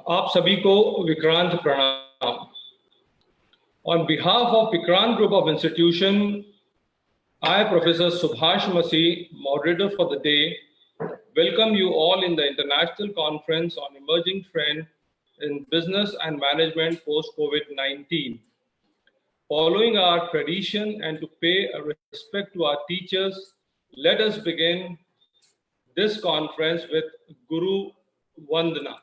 आप सभी को विक्रांत प्रणाम. On behalf of Vikrant Group of Institution, I, Professor Subhash Masih, moderator for the day, welcome you all in the International Conference on Emerging Trends in Business and Management post-COVID-19. Following our tradition and to pay a respect to our teachers, let us begin this conference with Guru Vandana.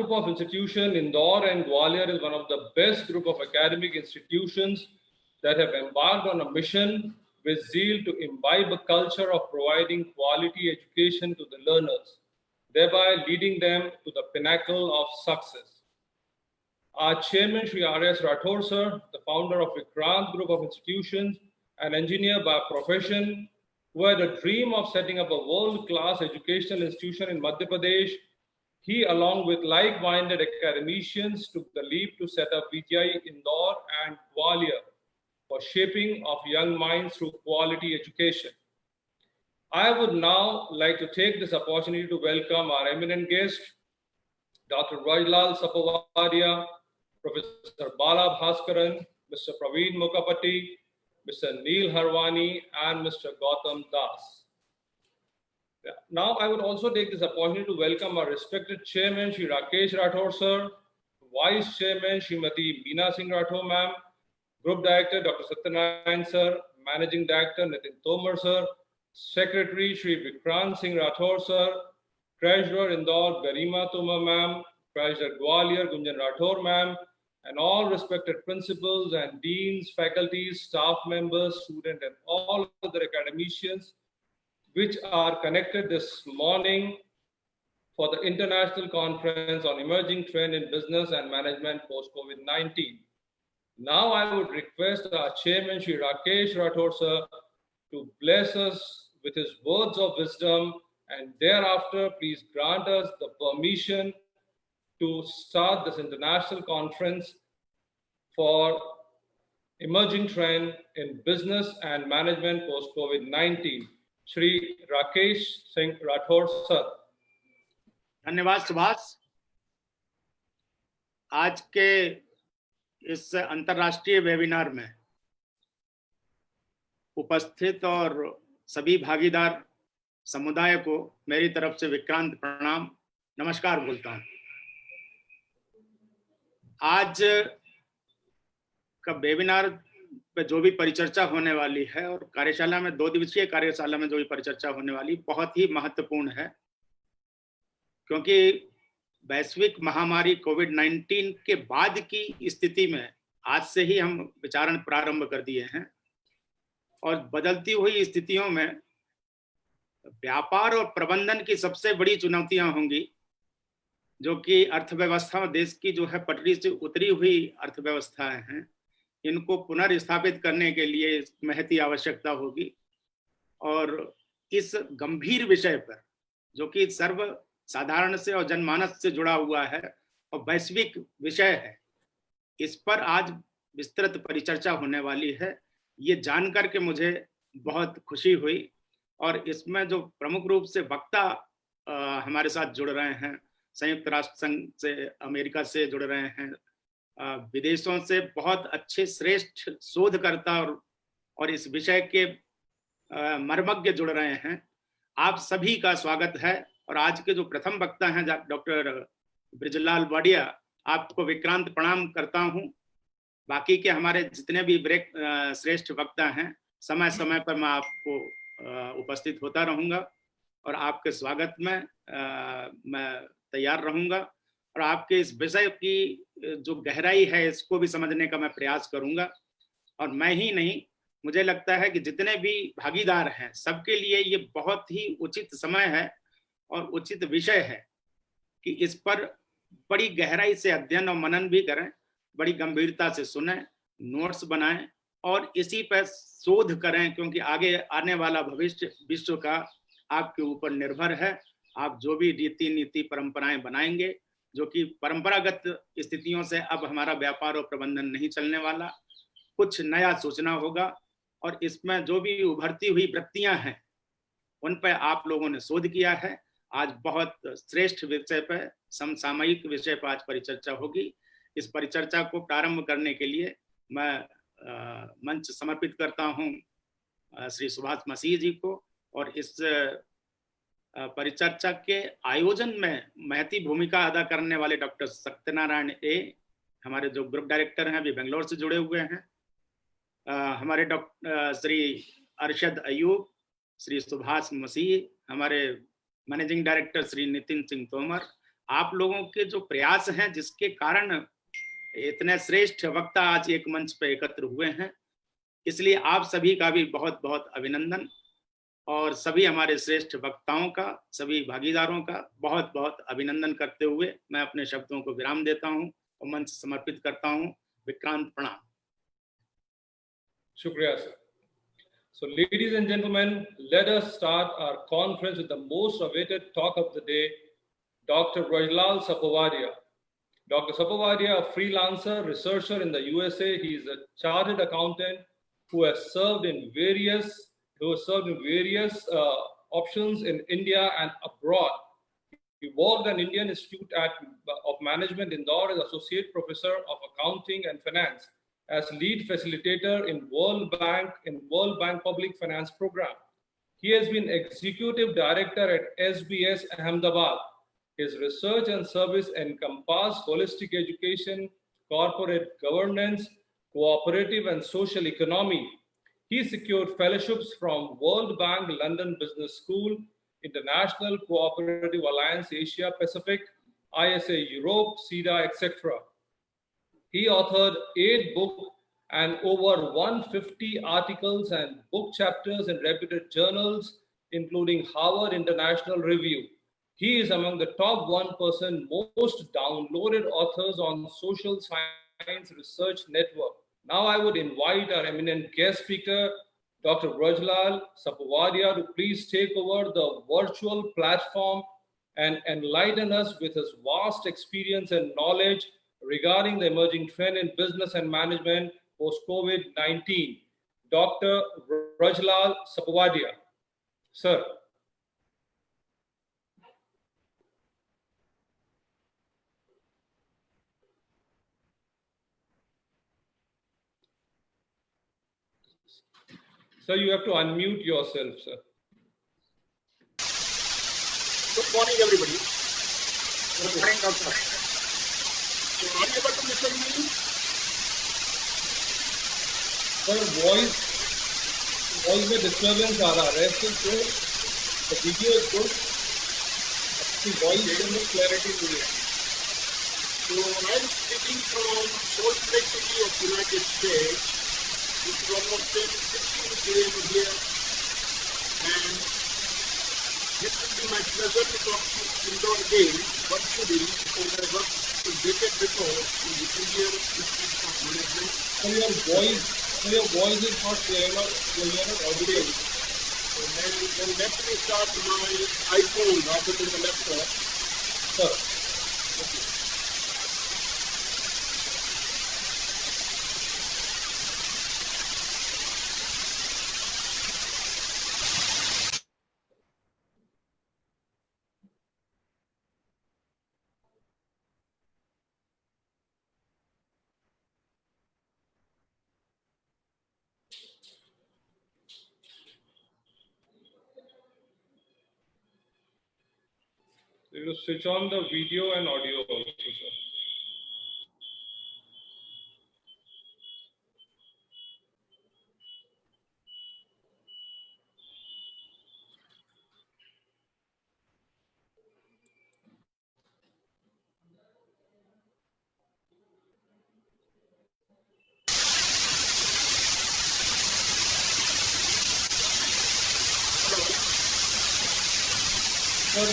Of institution Indore and Gwalior is one of the best group of academic institutions that have embarked on a mission with zeal to imbibe a culture of providing quality education to the learners, thereby leading them to the pinnacle of success. Our chairman, Shri R.S. Rathore sir, the founder of Vikrant Group of Institutions, an engineer by profession, who had a dream of setting up a world-class educational institution in Madhya Pradesh. He, along with like-minded academicians, took the leap to set up EDII Indore and Gwalior for shaping of young minds through quality education. I would now like to take this opportunity to welcome our eminent guest, Dr. Vrajlal Sapovadia, Professor Bala Bhaskaran, Mr. Praveen Mokapatti, Mr. Neil Harwani, and Mr. Goutam Das. Now, I would also take this opportunity to welcome our respected Chairman, Shri Rakesh Rathore sir, Vice Chairman, Srimati Meena Singh Rathore ma'am, Group Director, Dr. Satyanarayan sir, Managing Director, Nitin Tomar sir, Secretary, Shri Vikrant Singh Rathore sir, Treasurer Indore, Garima Tomar ma'am, Treasurer Gwalior, Gunjan Rathore ma'am, and all respected principals and deans, faculties, staff members, students, and all other academicians which are connected this morning for the International Conference on Emerging Trends in Business and Management post-COVID-19. Now I would request our chairman, Shri Rakesh Rathore sir, to bless us with his words of wisdom, and thereafter please grant us the permission to start this international conference for emerging trend in business and management post-COVID-19. Shri Rakesh Singh Rathore sir. धन्यवाद सुभाष. आज के इस अंतर्राष्ट्रीय webinar में उपस्थित और सभी भागीदार समुदाय को मेरी तरफ से विक्रांत प्रणाम, नमस्कार बोलता हूं. आज का वेबिनार पे जो भी परिचर्चा होने वाली है और कार्यशाला में 2 दिवसीय कार्यशाला में जो भी परिचर्चा होने वाली बहुत ही महत्वपूर्ण है, क्योंकि वैश्विक महामारी कोविड-19 के बाद की स्थिति में आज से ही हम विचारण प्रारंभ कर दिए हैं और बदलती हुई स्थितियों में व्यापार और प्रबंधन की सबसे बड़ी चुनौतियां होंगी, जो कि अर्थव्यवस्था देश की जो है पटरी से उतरी हुई अर्थव्यवस्थाएं हैं, इनको पुनर्स्थापित करने के लिए महती आवश्यकता होगी. और इस गंभीर विषय पर, जो कि सर्व साधारण से और जनमानस से जुड़ा हुआ है और वैश्विक विषय है, इस पर आज विस्तृत परिचर्चा होने वाली है. ये जानकर के मुझे बहुत खुशी हुई। और इसमें जो प्रमुख रूप से वक्ता हमारे साथ जुड़ रहे हैं, संयुक्त राष्ट्र संघ से, अमेरिका से जुड़ रहे हैं, विदेशों से बहुत अच्छे श्रेष्ठ शोधकर्ता और इस विषय के मर्मज्ञ जुड़ रहे हैं, आप सभी का स्वागत है। और आज के जो प्रथम वक्ता हैं डॉक्टर ब्रजलाल वाडिया, आपको विक्रांत प्रणाम करता हूं। बाकी के हमारे जितने भी श्रेष्ठ वक्ता हैं, समय समय पर मैं आपको उपस्थित होता रहूंगा और आपके स्वागत में मैं तैयार रहूंगा। और आपके इस विषय की जो गहराई है इसको भी समझने का मैं प्रयास करूंगा। और मैं ही नहीं, मुझे लगता है कि जितने भी भागीदार हैं सबके लिए ये बहुत ही उचित समय है और उचित विषय है कि इस पर बड़ी गहराई से अध्ययन और मनन भी करें, बड़ी गंभीरता से सुनें, नोट्स बनाएं और इसी पर शोध करें, क्योंकि आगे आने वाला भविष्य विश्व का आपके ऊपर निर्भर है। आप जो भी रीति नीति परंपराएं बनाएंगे, जो कि परंपरागत स्थितियों से अब हमारा व्यापार और प्रबंधन नहीं चलने वाला, कुछ नया सोचना होगा। और इसमें जो भी उभरती हुई वृत्तियां हैं उन पर आप लोगों ने शोध किया है। आज बहुत श्रेष्ठ विषय पर, समसामयिक विषय पर आज परिचर्चा होगी। इस परिचर्चा को प्रारंभ करने के लिए मैं मंच समर्पित करता हूं श्री सुभाष मसीह जी को। और इस परिचर्चा के आयोजन में महती भूमिका अदा करने वाले डॉक्टर सत्यनारायण ए, हमारे जो ग्रुप डायरेक्टर हैं, वे बेंगलोर से जुड़े हुए हैं। हमारे डॉक्टर श्री अरशद अयूब, श्री सुभाष मसीह, हमारे मैनेजिंग डायरेक्टर श्री नितिन सिंह तोमर। आप लोगों के जो प्रयास हैं जिसके कारण इतने श्रेष्ठ वक्ता आज एक मंच पर एकत्र हुए हैं, इसलिए आप सभी का भी बहुत बहुत अभिनंदन। और सभी हमारे श्रेष्ठ वक्ताओं का, सभी भागीदारों का बहुत बहुत अभिनंदन करते हुए मैं अपने शब्दों को विराम देता हूं और मंच समर्पित करता हूं। विक्रांत प्रणाम। Shukriya, sir. So, ladies and gentlemen, let us start our conference with the most awaited talk of the day, Dr. Vrajlal Sapovadia. Dr. Sapovadia, a freelancer researcher in the USA, he is a chartered accountant who has served in various options in India and abroad. He worked at Indian Institute of Management Indore as Associate Professor of Accounting and Finance, as lead facilitator in World Bank Public Finance Program. He has been Executive Director at SBS Ahmedabad. His research and service encompass holistic education, corporate governance, cooperative and social economy. He secured fellowships from World Bank London Business School, International Cooperative Alliance Asia Pacific, ISA Europe, SIDA, etc. He authored 8 books and over 150 articles and book chapters in reputed journals, including Harvard International Review. He is among the top 1% most downloaded authors on Social Science Research Network. Now I would invite our eminent guest speaker, Dr. Vrajlal Sapovadia, to please take over the virtual platform and enlighten us with his vast experience and knowledge regarding the emerging trend in business and management post-COVID-19. Dr. Vrajlal Sapovadia. Sir. Sir, you have to unmute yourself, sir. Good morning, everybody. Good morning, Doctor. So, are you able to listen to me? Sir, voice में disturbance आ रहा है. Rest is good. The video is good. आपकी voice में clarity नहीं है. So, I'm speaking from Salt Lake City of United States. It's almost 10:16 p.m. here, and it will be my pleasure to talk to you indoor again virtually because I worked a decade before in the Indian Institute of Management. So your voice is not clear enough. You are not audible. So then let me start my iPhone rather than the laptop. Sir. Okay. You switch on the video and audio also, sir. Sir,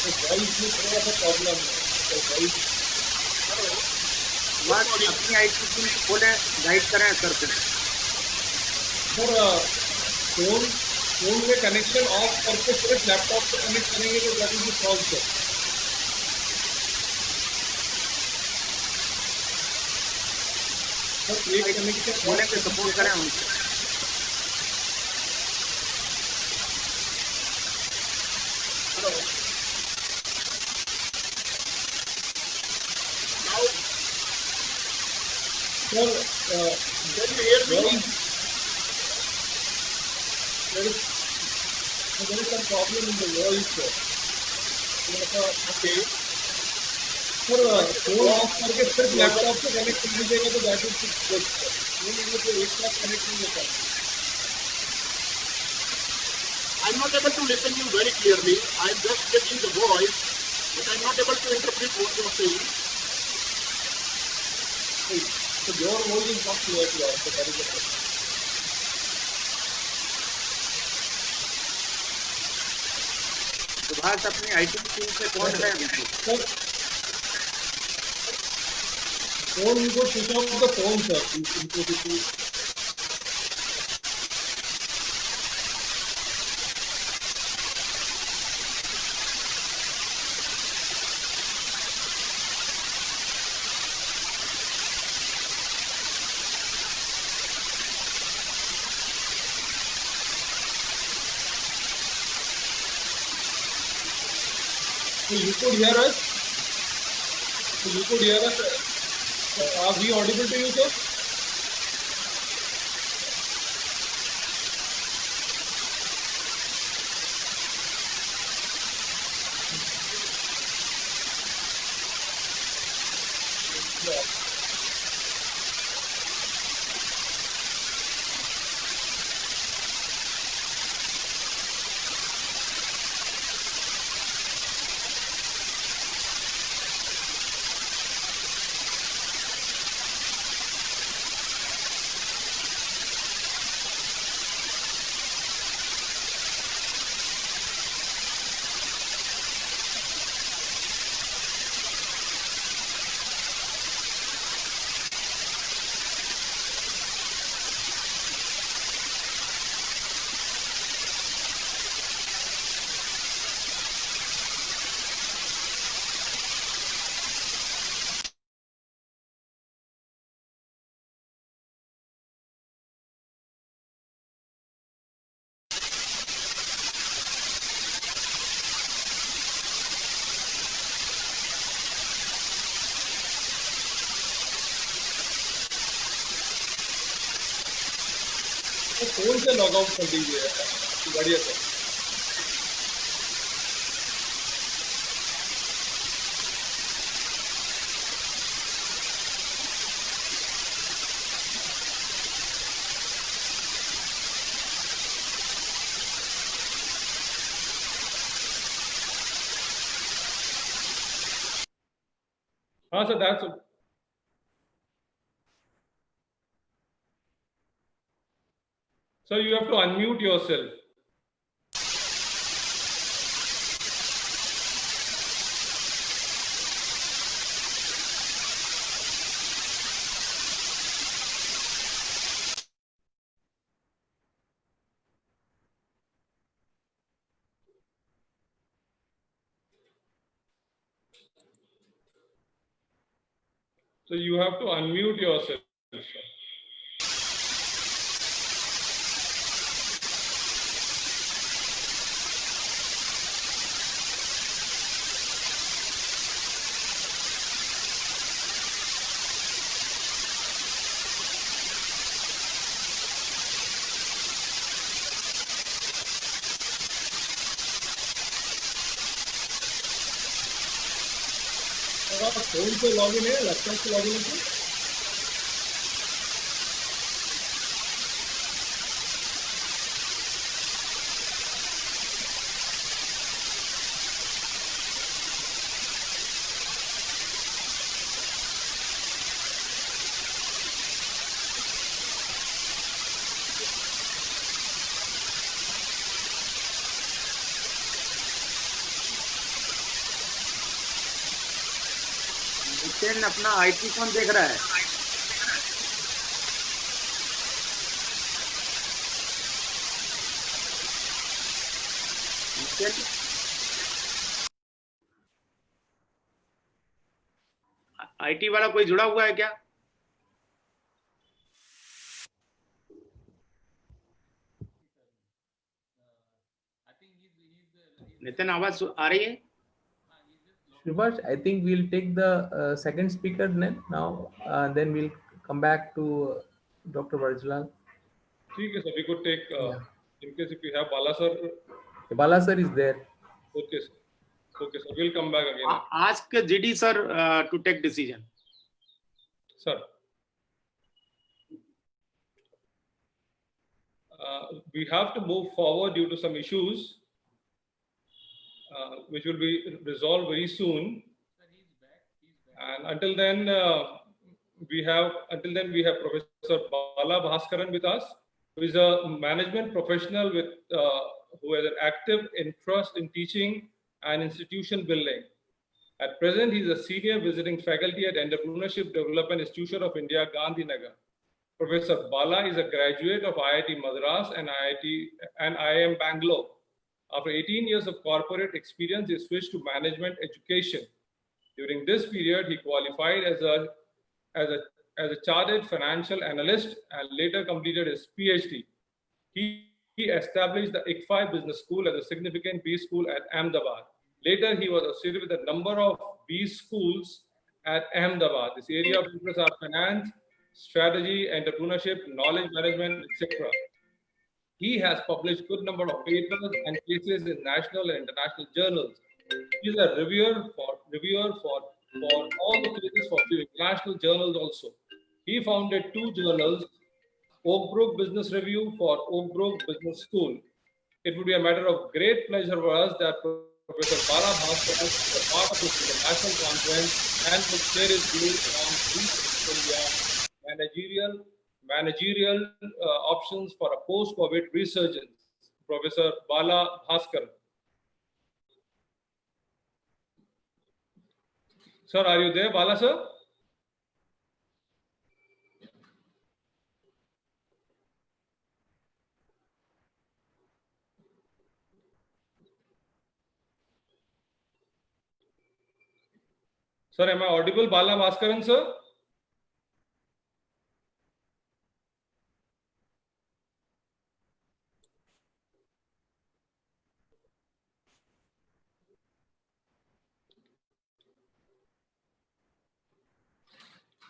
the voice में थोड़ा सा problem है. The voice. बात अपनी IT team को खोले, guide करें sir पे. सर फोन में कनेक्शन ऑफ करके सिर्फ लैपटॉप से कनेक्ट करेंगे तो that will be solve sir. Sir एक कनेक्शन खोले के सपोर्ट करें उनको. Sir, Can you hear me? There is some problem in the voice, sir. Okay. Sir, phone of करके सिर्फ लैपटॉप से कनेक्ट कर दीजिएगा तो that is good sir. Phone तो एक साथ कनेक्ट नहीं होता. I'm not able to listen you very clearly. I'm just getting the voice, but I'm not able to interpret what you're saying. So your voice is not clear to us. So that is the problem. Subhash अपनी IT team से कौन है अभी? Sir, phone you go switch off the phone, sir. So you could hear us. So you could hear us. Are we audible to you, sir? Yeah. तो phone से log out कर दीजिए. बढ़िया sir. हाँ sir, that's so you have to unmute yourself. So you have to unmute yourself, sir. Phone से login है, laptop से login है? नितिन अपना आईटी कौन देख रहा है? नितिन आईटी वाला कोई जुड़ा हुआ है क्या? नितिन आवाज आ रही है? Shrivash, I think we'll take the second speaker now, then we'll come back to Dr. Vrajlal. ठीक है, we could take in case if you have Bala sir. Bala sir is there. Okay sir. Okay sir, we'll come back again. Ask GD sir to take decision. Sir. We have to move forward due to some issues which will be resolved very soon. And until then, we have Professor Bala Bhaskaran with us, who is a management professional with who has an active interest in teaching and institution building. At present, he is a senior visiting faculty at Entrepreneurship Development Institute of India, Gandhinagar. Professor Bala is a graduate of IIT Madras and IIM Bangalore. After 18 years of corporate experience, he switched to management education. During this period, he qualified as a chartered financial analyst and later completed his PhD. He established the ICFI Business School as a significant B school at Ahmedabad. Later, he was associated with a number of B schools at Ahmedabad. This area of interest are finance, strategy, entrepreneurship, knowledge management, etc. He has published good number of papers and cases in national and international journals. He is a reviewer for all the cases for the international journals also. He founded 2 journals, Oakbrook Business Review for Oakbrook Business School. It would be a matter of great pleasure for us that Professor Bala Bhaskaran is a part of this international conference and will share his views on managerial options for a post-COVID resurgence. Professor Bala Bhaskaran. Sir, are you there, Bala sir? Sir, am I audible, Bala Bhaskaran sir?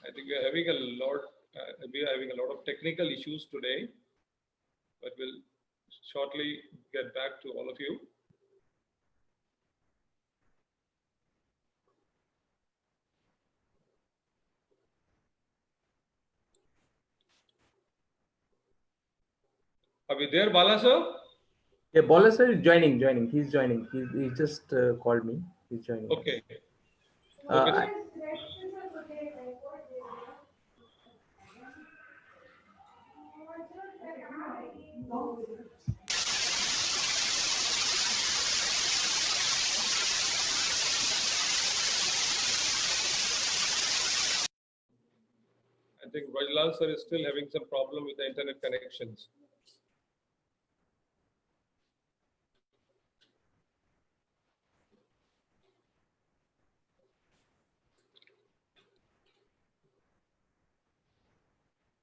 I think we are having a lot of technical issues today, but we'll shortly get back to all of you. Are we there, Bala sir? Yeah, Bala sir is joining. He's joining. He just called me. He's joining. Okay. Okay. I think Vrajlal sir is still having some problem with the internet connections.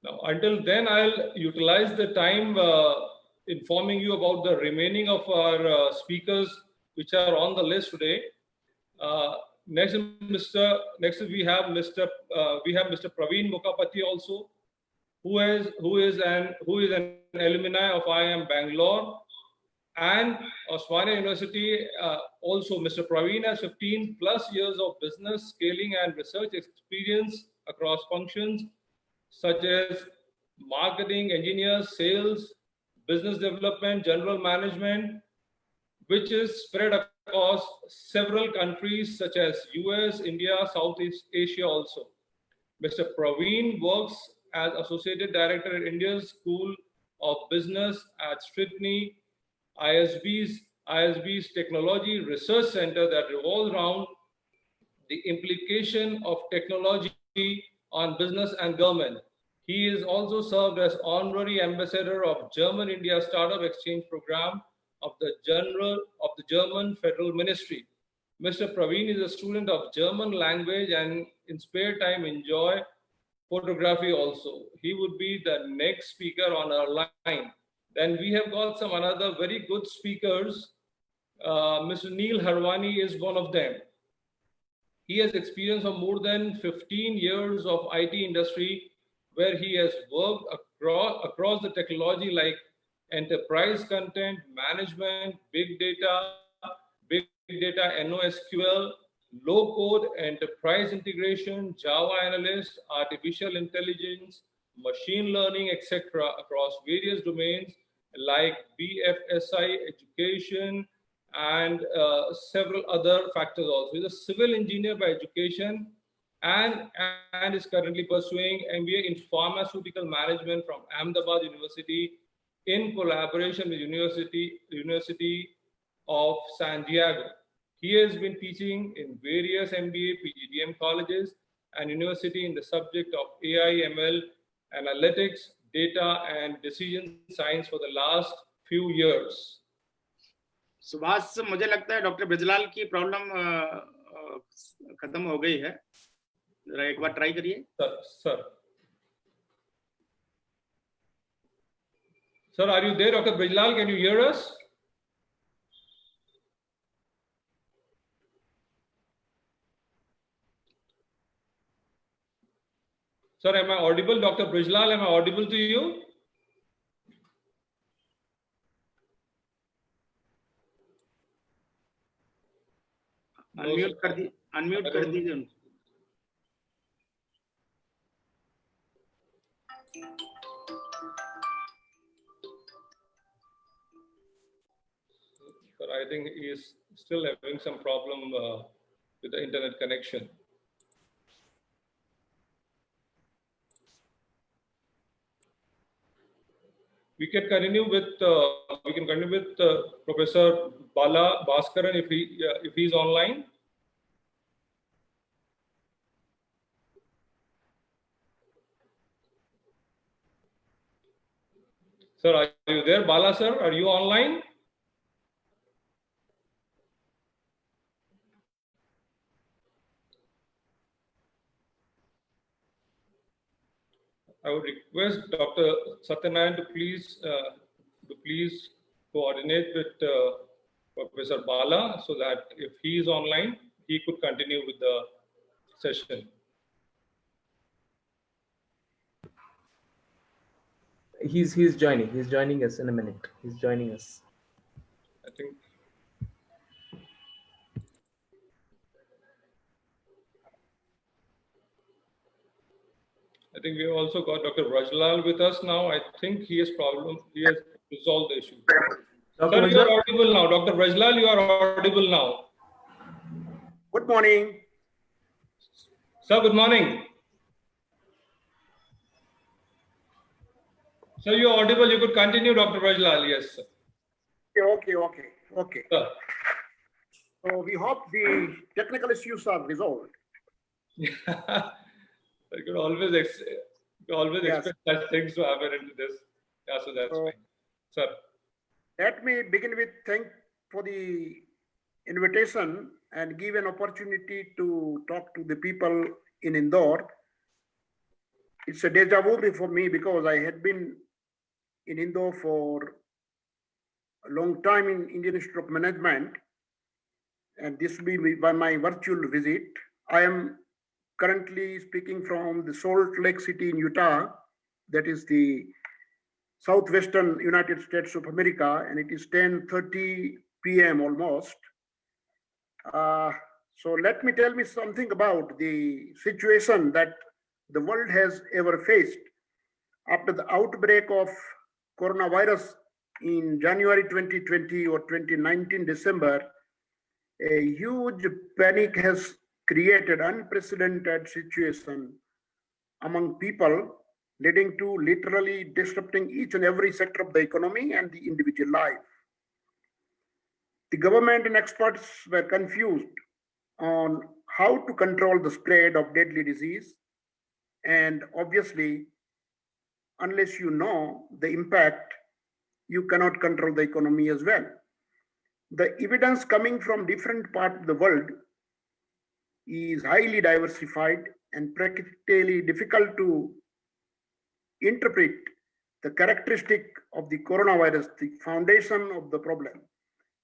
Now, until then, I'll utilize the time informing you about the remaining of our speakers which are on the list today. Next, we have Mr. Praveen Mokapatti also, who is an alumni of IIM Bangalore. And Osmania University, also Mr. Praveen has 15 plus years of business scaling and research experience across functions such as marketing, engineers, sales, business development, general management, which is spread across several countries such as US, India, Southeast Asia also. Mr. Praveen works as Associate Director at India's School of Business at SRITNE, ISB's Technology Research Center that revolves around the implication of technology on business and government. He is also served as Honorary Ambassador of German-India Startup Exchange Program of the German Federal Ministry. Mr. Praveen is a student of German language and in spare time enjoy photography also. He would be the next speaker on our line. Then we have got some another very good speakers. Mr. Neil Harwani is one of them. He has experience of more than 15 years of IT industry where he has worked across the technology like enterprise content, management, big data, NoSQL, low code, enterprise integration, Java analyst, artificial intelligence, machine learning, etc. across various domains like BFSI, education, and several other factors also. He's a civil engineer by education and is currently pursuing MBA in pharmaceutical management from Ahmedabad University in collaboration with University of San Diego. He has been teaching in various MBA, PGDM colleges and university in the subject of AI, ML, analytics, data, and decision science for the last few years. Subhash, मुझे लगता है doctor Brajlal की problem खत्म हो गई है. जरा एक बार ट्राई करिए. Sir, are you there, Dr. Vrajlal? Can you hear us? Sir, am I audible? Dr. Vrajlal, am I audible to you? Unmute कर दीजिए उनको. But I think he is still having some problem with the internet connection. We can continue with Professor Bala Bhaskaran if he's online. Sir, are you there, Bala sir? Are you online? I would request Dr. Satyanarayan to please coordinate with Professor Bala so that if he is online, he could continue with the session. He's joining. He's joining us in a minute. He's joining us. I think we also got Dr. Vrajlal with us now. I think he has resolved the issue. Sir, you are audible now. Dr. Vrajlal, you are audible now. Good morning. Sir, good morning. Sir, you are audible. You could continue, Dr. Vrajlal. Yes, sir. Okay. Sir. So we hope the technical issues are resolved. You could always expect such things to happen into this. Yeah, so that's fine. Sir. Let me begin with thank for the invitation and give an opportunity to talk to the people in Indore. It's a deja vu for me because I had been in Indore for a long time in Indian Institute of Management, and this will be by my virtual visit. I am currently speaking from the Salt Lake City in Utah, that is the southwestern United States of America, and it is 10:30 p.m. almost. So let me tell me something about the situation that the world has ever faced after the outbreak of coronavirus in January 2020 or 2019 December. A huge panic has created unprecedented situation among people, leading to literally disrupting each and every sector of the economy and the individual life. The government and experts were confused on how to control the spread of deadly disease. And obviously, unless you know the impact, you cannot control the economy as well. The evidence coming from different parts of the world is highly diversified and practically difficult to interpret the characteristic of the coronavirus, the foundation of the problem,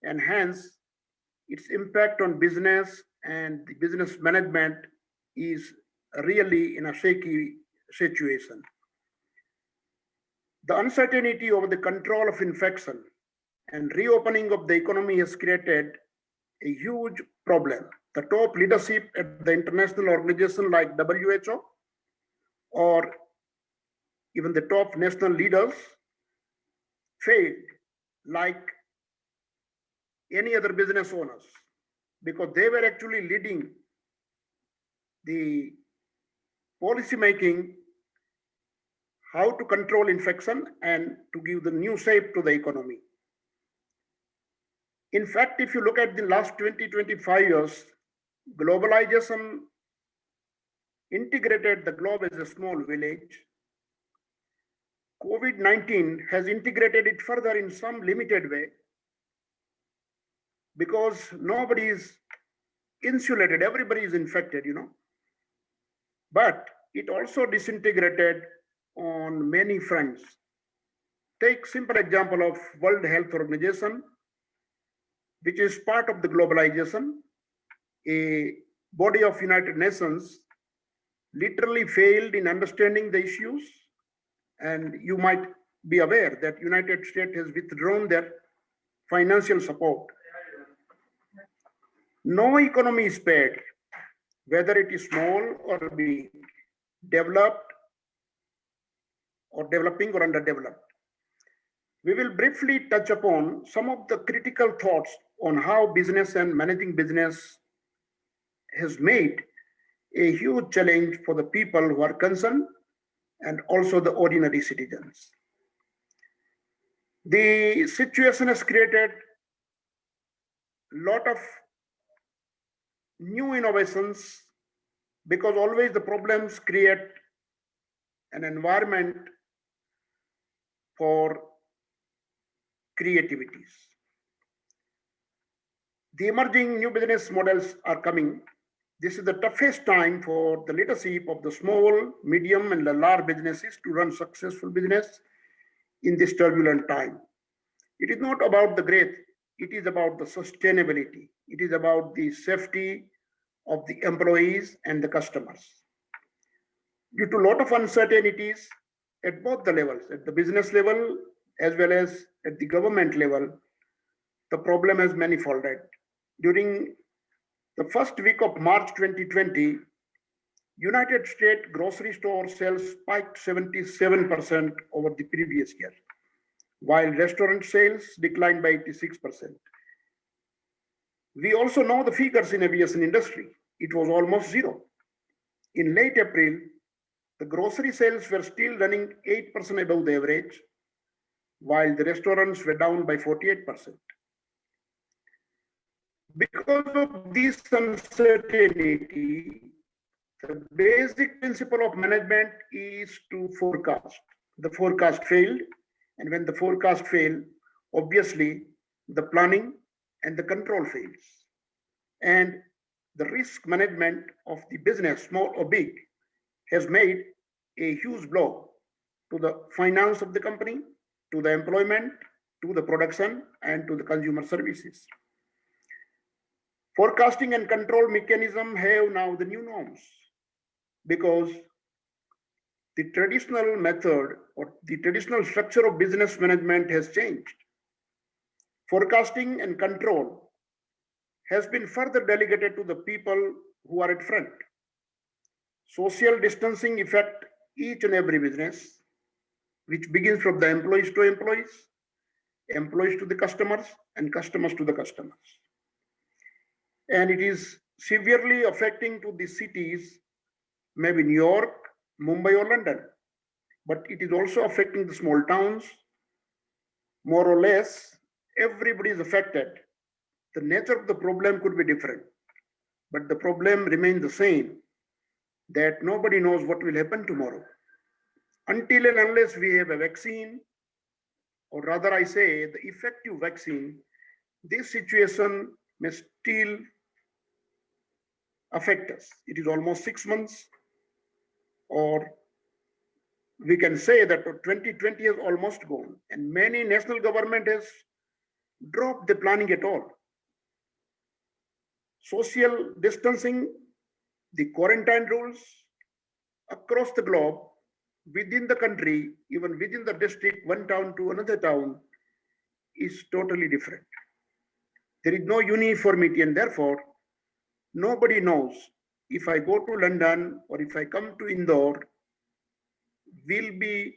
and hence its impact on business and the business management is really in a shaky situation. The uncertainty over the control of infection and reopening of the economy has created a huge problem. The top leadership at the international organization like WHO or even the top national leaders failed like any other business owners, because they were actually leading the policy making, how to control infection and to give the new shape to the economy. In fact, if you look at the last 20-25 years, globalization integrated the globe as a small village. COVID-19 has integrated it further in some limited way, because nobody is insulated, everybody is infected, but it also disintegrated on many fronts. Take simple example of World Health Organization, which is part of the globalization, a body of United Nations, literally failed in understanding the issues. And you might be aware that United States has withdrawn their financial support. No economy is spared, whether it is small or big, developed or developing or underdeveloped. We will briefly touch upon some of the critical thoughts on how business and managing business has made a huge challenge for the people who are concerned and also the ordinary citizens. The situation has created a lot of new innovations, because always the problems create an environment for creativities. The emerging new business models are coming. This is the toughest time for the leadership of the small, medium, and the large businesses to run successful business in this turbulent time. It is not about the growth, it is about the sustainability. It is about the safety of the employees and the customers. Due to a lot of uncertainties at both the levels, at the business level as well as at the government level, the problem has manifolded. During the first week of March 2020, United States grocery store sales spiked 77% over the previous year, while restaurant sales declined by 86%. We also know the figures in aviation industry. It was almost zero. In late April, the grocery sales were still running 8% above the average, while the restaurants were down by 48%. Because of this uncertainty, the basic principle of management is to forecast. The forecast failed, and when the forecast failed, obviously the planning and the control fails. And the risk management of the business, small or big, has made a huge blow to the finance of the company, to the employment, to the production, and to the consumer services. Forecasting and control mechanism have now the new norms, because the traditional method or the traditional structure of business management has changed. Forecasting and control has been further delegated to the people who are at front. Social distancing affects each and every business, which begins from the employees to employees, employees to the customers, and customers to the customers. And it is severely affecting to the cities, maybe New York, Mumbai, or London. But it is also affecting the small towns. More or less, everybody is affected. The nature of the problem could be different, but the problem remains the same, that nobody knows what will happen tomorrow. Until and unless we have a vaccine, or rather I say the effective vaccine, this situation may still affect us. It is almost 6 months, or we can say that 2020 has almost gone, and many national government has dropped the planning at all. Social distancing, the quarantine rules across the globe, within the country, even within the district, one town to another town, is totally different. There is no uniformity, and therefore nobody knows if I go to London or if I come to Indore, the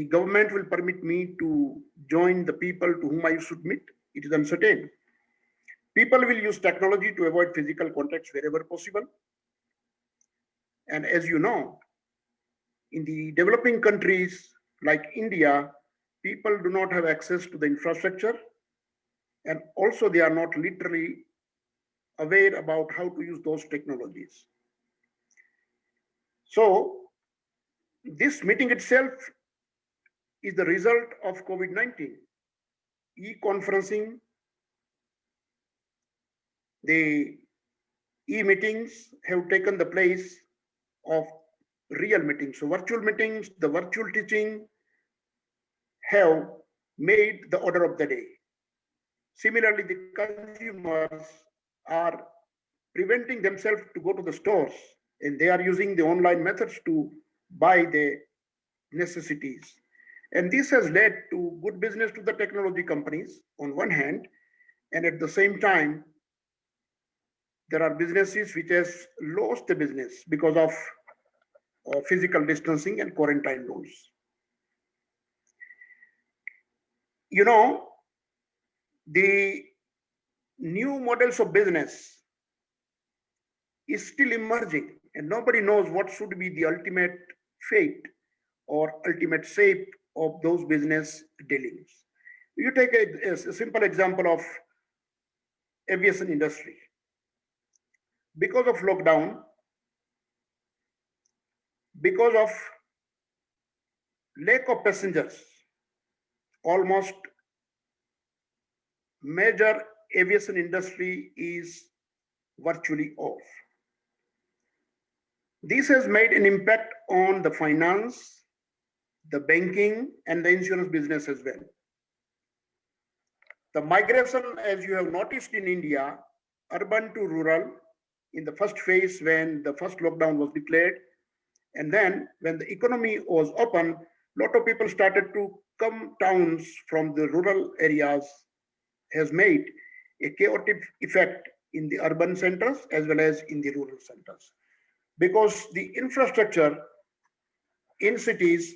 government will permit me to join the people to whom I should meet. It is uncertain. People will use technology to avoid physical contacts wherever possible. And as you know, in the developing countries like India, people do not have access to the infrastructure, and also they are not literally aware about how to use those technologies. So this meeting itself is the result of COVID-19. E-conferencing, the e-meetings have taken the place of real meetings. So virtual meetings, the virtual teaching have made the order of the day. Similarly, the consumers are preventing themselves to go to the stores, and they are using the online methods to buy the necessities. And this has led to good business to the technology companies on one hand, and at the same time, there are businesses which has lost the business because of physical distancing and quarantine rules. You know, the new models of business is still emerging, and nobody knows what should be the ultimate fate or ultimate shape of those business dealings. You take a simple example of aviation industry. Because of lockdown, because of lack of passengers, almost major aviation industry is virtually off. This has made an impact on the finance, the banking, and the insurance business as well. The migration, as you have noticed in India, urban to rural, in the first phase when the first lockdown was declared, and then when the economy was open, a lot of people started to come towns from the rural areas, has made a chaotic effect in the urban centers as well as in the rural centers. Because the infrastructure in cities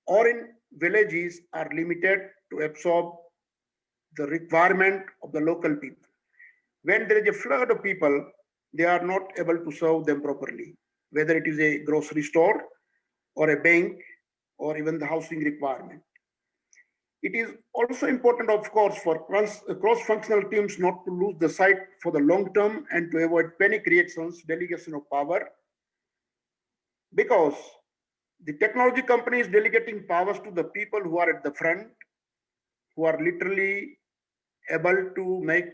or in villages are limited to absorb the requirement of the local people. When there is a flood of people, they are not able to serve them properly, whether it is a grocery store or a bank or even the housing requirement. It is also important, of course, for cross-functional teams not to lose the sight for the long term and to avoid panic reactions, delegation of power, because the technology company is delegating powers to the people who are at the front, who are literally able to make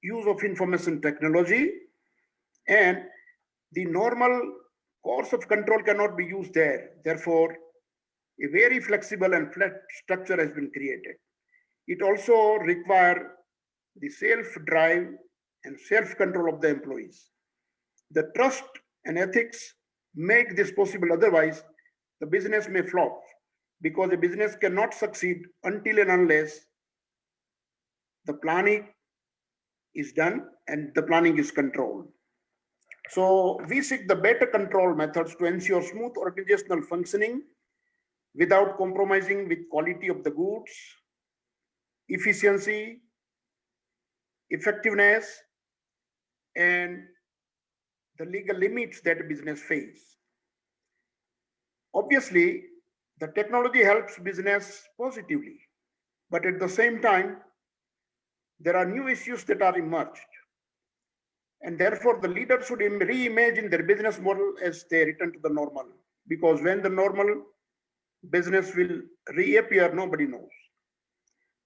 use of information technology, and the normal course of control cannot be used there. Therefore, a very flexible and flat structure has been created. It also requires the self-drive and self-control of the employees. The trust and ethics make this possible. Otherwise, the business may flop, because a business cannot succeed until and unless the planning is done and the planning is controlled. So we seek the better control methods to ensure smooth organizational functioning without compromising with quality of the goods, efficiency, effectiveness, and the legal limits that business face. Obviously, the technology helps business positively, but at the same time, there are new issues that are emerged. And therefore, the leaders should reimagine their business model as they return to the normal. Because when the normal business will reappear, nobody knows.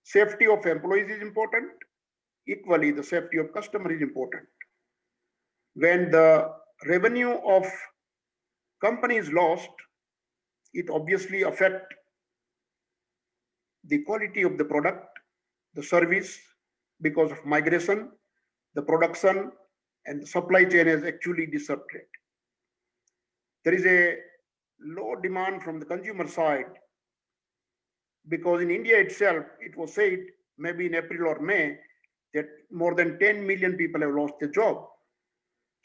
Safety of employees is important. Equally, the safety of customer is important. When the revenue of company is lost, it obviously affects the quality of the product, the service, because of migration, the production, and the supply chain is actually disrupted. There is a low demand from the consumer side, because in India itself, it was said maybe in April or May that more than 10 million people have lost their job.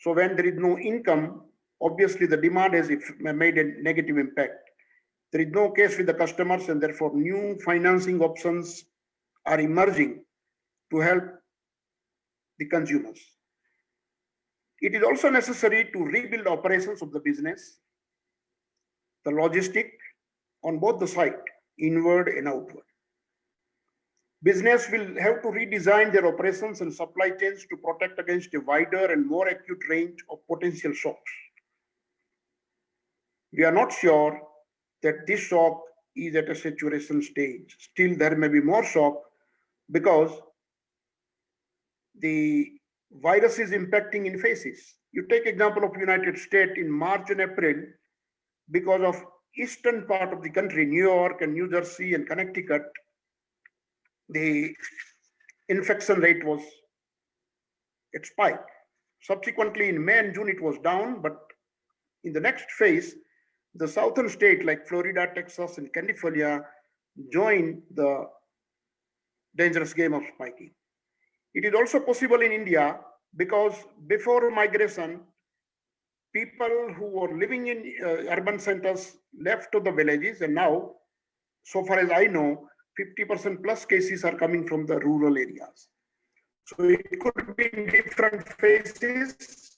So when there is no income, obviously the demand has made a negative impact. There is no cash with the customers, and therefore new financing options are emerging to help the consumers. It is also necessary to rebuild operations of the business, the logistic on both the side, inward and outward. Business will have to redesign their operations and supply chains to protect against a wider and more acute range of potential shocks. We are not sure that this shock is at a saturation stage. Still, there may be more shock because the virus is impacting in phases. You take example of United States in March and April, because of eastern part of the country, New York and New Jersey and Connecticut, the infection rate was at spike. Subsequently, in May and June, it was down, but in the next phase, the southern state like Florida, Texas, and California joined the dangerous game of spiking. It is also possible in India because before migration, people who were living in urban centers left to the villages, and now, so far as I know, 50% plus cases are coming from the rural areas. So it could be in different phases.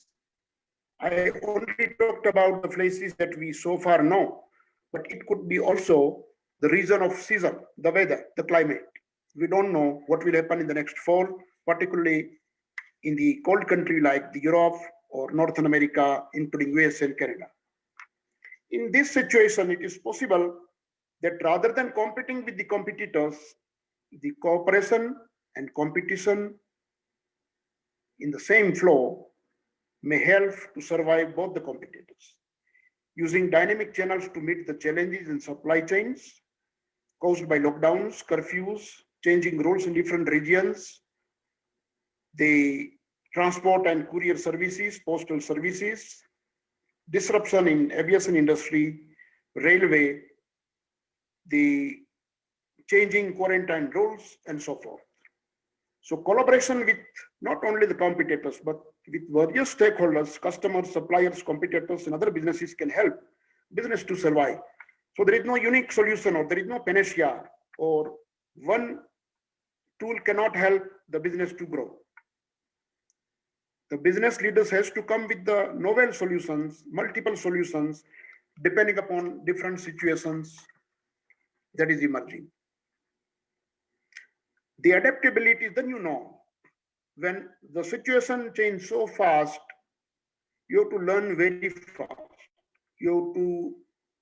I only talked about the places that we so far know, but it could be also the reason of season, the weather, the climate. We don't know what will happen in the next fall, particularly in the cold country like the Europe or Northern America, including US and Canada. In this situation, it is possible that rather than competing with the competitors, the cooperation and competition in the same flow may help to survive both the competitors. Using dynamic channels to meet the challenges in supply chains caused by lockdowns, curfews, changing rules in different regions, the transport and courier services, postal services, disruption in aviation industry, railway, the changing quarantine rules, and so forth. So collaboration with not only the competitors, but with various stakeholders, customers, suppliers, competitors, and other businesses can help business to survive. So there is no unique solution, or there is no panacea, or one tool cannot help the business to grow. The business leaders has to come with the novel solutions, multiple solutions, depending upon different situations that is emerging. The adaptability is the new norm. When the situation changes so fast, you have to learn very fast. You have to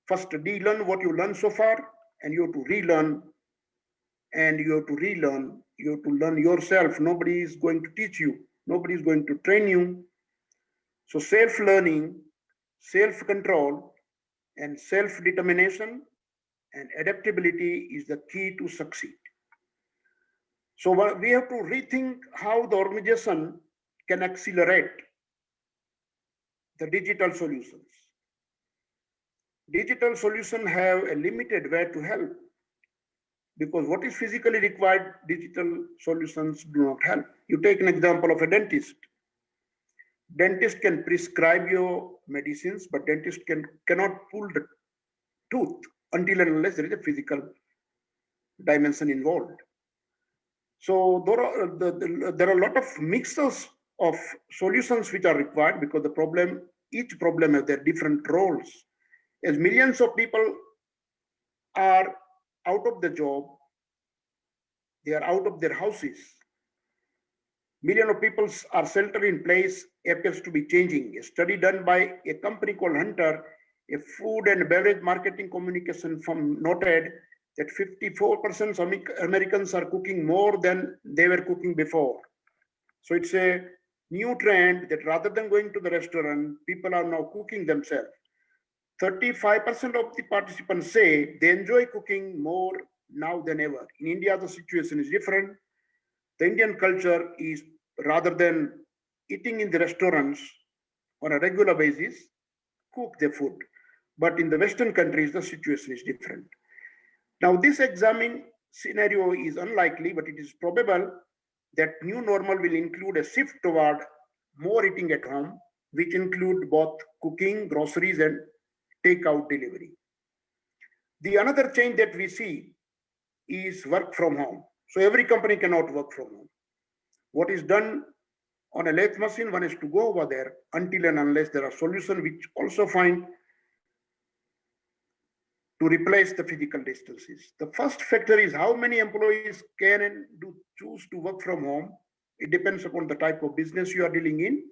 first de-learn what you learned so far, and you have to relearn, and you have to relearn. You have to learn yourself. Nobody is going to teach you. Nobody is going to train you. So self-learning, self-control, and self-determination and adaptability is the key to succeed. So we have to rethink how the organization can accelerate the digital solutions. digital solutions have a limited way to help, because what is physically required, digital solutions do not help. You take an example of a dentist. Dentist can prescribe your medicines, but dentist cannot pull the tooth until and unless there is a physical dimension involved. So there are a lot of mixes of solutions which are required, because each problem has their different roles. As millions of people are out of the job, they are out of their houses. Millions of people are sheltered in place appears to be changing. A study done by a company called Hunter, a food and beverage marketing communication firm, noted that 54% of Americans are cooking more than they were cooking before. So it's a new trend that rather than going to the restaurant, people are now cooking themselves. 35% of the participants say they enjoy cooking more now than ever. In India, the situation is different. The Indian culture is, rather than eating in the restaurants on a regular basis, cook their food. But in the Western countries, the situation is different. Now, this examining scenario is unlikely, but it is probable that new normal will include a shift toward more eating at home, which include both cooking, groceries, and takeout delivery. The another change that we see is work from home. So every company cannot work from home. What is done on a lathe machine, one has to go over there until and unless there are solutions which also find to replace the physical distances. The first factor is how many employees can and do choose to work from home. It depends upon the type of business you are dealing in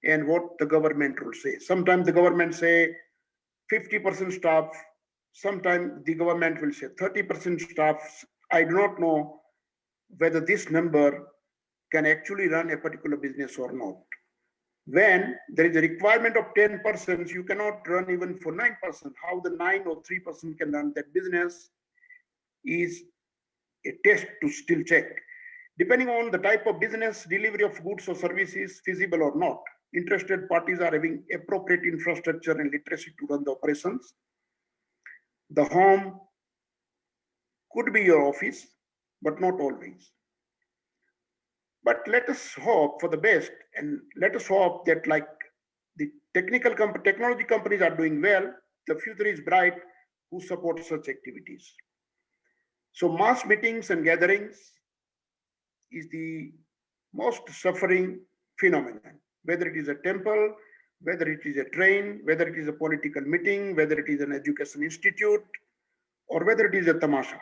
and what the government will say. Sometimes the government say 50% staff, sometimes the government will say 30% staff. I do not know whether this number can actually run a particular business or not. When there is a requirement of 10%, you cannot run even for 9%. How the 9 or 3% can run that business is a test to still check. Depending on the type of business, delivery of goods or services feasible or not. Interested parties are having appropriate infrastructure and literacy to run the operations. The home could be your office, but not always. But let us hope for the best, and let us hope that like the technology companies are doing well, the future is bright who support such activities. So mass meetings and gatherings is the most suffering phenomenon, whether it is a temple, whether it is a train, whether it is a political meeting, whether it is an education institute, or whether it is a tamasha.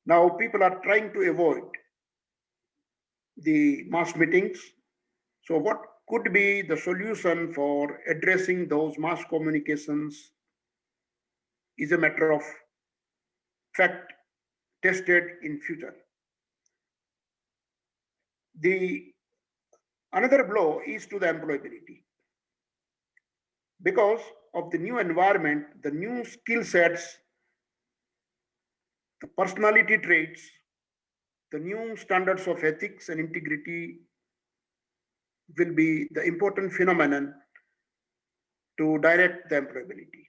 Now people are trying to avoid the mass meetings. So what could be the solution for addressing those mass communications is a matter of fact tested in future. The another blow is to the employability. Because of the new environment, the new skill sets, the personality traits, the new standards of ethics and integrity will be the important phenomenon to direct the employability.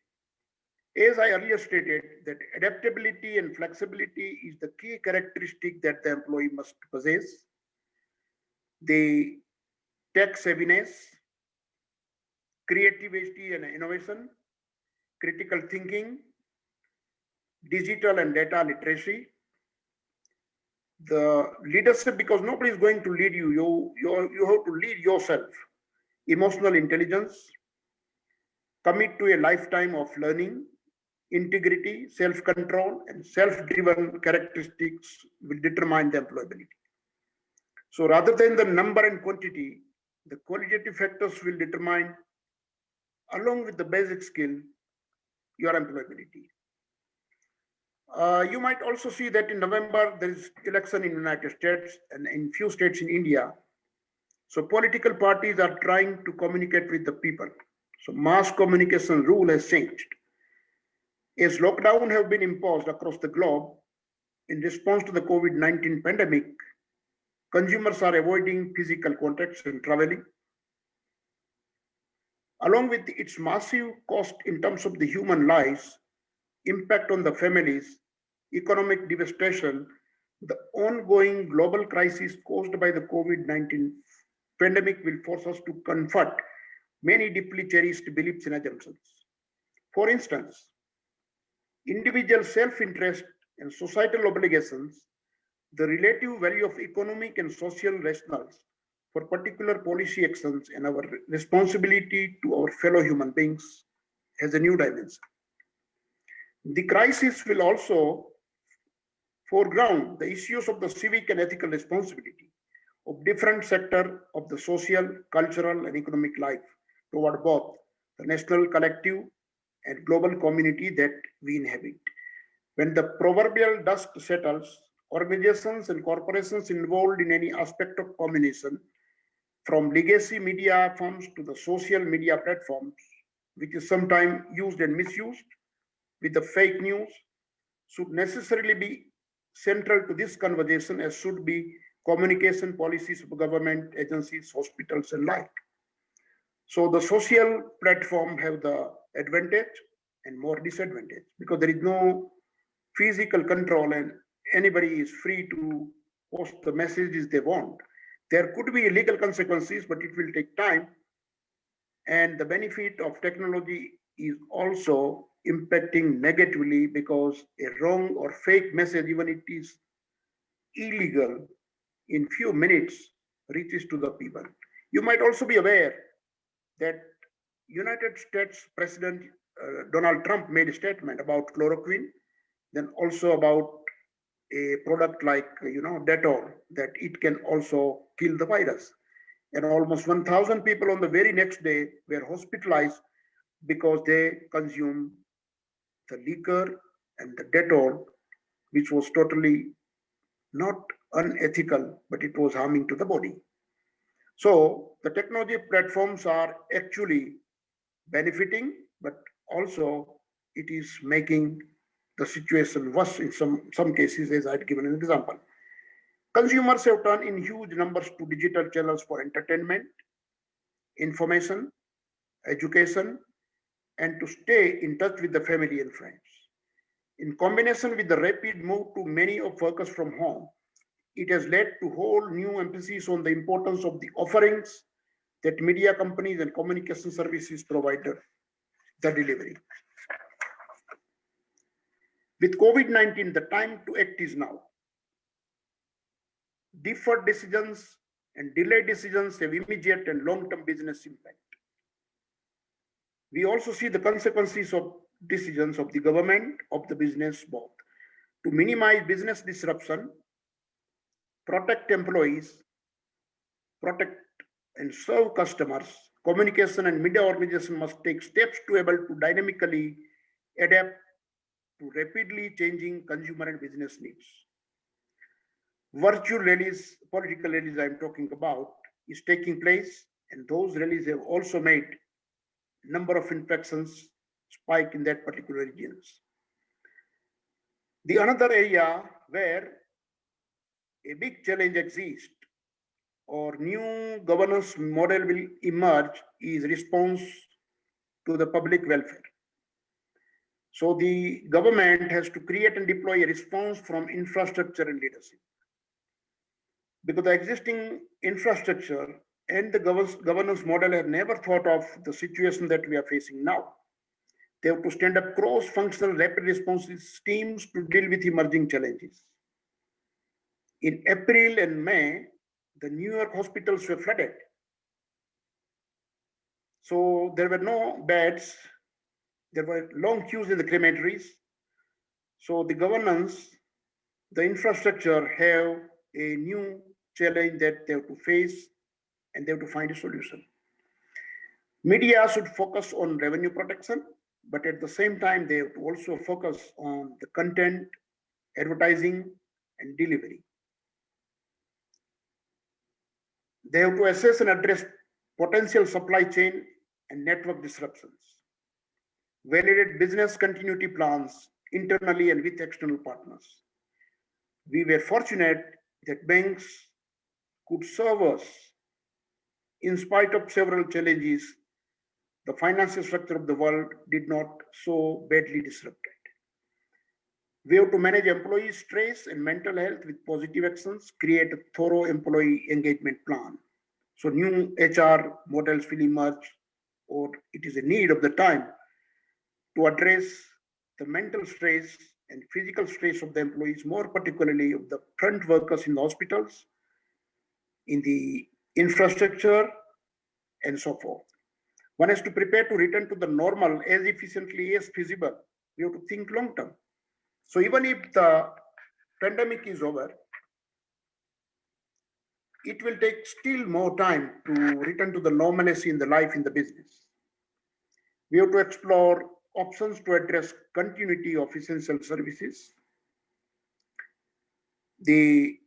As I earlier stated, that adaptability and flexibility is the key characteristic that the employee must possess. The tech savviness, creativity and innovation, critical thinking, digital and data literacy, the leadership, because nobody is going to lead you. You have to lead yourself. Emotional intelligence, commit to a lifetime of learning, integrity, self-control, and self-driven characteristics will determine the employability. So rather than the number and quantity, the qualitative factors will determine, along with the basic skill, your employability. You might also see that in November, there is election in the United States and in few states in India. So political parties are trying to communicate with the people. So mass communication rule has changed. As lockdown have been imposed across the globe in response to the COVID-19 pandemic, consumers are avoiding physical contacts and traveling. Along with its massive cost in terms of the human lives, impact on the families, economic devastation, the ongoing global crisis caused by the COVID-19 pandemic will force us to confront many deeply cherished beliefs and assumptions. For instance, individual self-interest and societal obligations, the relative value of economic and social rationales for particular policy actions, and our responsibility to our fellow human beings has a new dimension. The crisis will also foreground the issues of the civic and ethical responsibility of different sectors of the social, cultural, and economic life toward both the national collective and global community that we inhabit. When the proverbial dust settles, organizations and corporations involved in any aspect of communication, from legacy media firms to the social media platforms, which is sometimes used and misused with the fake news, should necessarily be central to this conversation, as should be communication policies of government agencies, hospitals, and like. So the social platform have the advantage and more disadvantage, because there is no physical control and anybody is free to post the messages they want. There could be legal consequences, but it will take time. And the benefit of technology is also impacting negatively, because a wrong or fake message, even it is illegal, in few minutes reaches to the people. You might also be aware that United States President Donald Trump made a statement about chloroquine, then also about a product like Dettol, that it can also kill the virus. And almost 1,000 people on the very next day were hospitalized because they consumed the liquor and the Dettol, which was totally not unethical, but it was harming to the body. So the technology platforms are actually benefiting, but also it is making the situation worse in some cases, as I'd given an example. Consumers have turned in huge numbers to digital channels for entertainment, information, education, and to stay in touch with the family and friends. In combination with the rapid move to many of workers from home, it has led to whole new emphasis on the importance of the offerings that media companies and communication services provide the delivery. With COVID-19, the time to act is now. Deferred decisions and delayed decisions have immediate and long-term business impact. We also see the consequences of decisions of the government, of the business both. To minimize business disruption, protect employees, protect and serve customers, communication and media organization must take steps to able to dynamically adapt to rapidly changing consumer and business needs. Virtual rallies, political rallies I'm talking about, is taking place, and those rallies have also made number of infections spike in that particular regions. The another area where a big challenge exists or new governance model will emerge is response to the public welfare. So the government has to create and deploy a response from infrastructure and leadership, because the existing infrastructure and the governance model have never thought of the situation that we are facing now. They have to stand up cross-functional rapid response teams to deal with emerging challenges. In April and May, the New York hospitals were flooded. So there were no beds. There were long queues in the crematories. So the governance, the infrastructure have a new challenge that they have to face, and they have to find a solution. Media should focus on revenue protection, but at the same time, they have to also focus on the content, advertising, and delivery. They have to assess and address potential supply chain and network disruptions, validate business continuity plans internally and with external partners. We were fortunate that banks could serve us in spite of several challenges. the financial structure of the world did not so badly disrupted. We have to manage employee stress and mental health with positive actions, create a thorough employee engagement plan. So new HR models will emerge, or it is a need of the time to address the mental stress and physical stress of the employees, more particularly of the front workers in the hospitals, in the infrastructure, and so forth. One has to prepare to return to the normal as efficiently as feasible. We have to think long term. So even if the pandemic is over, it will take still more time to return to the normalcy in the life in the business. We have to explore options to address continuity of essential services. The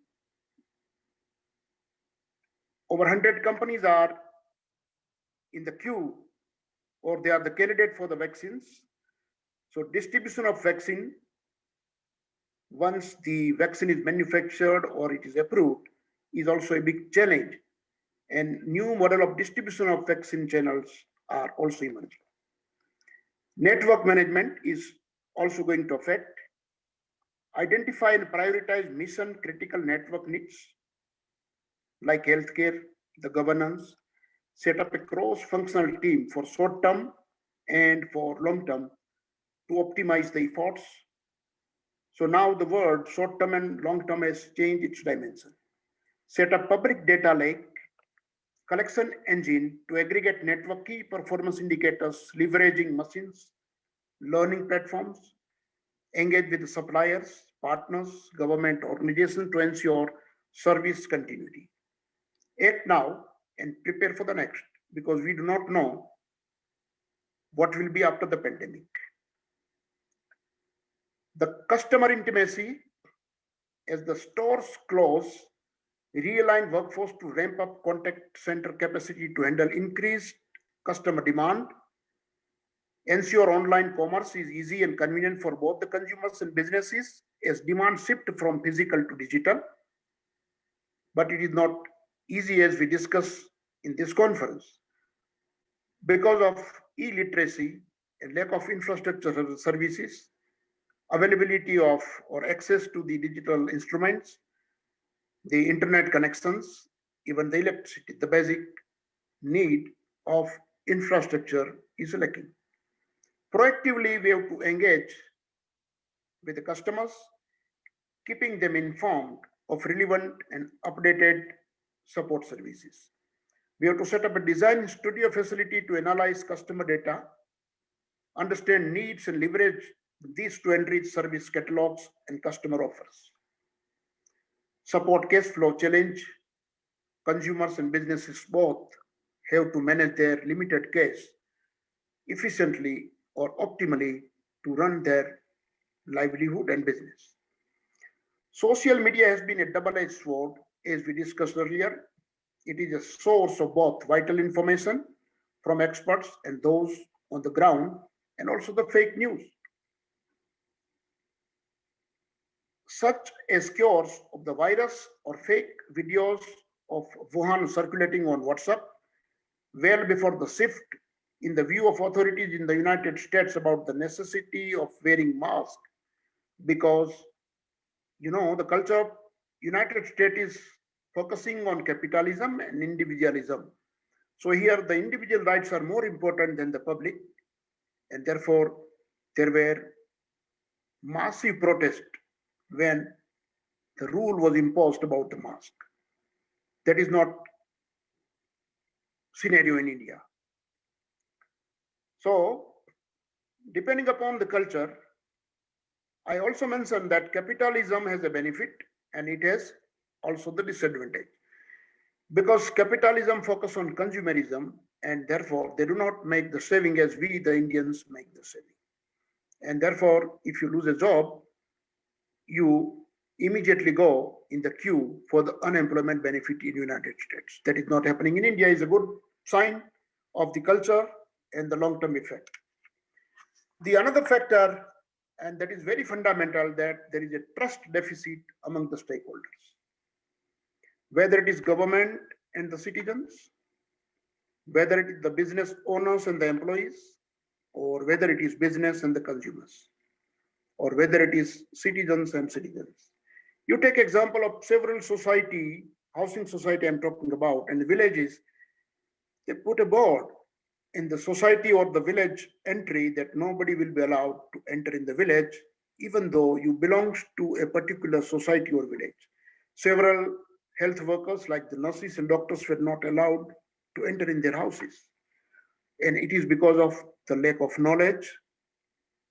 over 100 companies are in the queue, or they are the candidate for the vaccines. So distribution of vaccine, once the vaccine is manufactured or it is approved, is also a big challenge. And new model of distribution of vaccine channels are also emerging. Network management is also going to affect. Identify and prioritize mission critical network needs like healthcare, the governance, set up a cross-functional team for short-term and for long-term to optimize the efforts. So now the word short-term and long-term has changed its dimension. Set up public data lake, collection engine to aggregate network key performance indicators, leveraging machines, learning platforms, engage with the suppliers, partners, government organizations to ensure service continuity. Act now and prepare for the next, because we do not know what will be after the pandemic. The customer intimacy, as the stores close, realign workforce to ramp up contact center capacity to handle increased customer demand, ensure online commerce is easy and convenient for both the consumers and businesses as demand shift from physical to digital. But it is not easy, as we discuss in this conference, because of illiteracy and lack of infrastructure services, availability of or access to the digital instruments, the internet connections, even the electricity, the basic need of infrastructure is lacking. Proactively, we have to engage with the customers, keeping them informed of relevant and updated support services. We have to set up a design studio facility to analyze customer data, understand needs, and leverage these to enrich service catalogs and customer offers. Support cash flow challenge. Consumers and businesses both have to manage their limited cash efficiently or optimally to run their livelihood and business. Social media has been a double-edged sword, as we discussed earlier. It is a source of both vital information from experts and those on the ground, and also the fake news, such as cures of the virus or fake videos of Wuhan circulating on WhatsApp well before the shift in the view of authorities in the United States about the necessity of wearing masks, because the culture of United States is focusing on capitalism and individualism. So here the individual rights are more important than the public, and therefore there were massive protests when the rule was imposed about the mask. That is not scenario in India. So depending upon the culture, I also mentioned that capitalism has a benefit and it has also the disadvantage, because capitalism focuses on consumerism, and therefore they do not make the saving as we the Indians make the saving. And therefore, if you lose a job, you immediately go in the queue for the unemployment benefit in the United States. That is not happening in India. Is a good sign of the culture and the long-term effect. The another factor, and that is very fundamental, that there is a trust deficit among the stakeholders, whether it is government and the citizens, whether it is the business owners and the employees, or whether it is business and the consumers, or whether it is citizens and citizens. You take example of several society, housing society I'm talking about, and the villages, they put a board in the society or the village entry that nobody will be allowed to enter in the village, even though you belong to a particular society or village. Several health workers like the nurses and doctors were not allowed to enter in their houses. And it is because of the lack of knowledge,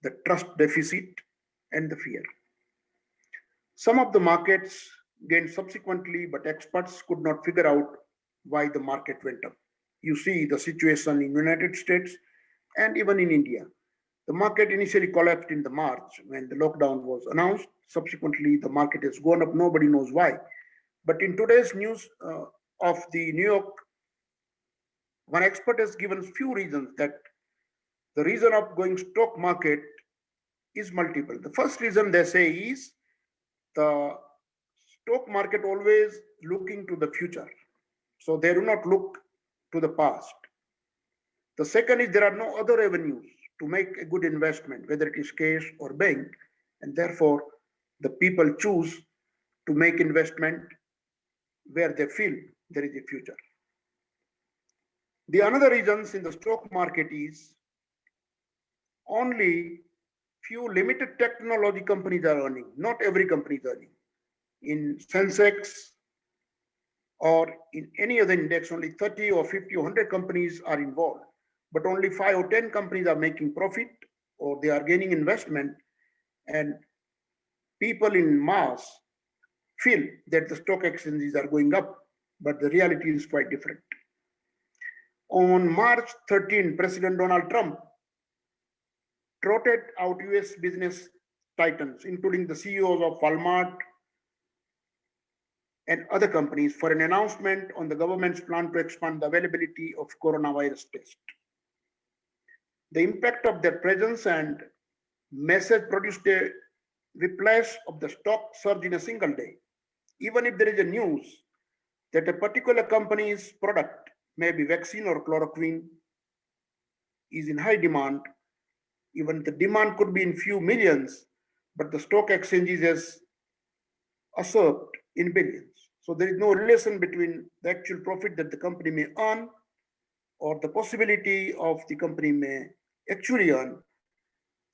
the trust deficit, and the fear. Some of the markets gained subsequently, but experts could not figure out why the market went up. You see the situation in United States and even in India. The market initially collapsed in the March when the lockdown was announced. Subsequently, the market has gone up. Nobody knows why. But in today's news of the New York, one expert has given few reasons that the reason of going stock market is multiple. The first reason they say is the stock market always looking to the future. So they do not look to the past. The second is there are no other avenues to make a good investment, whether it is cash or bank, and therefore the people choose to make investment where they feel there is a future. The another reasons in the stock market is only few limited technology companies are earning. Not every company is earning. In Sensex or in any other index, only 30 or 50 or 100 companies are involved, but only 5 or 10 companies are making profit or they are gaining investment, and people in mass feel that the stock exchanges are going up, but the reality is quite different. On March 13, President Donald Trump trotted out US business titans, including the CEOs of Walmart and other companies, for an announcement on the government's plan to expand the availability of coronavirus tests. The impact of their presence and message produced a whiplash of the stock surge in a single day. Even if there is a news that a particular company's product, maybe vaccine or chloroquine, is in high demand, even the demand could be in few millions, but the stock exchanges has usurped in billions. So there is no relation between the actual profit that the company may earn or the possibility of the company may actually earn.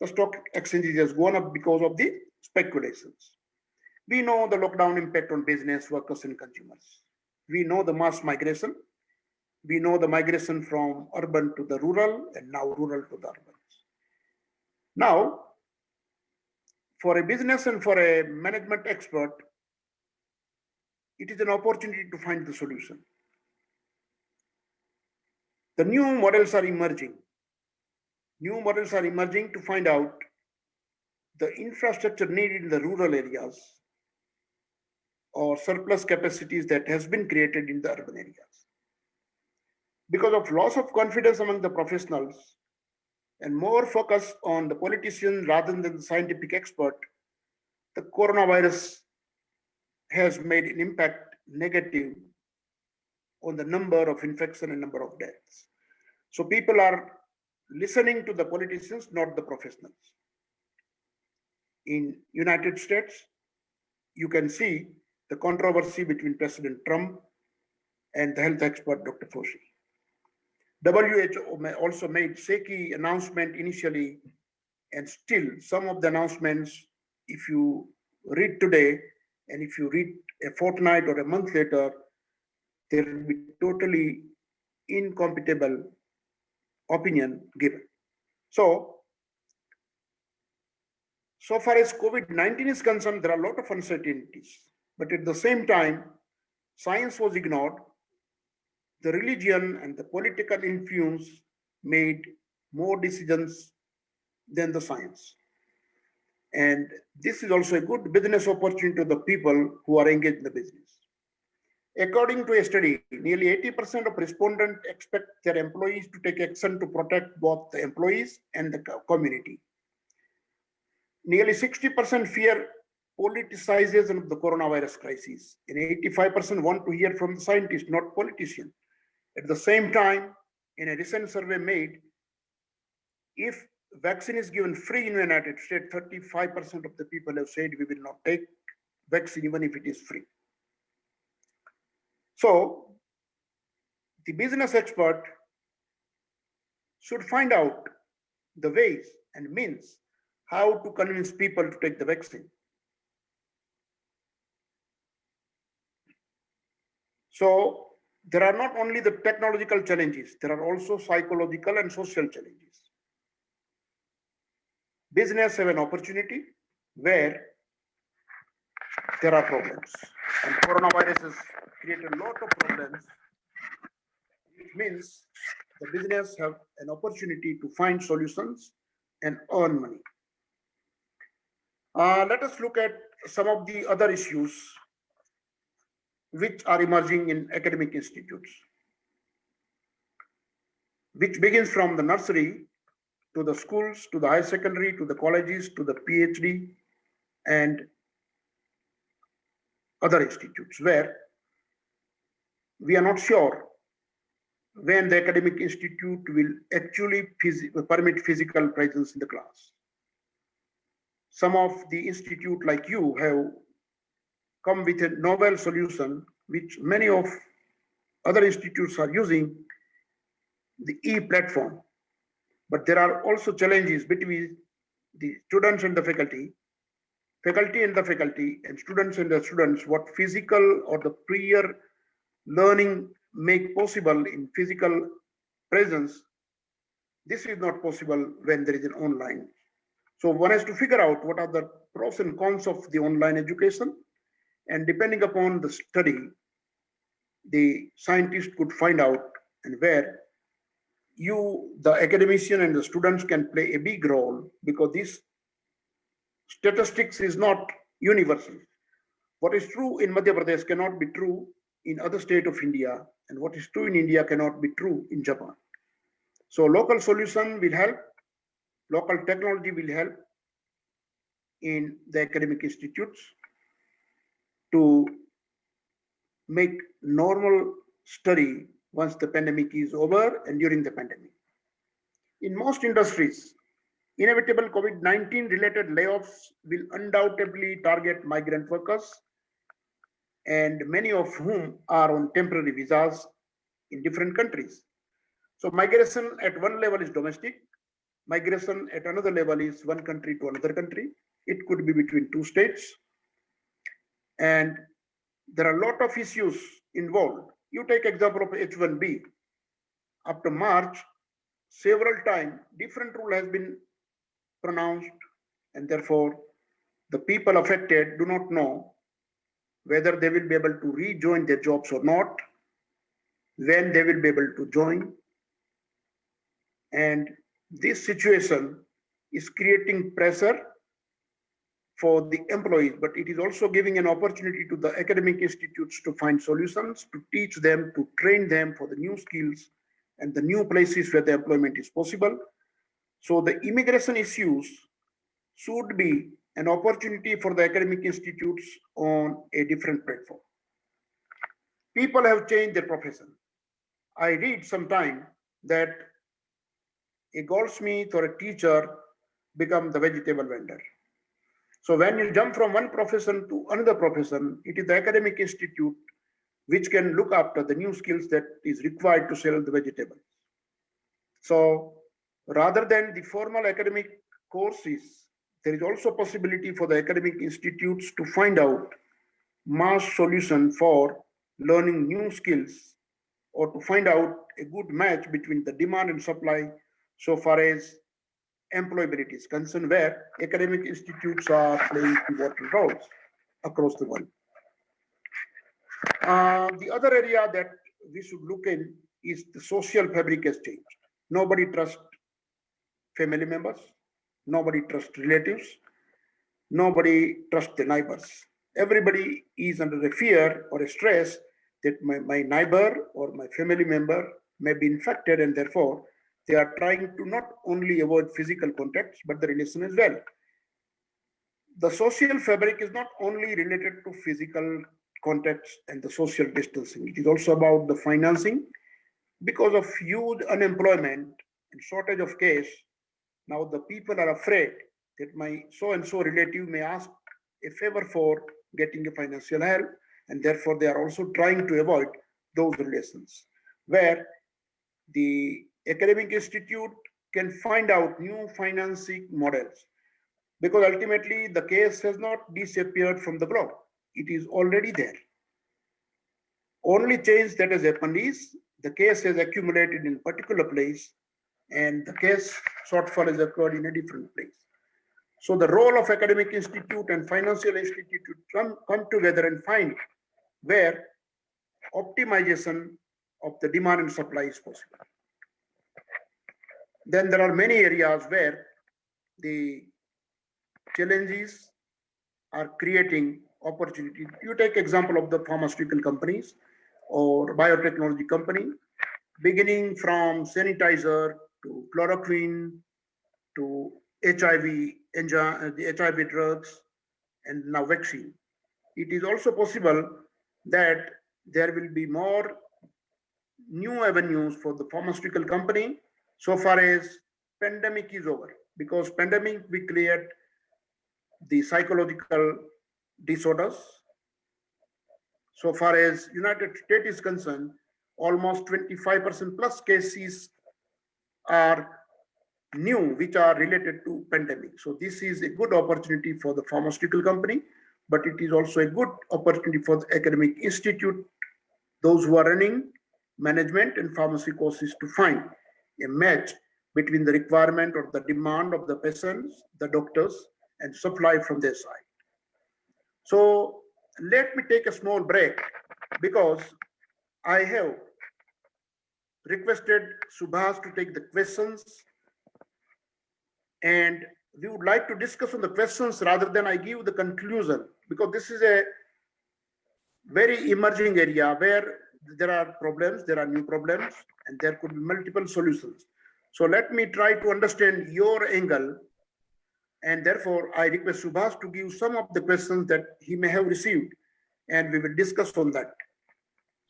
The stock exchanges has gone up because of the speculations. We know the lockdown impact on business, workers, and consumers. We know the mass migration. We know the migration from urban to the rural and now rural to the urban. Now, for a business and for a management expert, it is an opportunity to find the solution. The new models are emerging. New models are emerging to find out the infrastructure needed in the rural areas or surplus capacities that has been created in the urban areas. Because of loss of confidence among the professionals and more focus on the politician rather than the scientific expert, the coronavirus has made an impact negative on the number of infection and number of deaths. So people are listening to the politicians, not the professionals. In United States, you can see the controversy between President Trump and the health expert, Dr. Fauci. WHO also made shaky announcement initially, and still some of the announcements, if you read today, and if you read a fortnight or a month later, there will be totally incompatible opinion given. So far as COVID-19 is concerned, there are a lot of uncertainties, but at the same time, science was ignored. The religion and the political influence made more decisions than the science. And this is also a good business opportunity to the people who are engaged in the business. According to a study, nearly 80% of respondents expect their employees to take action to protect both the employees and the community. Nearly 60% fear politicization of the coronavirus crisis, and 85% want to hear from the scientists, not politicians. At the same time, in a recent survey made, if vaccine is given free in the United States, 35% of the people have said we will not take vaccine even if it is free. So the business expert should find out the ways and means how to convince people to take the vaccine. So there are not only the technological challenges, there are also psychological and social challenges. Business have an opportunity where there are problems. And coronavirus has created a lot of problems, which means the business have an opportunity to find solutions and earn money. Let us look at some of the other issues which are emerging in academic institutes, which begins from the nursery to the schools, to the high secondary, to the colleges, to the PhD and other institutes, where we are not sure when the academic institute will actually permit physical presence in the class. Some of the institute like you have come with a novel solution, which many of other institutes are using, the e-platform. But there are also challenges between the students and the faculty and the faculty, and students and the students, what physical or the prior learning make possible in physical presence. This is not possible when there is an online. So one has to figure out what are the pros and cons of the online education, and depending upon the study, the scientist could find out and where you, the academician and the students can play a big role, because this statistics is not universal. What is true in Madhya Pradesh cannot be true in other state of India, and what is true in India cannot be true in Japan. So local solution will help, local technology will help in the academic institutes to make normal study once the pandemic is over and during the pandemic. In most industries, inevitable COVID-19 related layoffs will undoubtedly target migrant workers, and many of whom are on temporary visas in different countries. So migration at one level is domestic, migration at another level is one country to another country. It could be between two states, and there are a lot of issues involved. You take example of H1B. After March, several times different rule has been pronounced, and therefore the people affected do not know whether they will be able to rejoin their jobs or not, when they will be able to join. And this situation is creating pressure for the employees, but it is also giving an opportunity to the academic institutes to find solutions, to teach them, to train them for the new skills and the new places where the employment is possible. So the immigration issues should be an opportunity for the academic institutes on a different platform. People have changed their profession. I read sometime that a goldsmith or a teacher become the vegetable vendor. So when you jump from one profession to another profession, it is the academic institute which can look after the new skills that is required to sell the vegetables. So rather than the formal academic courses, there is also possibility for the academic institutes to find out mass solution for learning new skills, or to find out a good match between the demand and supply so far as employability is concerned, where academic institutes are playing pivotal roles across the world. The other area that we should look in is the social fabric has changed. Nobody trusts family members, nobody trusts relatives, nobody trusts the neighbors. Everybody is under a fear or a stress that my neighbor or my family member may be infected, and therefore they are trying to not only avoid physical contacts, but the relation as well. The social fabric is not only related to physical contacts and the social distancing. It is also about the financing Because of huge unemployment and shortage of cash, now the people are afraid that my so-and-so relative may ask a favor for getting a financial help, and therefore they are also trying to avoid those relations, where the academic institute can find out new financing models, because ultimately the case has not disappeared from the globe. It is already there. Only change that has happened is the case has accumulated in a particular place and the case shortfall has occurred in a different place. So the role of academic institute and financial institute to come together and find where optimization of the demand and supply is possible. Then there are many areas where the challenges are creating opportunity. You take example of the pharmaceutical companies or biotechnology company, beginning from sanitizer to chloroquine to HIV, the HIV drugs, and now vaccine. It is also possible that there will be more new avenues for the pharmaceutical company so far as pandemic is over, because pandemic we cleared the psychological disorders. So far as United States is concerned, almost 25% plus cases are new which are related to pandemic. So this is a good opportunity for the pharmaceutical company, but it is also a good opportunity for the academic institute, those who are running management and pharmacy courses, to find a match between the requirement or the demand of the patients, the doctors, and supply from their side. So let me take a small break, because I have requested Subhas to take the questions, and we would like to discuss on the questions rather than I give the conclusion, because this is a very emerging area where there are problems, there are new problems, and there could be multiple solutions. So let me try to understand your angle, and therefore I request Subhas to give some of the questions that he may have received, and we will discuss on that.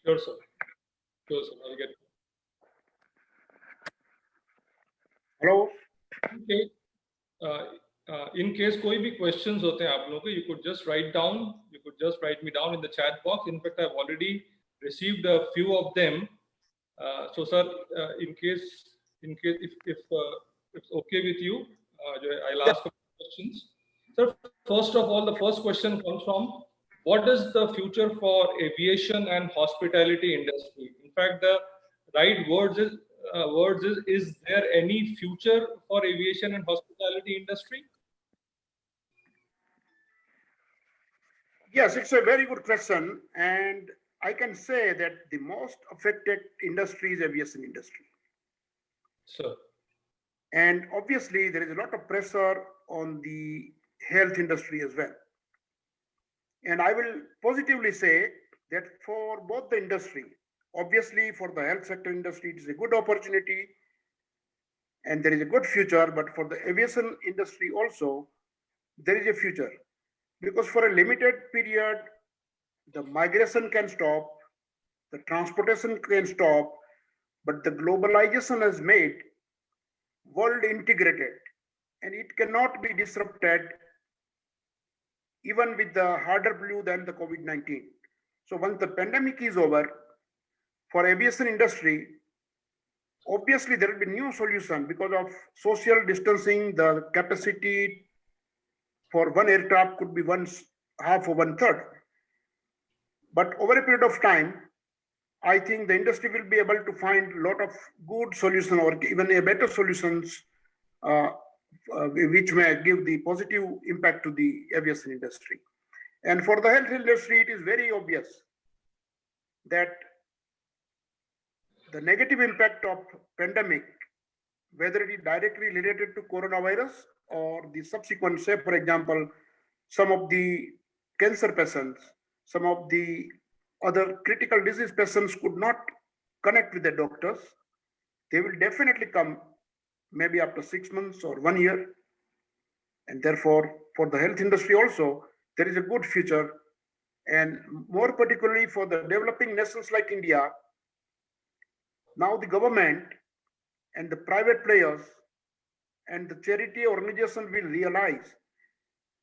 Sure, sir. Sure, sir. I'll get. Hello. Okay. In case कोई भी questions होते हैं आप लोगों को, you could just write me down in the chat box. In fact, I've already received a few of them. So sir, in case if it's okay with you, I'll ask a few questions. Sir, first of all, the first question comes from, what is the future for aviation and hospitality industry? In fact, the right words is there any future for aviation and hospitality industry? Yes, it's a very good question, and I can say that the most affected industry is aviation industry. Sir. And obviously there is a lot of pressure on the health industry as well. And I will positively say that for both the industry, obviously for the health sector industry, it is a good opportunity and there is a good future, but for the aviation industry also, there is a future. Because for a limited period, the migration can stop, the transportation can stop, but the globalization has made world integrated and it cannot be disrupted even with the harder blue than the COVID-19. So once the pandemic is over, for aviation industry, obviously there will be new solution because of social distancing. The capacity for one aircraft could be half or 1/3. But over a period of time, I think the industry will be able to find a lot of good solutions or even a better solutions which may give the positive impact to the aviation industry. And for the health industry, it is very obvious that the negative impact of pandemic, whether it is directly related to coronavirus or the subsequent, say for example, some of the cancer patients, some of the other critical disease patients could not connect with the doctors. They will definitely come maybe after 6 months or 1 year. And therefore, for the health industry also, there is a good future. And more particularly for the developing nations like India, Now the government and the private players and the charity organization will realize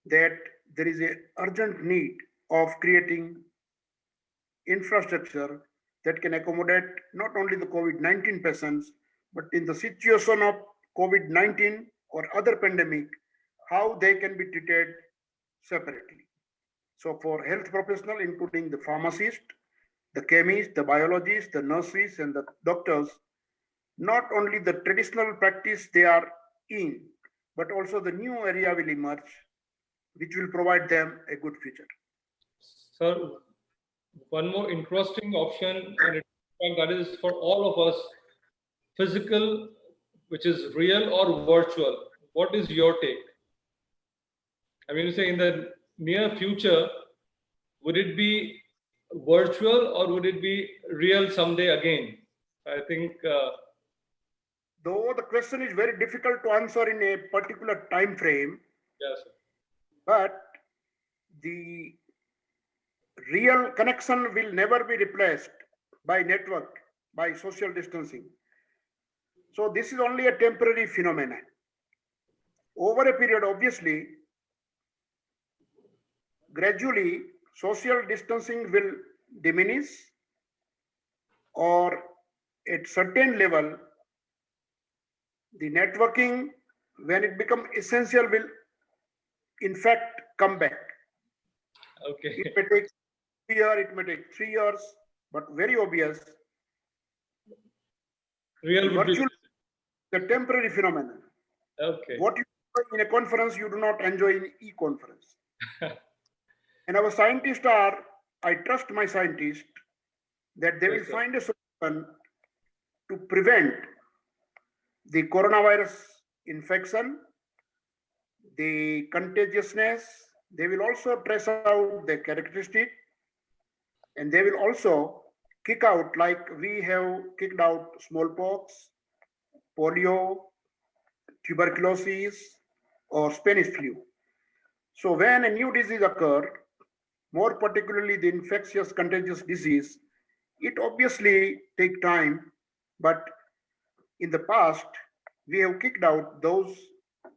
that there is an urgent need of creating infrastructure that can accommodate not only the COVID-19 patients, but in the situation of COVID-19 or other pandemic, how they can be treated separately. So for health professionals, including the pharmacist, the chemist, the biologist, the nurses, and the doctors, not only the traditional practice they are in, but also the new area will emerge, which will provide them a good future. Sir, one more interesting option, and that is for all of us, physical, which is real or virtual. What is your take? I mean, you say in the near future, would it be virtual or would it be real someday again? I think. Though the question is very difficult to answer in a particular time frame, Yes, sir. but the real connection will never be replaced by network, by social distancing. So this is only a temporary phenomenon. Over a period, obviously, gradually social distancing will diminish, or at certain level, the networking, when it becomes essential, will in fact come back. Okay. It may take a year, it may take 3 years, but very obvious. Real would be. Virtual, the temporary phenomenon. Okay. What you enjoy in a conference, you do not enjoy in e-conference. And our scientists are, I trust my scientists, that they will find a solution to prevent the coronavirus infection, the contagiousness. They will also trace out the characteristic, and they will also kick out, like we have kicked out smallpox, polio, tuberculosis, or Spanish flu. So when a new disease occurs, more particularly the infectious contagious disease, it obviously takes time, but in the past, we have kicked out those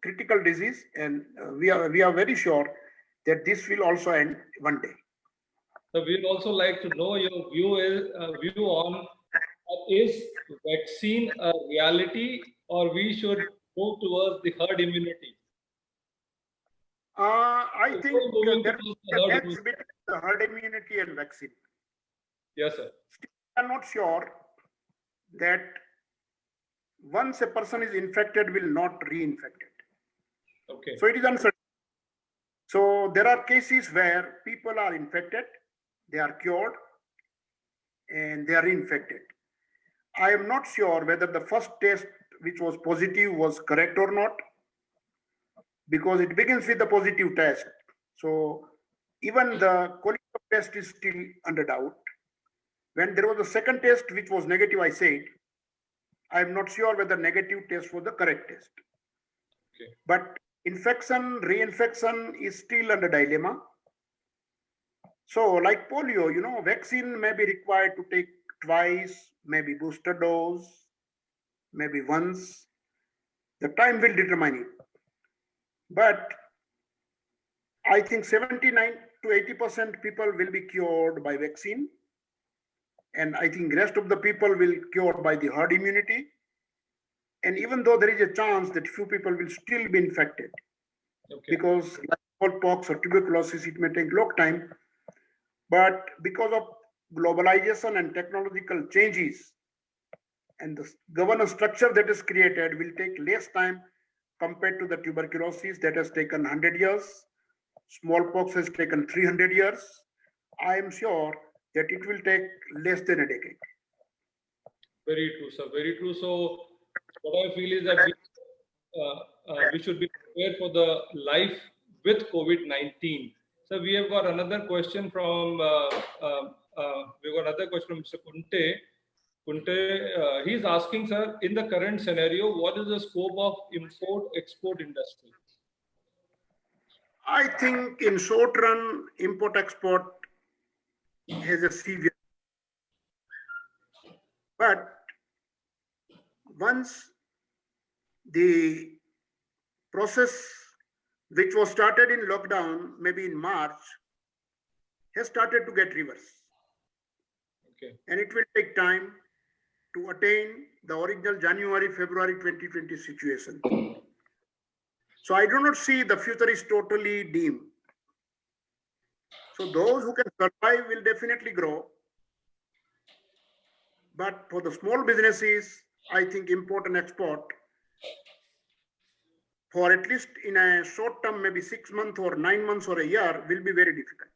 critical disease, and we are very sure that this will also end one day. So we'd also like to know your view on is vaccine a reality, or we should move towards the herd immunity? I think there is a match immunity. between the herd immunity and vaccine. Yes, sir. Still, I'm not sure that once a person is infected, will not reinfected. Okay. So it is uncertain. So there are cases where people are infected, they are cured, and they are reinfected. I am not sure whether the first test, which was positive, was correct or not, because it begins with the positive test. So even the quality of test is still under doubt. When there was a second test, which was negative, I said, I am not sure whether negative test was the correct test. Okay. But infection, reinfection is still under dilemma. So like polio, vaccine may be required to take twice, maybe booster dose, maybe once. The time will determine it. But I think 79 to 80% people will be cured by vaccine. And I think rest of the people will cured by the herd immunity. And even though there is a chance that few people will still be infected, okay, because like smallpox or tuberculosis, it may take long time. But because of globalization and technological changes, and the governance structure that is created will take less time compared to the tuberculosis that has taken 100 years. Smallpox has taken 300 years. I am sure that it will take less than a decade. Very true, sir. Very true. So what I feel is that we should be prepared for the life with COVID-19. So we have got another question from Mr. Kunte. Kunte, he's asking, sir, in the current scenario, what is the scope of import-export industry? I think in short run, import-export has a severe, but once the process which was started in lockdown, maybe in March, has started to get reversed. Okay. And it will take time to attain the original January, February 2020 situation. So I do not see the future is totally dim. So those who can survive will definitely grow. But for the small businesses, I think import and export for at least in a short term, maybe 6 months or 9 months or a year will be very difficult.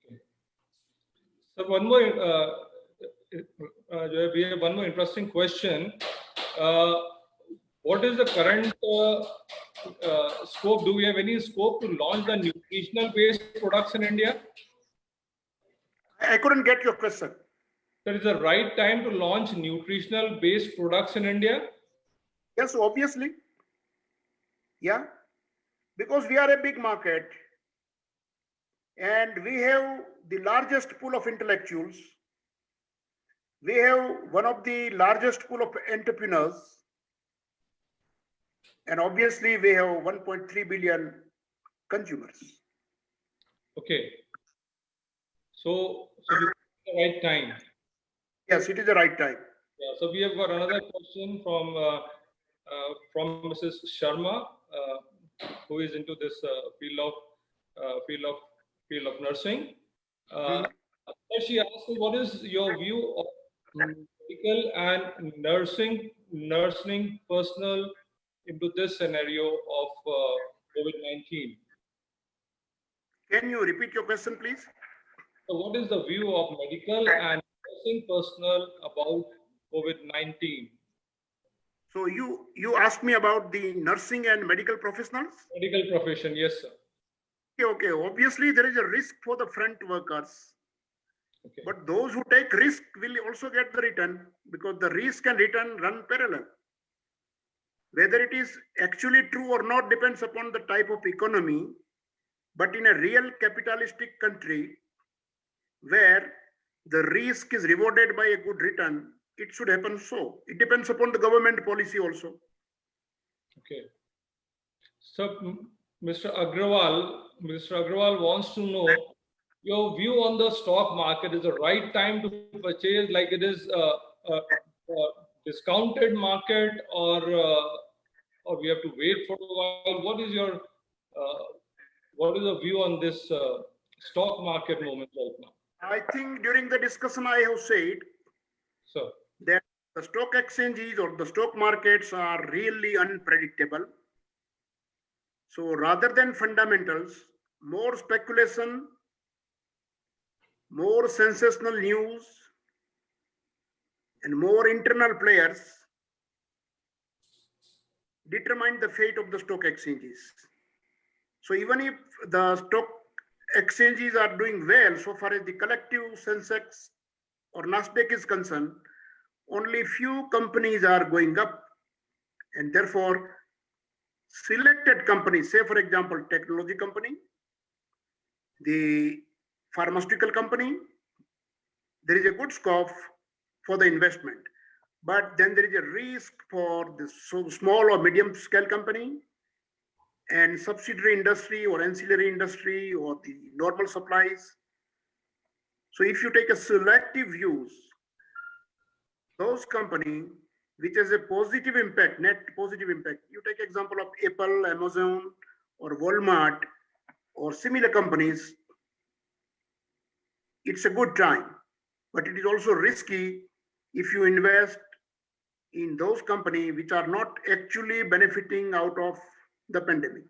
Okay. So one more, we have one more interesting question. What is the current scope? Do we have any scope to launch the nutritional based products in India? I couldn't get your question. That is the right time to launch nutritional based products in India? Yes, obviously. Yeah, because we are a big market and we have the largest pool of intellectuals. We have one of the largest pool of entrepreneurs. And obviously we have 1.3 billion consumers. Okay. So this is the right time. Yes, it is the right time. Yeah. So we have got another question from Mrs. Sharma, who is into this field of nursing. She asked me, what is your view of medical and nursing personnel into this scenario of COVID-19? Can you repeat your question, please? So what is the view of medical and nursing personnel about COVID-19? So you asked me about the nursing and medical professionals? Medical profession, yes, sir. Okay. Obviously, there is a risk for the front workers. Okay. But those who take risk will also get the return, because the risk and return run parallel. Whether it is actually true or not depends upon the type of economy. But in a real capitalistic country where the risk is rewarded by a good return, it should happen so. It depends upon the government policy also. Okay. So Mr. Agrawal wants to know your view on the stock market. Is the right time to purchase, like it is a discounted market, or we have to wait for a while? What is your view on this stock market moment right now? I think during the discussion I have said that the stock exchanges or the stock markets are really unpredictable. So rather than fundamentals, more speculation, more sensational news, and more internal players determine the fate of the stock exchanges. So even if the stock exchanges are doing well, so far as the collective Sensex or Nasdaq is concerned, only few companies are going up, and therefore selected companies, say for example, technology company, the pharmaceutical company, there is a good scope for the investment. But then there is a risk for the small or medium scale company and subsidiary industry or ancillary industry or the normal supplies. So if you take a selective views, those companies which has a positive impact, net positive impact, you take example of Apple, Amazon, or Walmart, or similar companies, it's a good time. But it is also risky if you invest in those companies which are not actually benefiting out of the pandemic.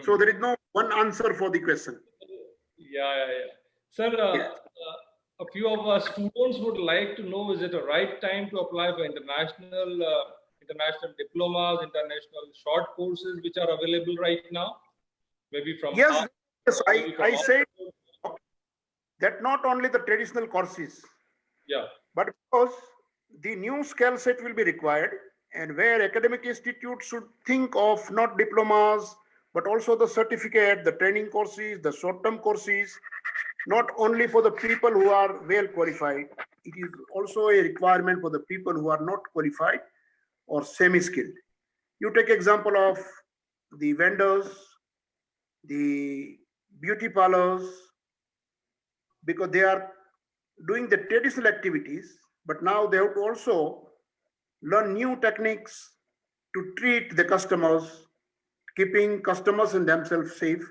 So there is no one answer for the question. Yeah. Sir, a few of our students would like to know, is it the right time to apply for international diplomas, international short courses which are available right now? Maybe from yes, I said that not only the traditional courses, but because the new skill set will be required, and where academic institutes should think of not diplomas, but also the certificate, the training courses, the short-term courses, not only for the people who are well qualified, it is also a requirement for the people who are not qualified or semi-skilled. You take example of the vendors, the beauty parlors, because they are doing the traditional activities, but now they have to also learn new techniques to treat the customers, keeping customers and themselves safe.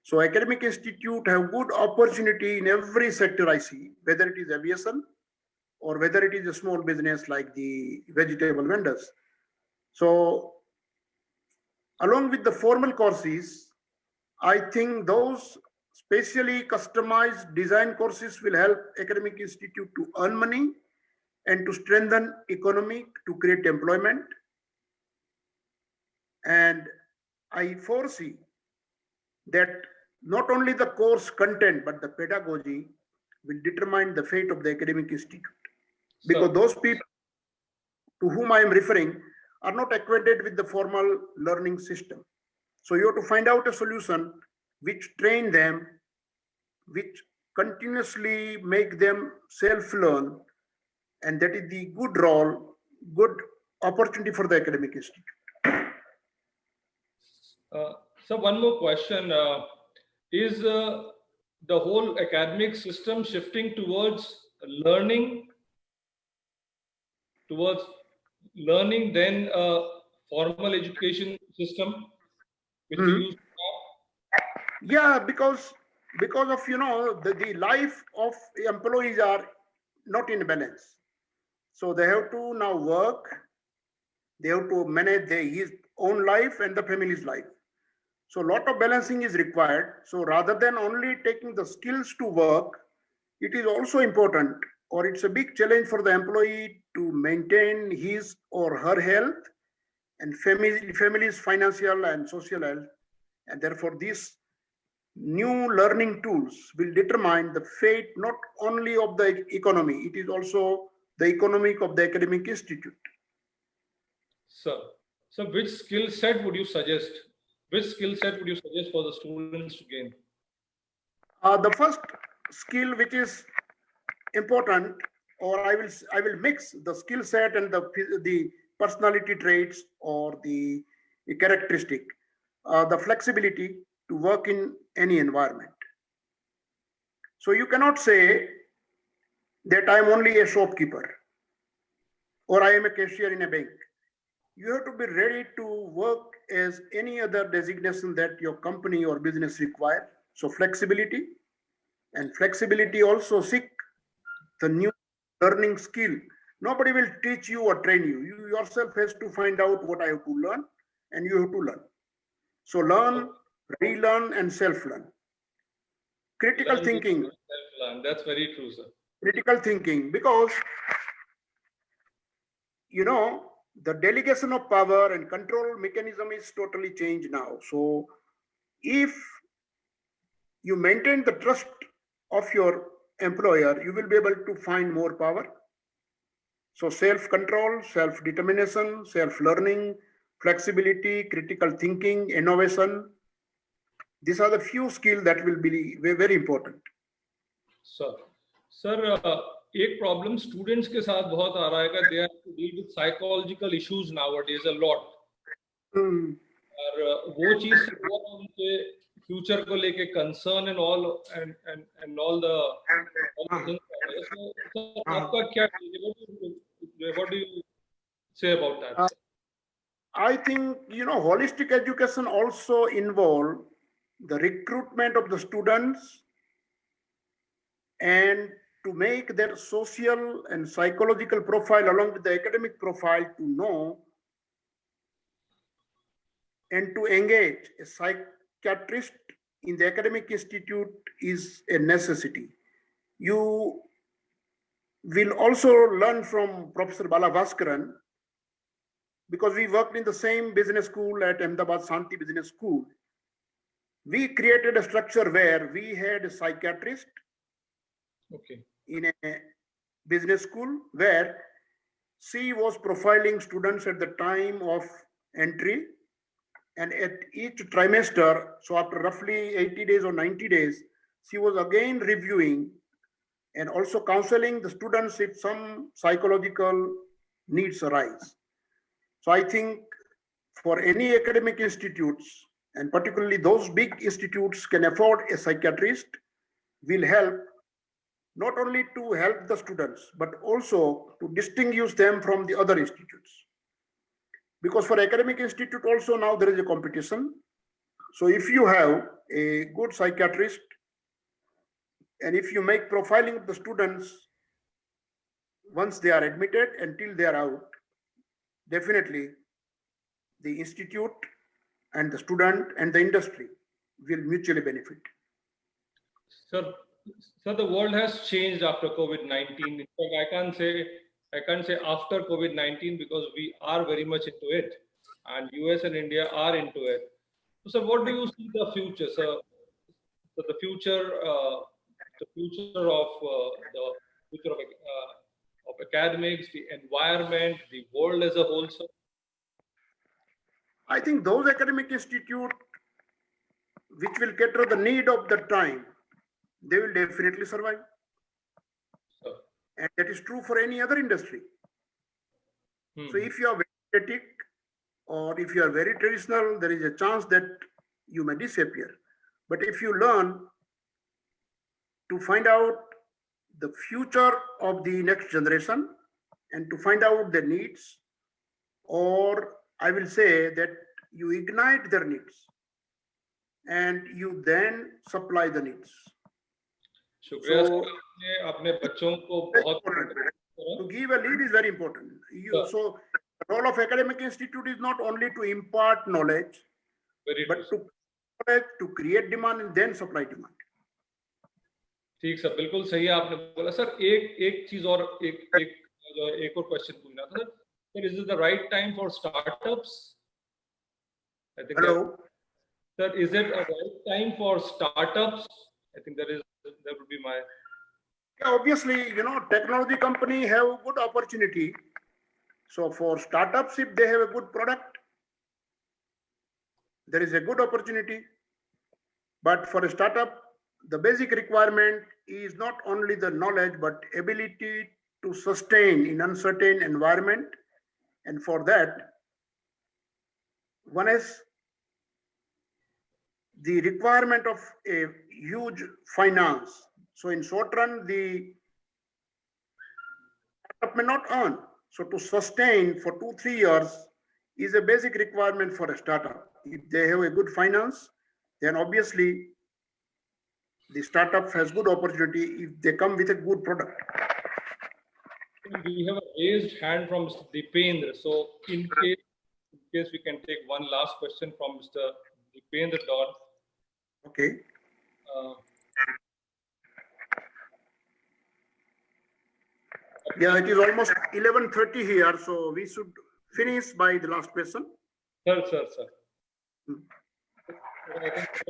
So academic institute have good opportunity in every sector I see, whether it is aviation or whether it is a small business like the vegetable vendors. So along with the formal courses, I think those specially customized design courses will help academic institute to earn money and to strengthen economy, to create employment. And I foresee that not only the course content, but the pedagogy will determine the fate of the academic institute. Because those people to whom I am referring are not acquainted with the formal learning system. So you have to find out a solution which train them, which continuously make them self-learn, and that is the good role, good opportunity for the academic institute. So one more question, is the whole academic system shifting towards learning than a formal education system, which we used to have? Yeah, because of the life of employees are not in balance. So they have to now work, they have to manage his own life and the family's life. So a lot of balancing is required. So rather than only taking the skills to work, it is also important, or it's a big challenge for the employee to maintain his or her health and family's financial and social health. And therefore these new learning tools will determine the fate not only of the economy, it is also the economic of the academic institute. So which skill set would you suggest? Which skill set would you suggest for the students to gain? The first skill which is important, or I will mix the skill set and the personality traits or the characteristic, the flexibility to work in any environment. So you cannot say that I am only a shopkeeper or I am a cashier in a bank. You have to be ready to work as any other designation that your company or business require. So flexibility, and flexibility also seek the new learning skill. Nobody will teach you or train you. You yourself has to find out what I have to learn, and you have to learn. So learn, relearn, and self-learn. Critical thinking. That's very true, sir. Critical thinking, because the delegation of power and control mechanism is totally changed now. So if you maintain the trust of your employer, you will be able to find more power. So self-control, self-determination, self-learning, flexibility, critical thinking, innovation. These are the few skills that will be very important. Sir, एक problem students के साथ बहुत आ रहा है कि they have to deal with psychological issues nowadays a lot. और वो चीज से बहुत उनके future को लेके concern and all the things. So आपका क्या, what do you say about that? I think holistic education also involve the recruitment of the students and to make their social and psychological profile along with the academic profile to know and to engage a psychiatrist in the academic institute is a necessity. You will also learn from Professor Bala Bhaskaran, because we worked in the same business school at Ahmedabad Santi Business School. We created a structure where we had a psychiatrist in a business school, where she was profiling students at the time of entry, and at each trimester, so after roughly 80 days or 90 days, she was again reviewing and also counseling the students if some psychological needs arise. So I think for any academic institutes, and particularly those big institutes can afford a psychiatrist, will help not only to help the students, but also to distinguish them from the other institutes. Because for academic institute also now there is a competition. So if you have a good psychiatrist, and if you make profiling of the students once they are admitted until they are out, definitely the institute and the student and the industry will mutually benefit. Sir, the world has changed after COVID-19. In fact, I can't say after COVID-19 because we are very much into it, and US and India are into it. So, sir, what do you see the future, sir? So the future of academics, the environment, the world as a whole, sir? I think those academic institutes which will cater the need of the time, they will definitely survive. Sir. And that is true for any other industry. So if you are very static or if you are very traditional, there is a chance that you may disappear. But if you learn to find out the future of the next generation and to find out their needs, or I will say that you ignite their needs and you then supply the needs. शुक्रिया So, sir, आपने बच्चों को बहुत to give a lead is very important. So the role of academic institute is not only to impart knowledge, but to create demand and then supply demand. ठीक sir, बिल्कुल सही है आपने बोला सर. एक चीज और एक और क्वेश्चन पूछना था sir. Is it the right time for startups? I think Hello. Sir, is it a right time for startups? I think that would be my. Yeah, obviously, technology company have good opportunity. So for startups, if they have a good product, there is a good opportunity. But for a startup, the basic requirement is not only the knowledge, but ability to sustain in uncertain environment. And for that, one is the requirement of a huge finance. So in short run, the startup may not earn. So to sustain for 2-3 years is a basic requirement for a startup. If they have a good finance, then obviously the startup has good opportunity if they come with a good product. We have a raised hand from Mr. Dipendra. So in case we can take one last question from Mr. Dipendra Dor. Okay. Yeah, it is almost 11:30 here, so we should finish by the last question. Sir. The next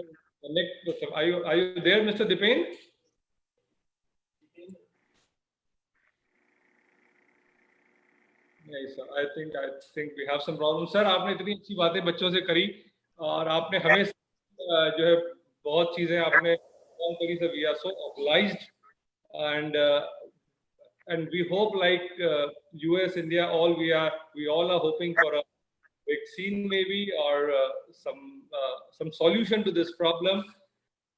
question. Are you there, Mr. Dipendra? नहीं sir, I think we have some problem. Sir, आपने इतनी अच्छी बातें बच्चों से करी और आपने हमें जो है बहुत चीजें आपने करी sir. We are so obliged and we hope like US, India, we all are hoping for a vaccine maybe or some solution to this problem.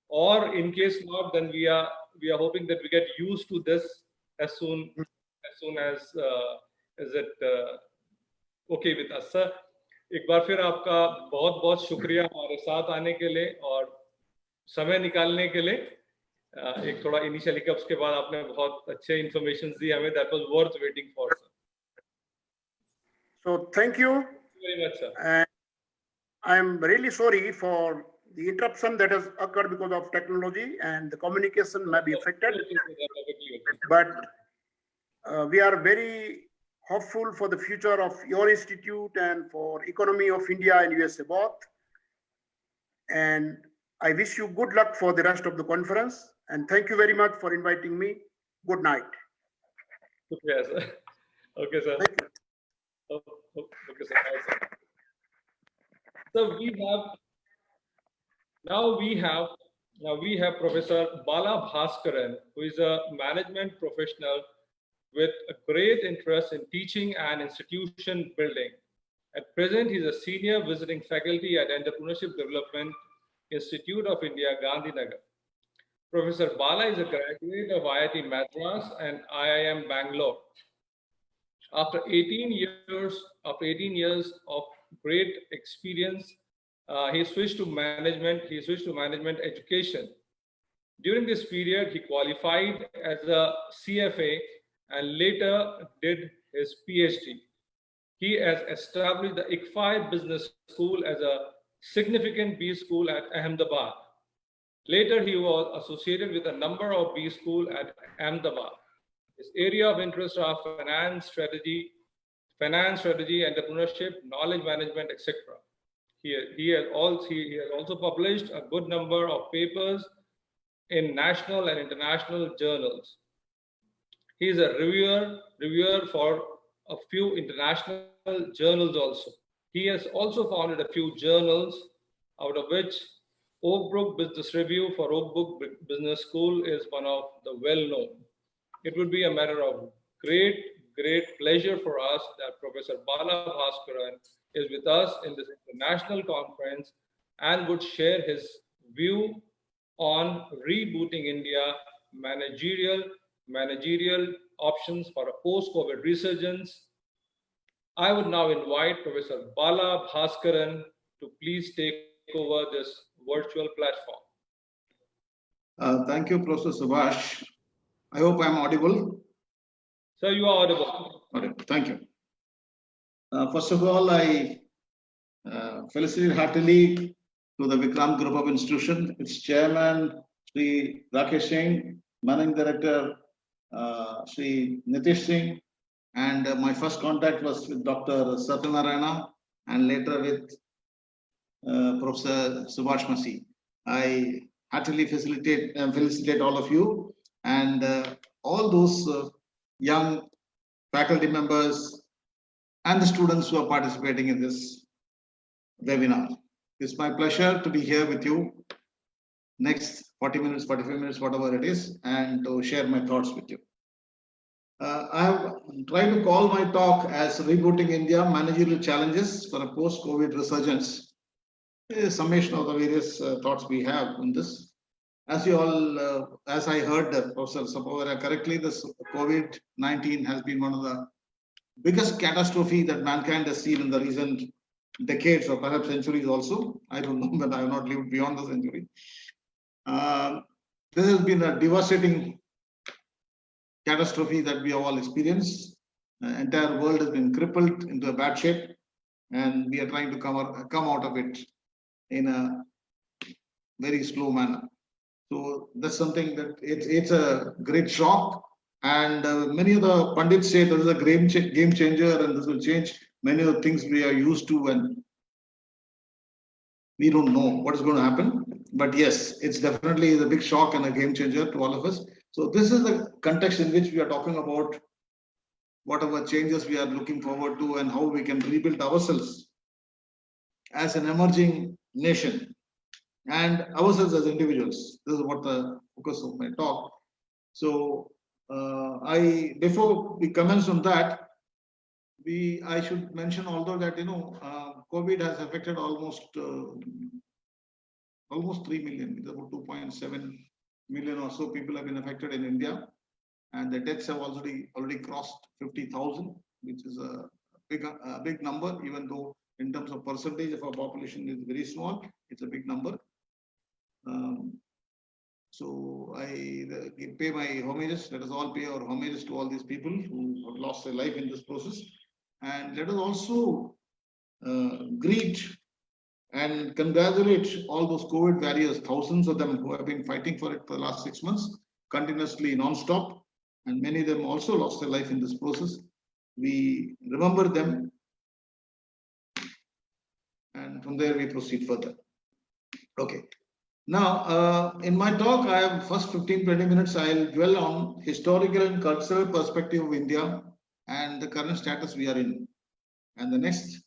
Or in case not, then we are hoping that we get used to this as soon as it okay with us, sir. एक बार फिर आपका बहुत बहुत शुक्रिया हमारे साथ आने के लिए और समय निकालने के लिए. एक थोड़ा इनिशियल हिकअप्स के बाद आपने बहुत अच्छे इंफॉर्मेशन दी हमें. That was worth waiting for, sir. So thank you very much, sir. And I am really sorry for the interruption that has occurred because of technology and the communication may be affected. But we are very hopeful for the future of your institute and for economy of India and USA both. And I wish you good luck for the rest of the conference. And thank you very much for inviting me. Good night. Yes, sir. Okay, sir. Thank you. Okay, sir. Bye, sir. So we have Now we have Professor Bala Bhaskaran, who is a management professional with a great interest in teaching and institution building. At present, he is a senior visiting faculty at Entrepreneurship Development Institute of India, Gandhinagar. Professor Bala is a graduate of IIT Madras and IIM Bangalore. After 18 years of great experience, he switched to management. He switched to management education. During this period, he qualified as a CFA and later did his PhD. He has established the EDII Business School as a significant B school at Ahmedabad. Later, he was associated with a number of B schools at Ahmedabad. His area of interest are finance strategy, entrepreneurship, knowledge management, etc. He has also published a good number of papers in national and international journals. He is a reviewer for a few international journals also. He has also founded a few journals, out of which Oakbrook Business Review for Oakbrook Business School is one of the well-known. It would be a matter of great pleasure for us that Professor Bala Bhaskaran is with us in this international conference and would share his view on rebooting India, managerial options for a post-COVID resurgence. I would now invite Professor Bala Bhaskaran to please take over this virtual platform. Thank you, Professor Subhash. I hope I'm audible. Sir, you are audible. Thank you. First of all, I felicitate heartily to the Vikram Group of Institution, its chairman, Sri Rakesh Singh, managing director, Sri Nitish Singh, and my first contact was with Dr. Satyanarayana and later with Professor Subhash Masi. I heartily felicitate all of you and all those young faculty members and the students who are participating in this webinar. It's my pleasure to be here with you next 40 minutes, 45 minutes, whatever it is, and to share my thoughts with you. I have tried to call my talk as Rebooting India, Managerial Challenges for a Post-COVID Resurgence. A summation of the various thoughts we have on this. As you all, as I heard Professor Sapovadia correctly, this COVID-19 has been one of the biggest catastrophe that mankind has seen in the recent decades or perhaps centuries also. I don't know, but I have not lived beyond the century. This has been a devastating catastrophe that we have all experienced. The entire world has been crippled into a bad shape, and we are trying to come out of it in a very slow manner. So that's something that it's a great shock, and many of the pundits say this is a game changer and this will change many of the things we are used to, and we don't know what is going to happen. But yes, it's definitely a big shock and a game changer to all of us. So this is the context in which we are talking about whatever changes we are looking forward to and how we can rebuild ourselves as an emerging nation and ourselves as individuals. This is what the focus of my talk. So before we commence on that, I should mention, although that COVID has affected almost 3 million, about 2.7 million or so people have been affected in India, and the deaths have already crossed 50,000, which is a big number, even though in terms of percentage of our population is very small. It's a big number. So I pay my homages. Let us all pay our homages to all these people who have lost their life in this process, and let us also greet and congratulate all those COVID warriors, thousands of them who have been fighting for it for the last 6 months, continuously non-stop, and many of them also lost their life in this process. We remember them, and from there we proceed further. Okay. Now, in my talk, I have first 15-20 minutes, I'll dwell on historical and cultural perspective of India and the current status we are in. And the next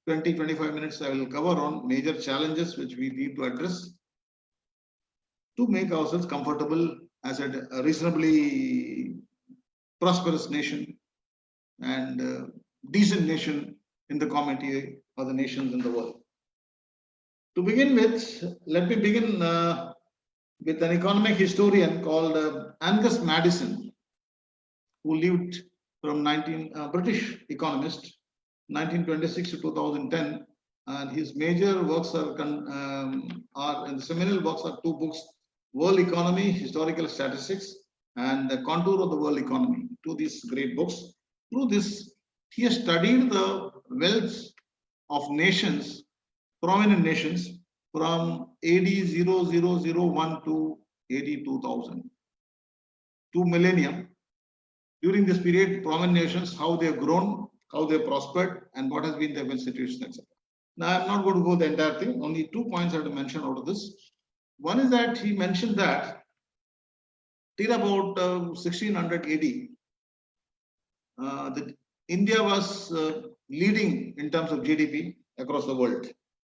20-25 minutes, I will cover on major challenges which we need to address to make ourselves comfortable as a reasonably prosperous nation and decent nation in the community of the nations in the world. To begin with, let me begin with an economic historian called Angus Maddison, who lived from British economist, 1926 to 2010, and his major works are and the seminal works are two books: World Economy, Historical Statistics, and The Contour of the World Economy. Two of these great books. Through this, he has studied the wealth of nations, prominent nations, from AD 0001 to AD 2000, 2 millennia. During this period, prominent nations, how they have grown, how they have prospered, and what has been their wealth situation, etc. Now, I'm not going to go the entire thing. Only 2 points I have to mention out of this. One is that he mentioned that till about 1600 AD, India was leading in terms of GDP across the world.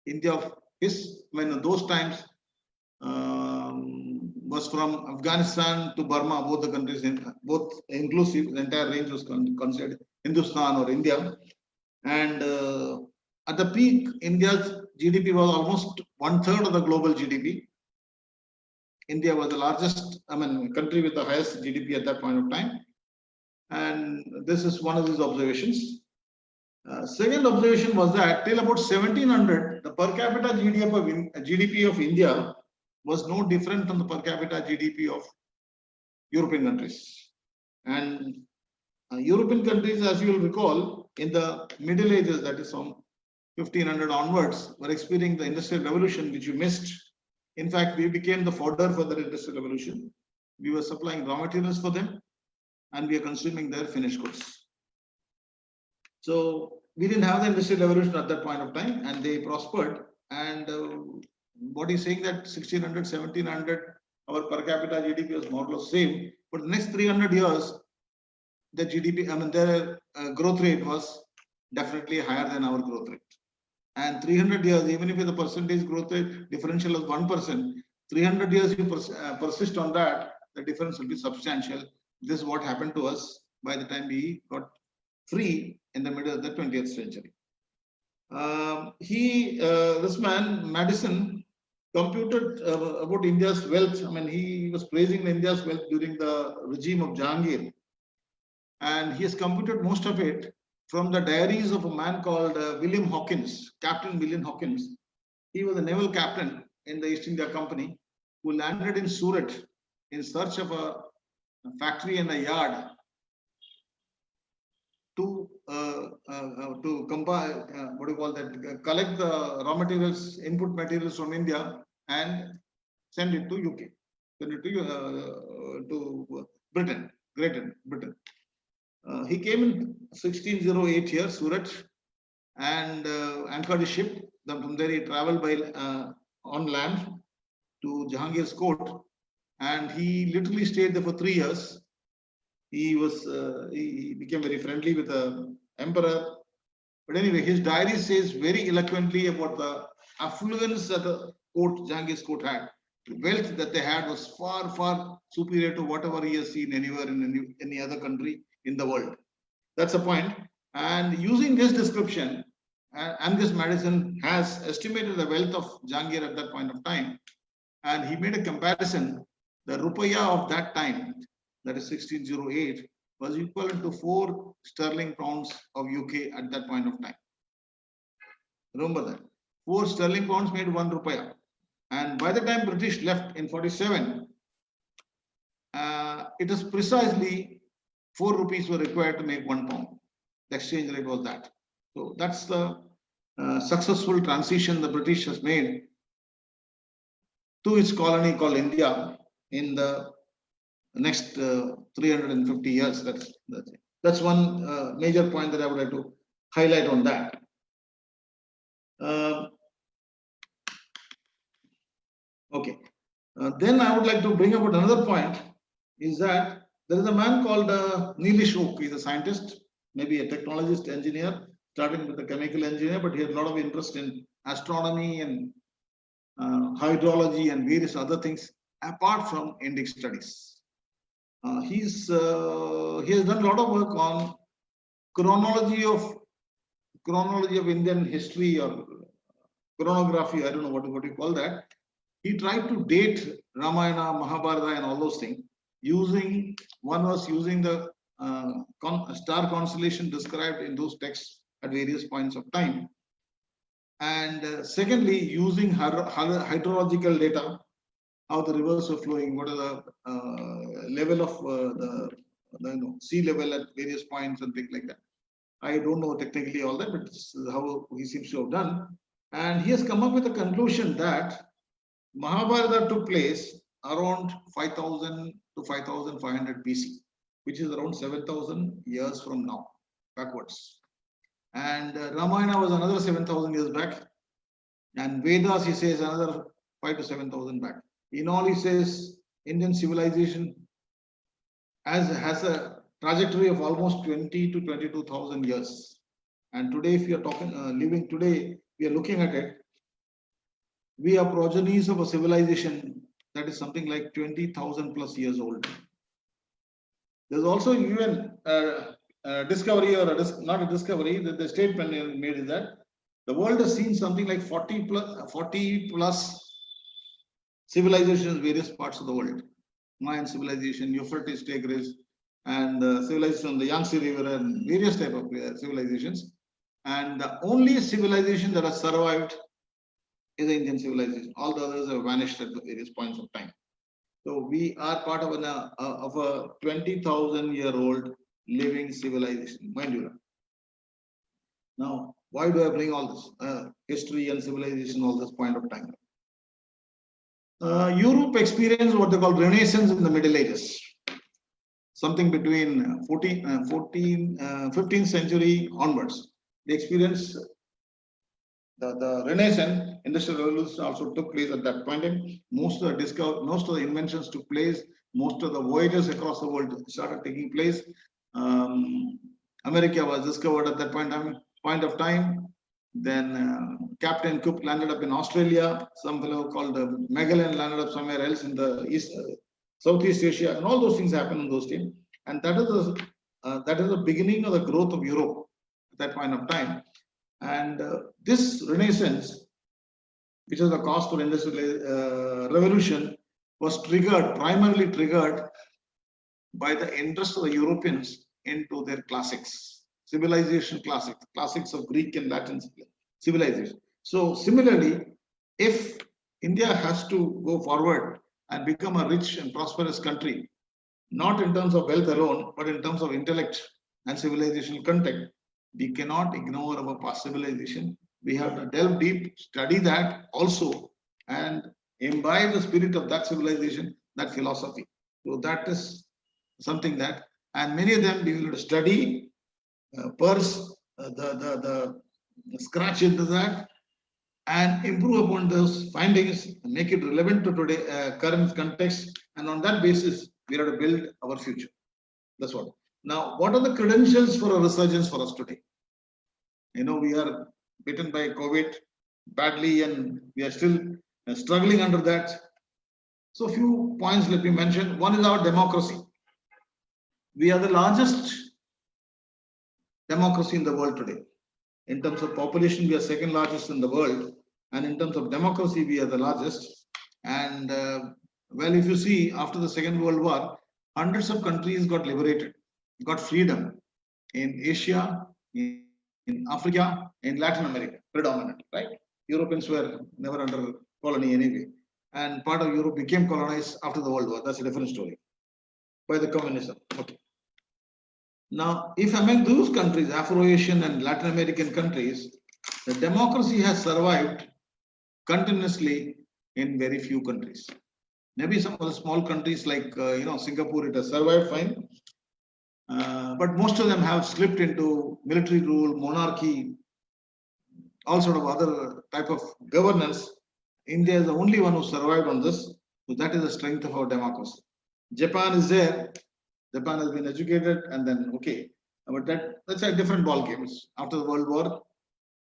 India of those times was from Afghanistan to Burma, both the countries, both inclusive, the entire range was considered Hindustan or India. And at the peak, India's GDP was almost 1/3 of the global GDP. India was the largest, country with the highest GDP at that point of time. And this is one of these observations. Second observation was that till about 1700, the per capita GDP of India was no different from the per capita GDP of European countries. And European countries, as you will recall, in the Middle Ages, that is from 1500 onwards, were experiencing the Industrial Revolution, which you missed. In fact, we became the fodder for the Industrial Revolution. We were supplying raw materials for them, and we are consuming their finished goods. So we didn't have the Industrial Revolution at that point of time, and they prospered. And what he's saying that 1600, 1700, our per capita GDP was more or less same. But the next 300 years, the GDP, their growth rate was definitely higher than our growth rate. And 300 years, even if the percentage growth rate differential is 1%, 300 years you persist on that, the difference will be substantial. This is what happened to us by the time we got free in the middle of the 20th century. This man, Madison, computed about India's wealth. He was praising India's wealth during the regime of Jahangir. And he has computed most of it from the diaries of a man called William Hawkins, Captain William Hawkins. He was a naval captain in the East India Company who landed in Surat in search of a factory and a yard to collect the raw materials, input materials from India and send it to UK, send it to Britain, Great Britain. He came in 1608 here, Surat, and anchored his ship. Then from there he traveled by on land to Jahangir's court, and he literally stayed there for 3 years. He became very friendly with the emperor. But anyway, his diary says very eloquently about the affluence that the court, Jahangir's court, had. The wealth that they had was far, far superior to whatever he has seen anywhere in any other country in the world. That's the point. And using this description, Angus Maddison has estimated the wealth of Jahangir at that point of time. And he made a comparison. The rupiah of that time, that is 1608, was equivalent to 4 sterling pounds of UK at that point of time. Remember that. 4 sterling pounds made 1 rupiah. And by the time British left in 47, it is precisely 4 rupees were required to make 1 pound. The exchange rate was that. So that's the successful transition the British has made to its colony called India in the next 350 years. That's one major point that I would like to highlight on that. Okay. Then I would like to bring about another point, is that there is a man called Neelish Oak. He's a scientist, maybe a technologist, engineer, starting with a chemical engineer, but he has a lot of interest in astronomy and hydrology and various other things. apart from Indic studies. He has done a lot of work on chronology of Indian history or chronography. I don't know what you call that. He tried to date Ramayana, Mahabharata, and all those things using the star constellation described in those texts at various points of time, and secondly, using hydrological data, how the rivers are flowing, what are the level of the sea level at various points and things like that. I don't know technically all that, but this is how he seems to have done. And he has come up with a conclusion that Mahabharata took place around 5000 to 5500 BC, which is around 7000 years from now, backwards. And Ramayana was another 7000 years back. And Vedas, he says, another 5 to 7000 back. In all, he says Indian civilization has a trajectory of almost 20 to 22,000 years. And today, if we are talking, living today, we are looking at it, we are progenies of a civilization that is something like 20,000 plus years old. There's also even discovery, or not a discovery, that the statement made is that the world has seen something like 40 plus civilizations in various parts of the world. Mayan civilization, Euphrates Tigris, and civilization on the Yangtze River, and various type of civilizations. And the only civilization that has survived is the Indian civilization. All the others have vanished at the various points of time. So we are part of a 20,000-year-old living civilization, mind you. Now, why do I bring all this history and civilization all this point of time? Europe experienced what they call Renaissance in the Middle Ages, something between 15th century onwards. They experienced the Renaissance. Industrial revolution also took place at that point. Most of the inventions took place. Most of the voyages across the world started taking place. America was discovered at that point of time. Then Captain Cook landed up in Australia. Some fellow called Magellan landed up somewhere else in the Southeast Asia, and all those things happened in those times. And that is the beginning of the growth of Europe at that point of time. And this Renaissance, which is the cause for industrial revolution, was primarily triggered by the interest of the Europeans into their classics, civilization classics of Greek and Latin civilization. So similarly, if India has to go forward and become a rich and prosperous country, not in terms of wealth alone, but in terms of intellect and civilizational content, we cannot ignore our past civilization. We have to delve deep, study that also, and imbibe the spirit of that civilization, that philosophy. So that is something that, and many of them we will study, purse the scratch into that, and improve upon those findings, make it relevant to today current context, and on that basis we have to build our future. That's what. Now, what are the credentials for a resurgence for us today? You know, we are bitten by COVID badly, and we are still struggling under that. So, a few points let me mention. One is our democracy. We are the largest democracy in the world today. In terms of population, we are second largest in the world, and in terms of democracy, we are the largest. And well, if you see, after the Second World War, hundreds of countries got liberated, got freedom in Asia, in Africa, in Latin America, predominantly, right? Europeans were never under colony anyway, and part of Europe became colonized after the World War. That's a different story, by the communism. Okay. Now, if among those countries, Afro-Asian and Latin American countries, the democracy has survived continuously in very few countries. Maybe some of the small countries like Singapore, it has survived fine, but most of them have slipped into military rule, monarchy, all sort of other type of governance. India is the only one who survived on this, so that is the strength of our democracy. Japan is there. Japan has been educated, and then okay, but that's a different ball game. It's after the World War,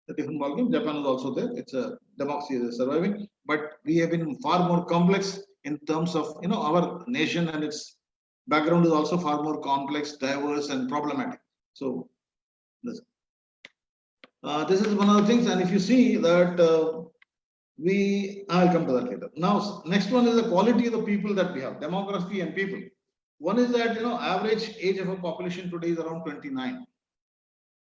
a different ball game. Japan is also there. It's a democracy that is surviving, but we have been far more complex in terms of, our nation and its background is also far more complex, diverse, and problematic. So this is one of the things. And if you see that I'll come to that later. Now, next one is the quality of the people that we have, demography and people. One is that, average age of a population today is around 29.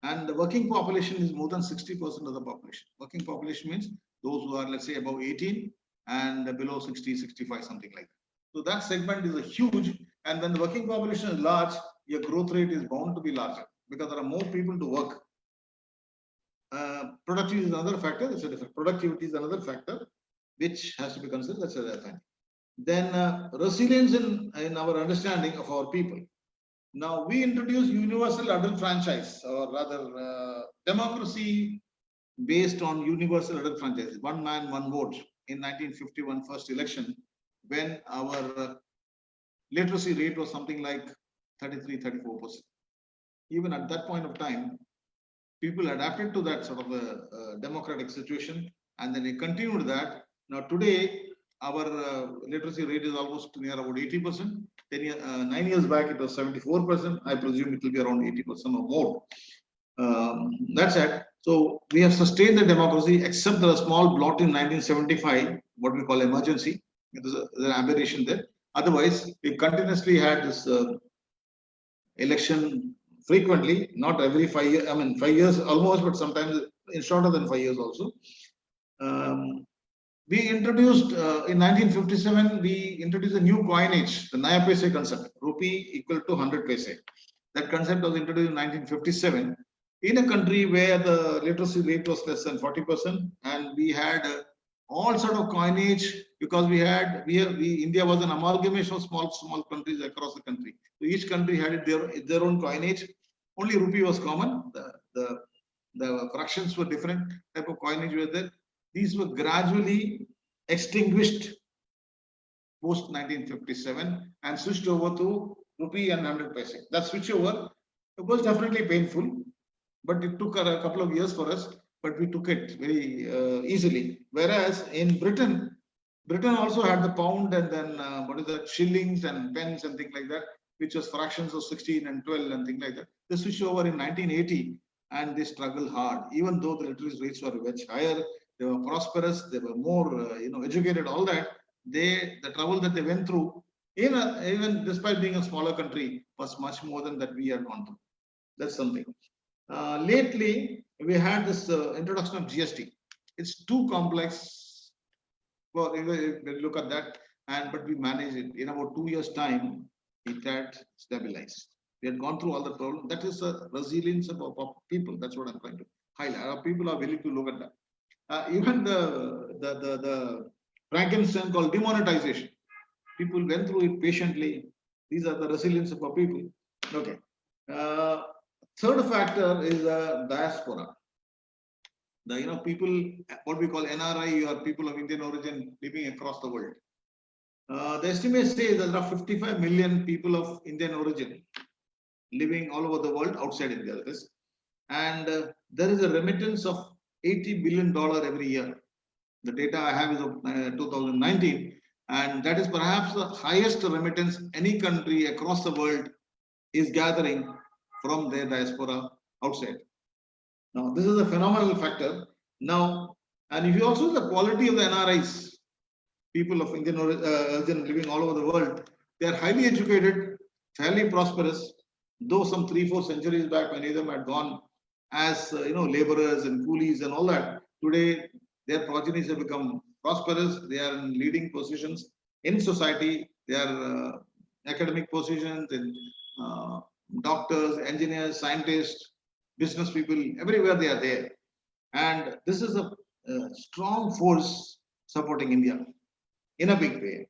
And the working population is more than 60% of the population. Working population means those who are, let's say, above 18 and below 60, 65, something like that. So that segment is a huge, and when the working population is large, your growth rate is bound to be larger because there are more people to work. Productivity is another factor. That's a different. Productivity is another factor which has to be considered. That's another thing. Then resilience in our understanding of our people. Now we introduce universal adult franchise, or rather democracy based on universal adult franchise, one man, one vote in 1951 first election, when our literacy rate was something like 33-34%. Even at that point of time, people adapted to that sort of a democratic situation, and then they continued that. Now today, our literacy rate is almost near about 80%. 9 years back, it was 74%. I presume it will be around 80% or more. That's it. So we have sustained the democracy, except the small blot in 1975, what we call emergency. There's an aberration there. Otherwise, we continuously had this election frequently, not every 5 years. I mean, 5 years almost, but sometimes in shorter than 5 years also. We introduced in 1957, we introduced a new coinage, the Naya Paise concept, rupee equal to 100 paise. That concept was introduced in 1957 in a country where the literacy rate was less than 40%, and we had all sort of coinage because India was an amalgamation of small countries across the country. So each country had their own coinage. Only rupee was common. The fractions were different type of coinage were there. These were gradually extinguished post 1957 and switched over to rupee and 100 paise. That switchover was definitely painful, but it took a couple of years for us, but we took it very easily. Whereas in Britain also had the pound, and then shillings and pence and things like that, which was fractions of 16 and 12 and things like that. They switched over in 1980, and they struggled hard. Even though the literacy rates were much higher, they were prosperous, they were more educated, all that. The trouble that they went through, even despite being a smaller country, was much more than that we had gone through. That's something. Lately, we had this introduction of GST. It's too complex. Well, look at that, but we managed it. In about 2 years' time, it had stabilized. We had gone through all the problems. That is the resilience of our people. That's what I'm trying to highlight. Our people are willing to look at that. Even the Frankenstein called demonetization. People went through it patiently. These are the resilience of our people. Okay. Third factor is diaspora. The people, what we call NRI, or people of Indian origin living across the world. The estimates say that there are 55 million people of Indian origin living all over the world outside India. That is, and there is a remittance of $80 billion every year. The data I have is of 2019, and that is perhaps the highest remittance any country across the world is gathering from their diaspora outside. Now, this is a phenomenal factor. Now, and if you also see the quality of the NRIs, people of Indian origin living all over the world, they are highly educated, fairly prosperous, though some 3-4 centuries back, many of them had gone as laborers and coolies and all that. Today, their progenies have become prosperous. They are in leading positions in society. They are academic positions in doctors, engineers, scientists, business people. Everywhere they are there, and this is a strong force supporting India in a big way.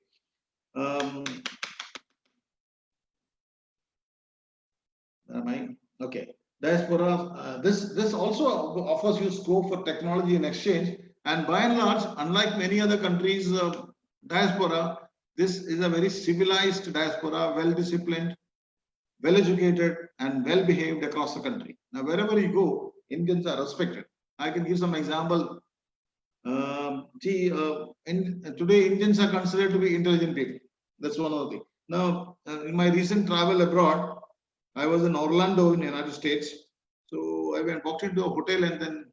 Okay. Diaspora, this also offers you scope for technology and exchange, and by and large, unlike many other countries, diaspora, this is a very civilized diaspora, well disciplined, well educated, and well behaved across the country. Now, wherever you go, Indians are respected. I can give some example. Today Indians are considered to be intelligent people. That's one of the things. Now, in my recent travel abroad, I was in Orlando in the United States. So I walked into a hotel and then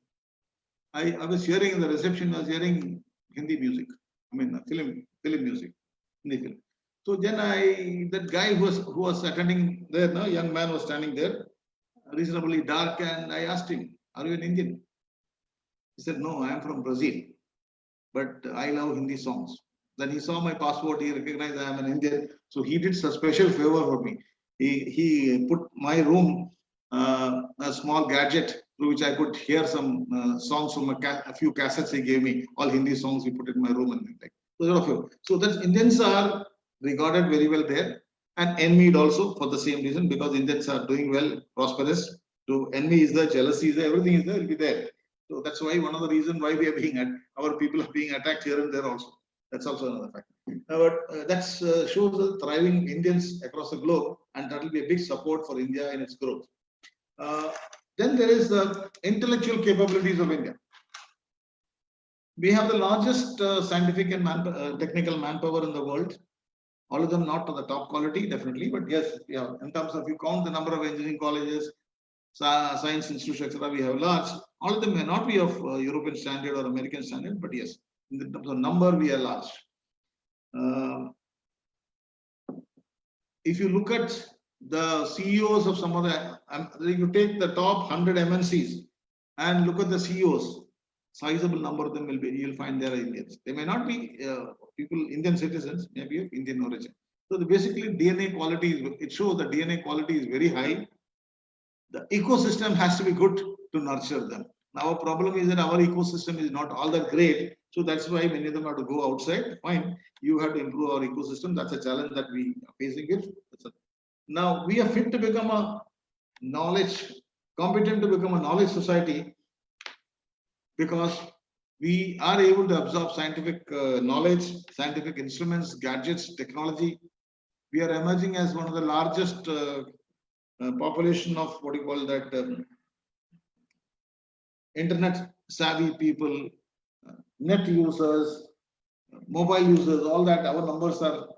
I was hearing in the reception, I was hearing Hindi music. I mean, film music, Hindi film. So then that guy who was attending there, no, young man was standing there, reasonably dark, and I asked him, "Are you an Indian?" He said, "No, I am from Brazil, but I love Hindi songs." Then he saw my passport, he recognized I am an Indian, so he did a special favor for me. He put my room a small gadget through which I could hear some songs from a few cassettes he gave me, all Hindi songs he put in my room and like. So that Indians are regarded very well there and envied also for the same reason, because Indians are doing well, prosperous. So envy is there, jealousy is there, everything is there, will be there. So that's why one of the reasons why we are being our people are being attacked here and there also. That's also another fact. But that shows the thriving Indians across the globe, and that will be a big support for India in its growth. Then there is the intellectual capabilities of India. We have the largest scientific and technical manpower in the world. All of them not to the top quality, definitely, but yes, yeah, in terms of you count the number of engineering colleges, science institutes, etc., we have large. All of them may not be of European standard or American standard, but yes, in terms of number, we are large. If you look at the CEOs of some of the, you take the top 100 MNCs and look at the CEOs, sizable number of them will be, you'll find they are Indians. They may not be people, Indian citizens, maybe of Indian origin. So basically DNA quality, it shows the DNA quality is very high. The ecosystem has to be good to nurture them. Now, our problem is that our ecosystem is not all that great. So that's why many of them have to go outside. Fine, you have to improve our ecosystem. That's a challenge that we are facing it. Now, we are fit to become a competent to become a knowledge society, because we are able to absorb scientific knowledge, scientific instruments, gadgets, technology. We are emerging as one of the largest population of what you call that internet savvy people, net users, mobile users, all that, our numbers are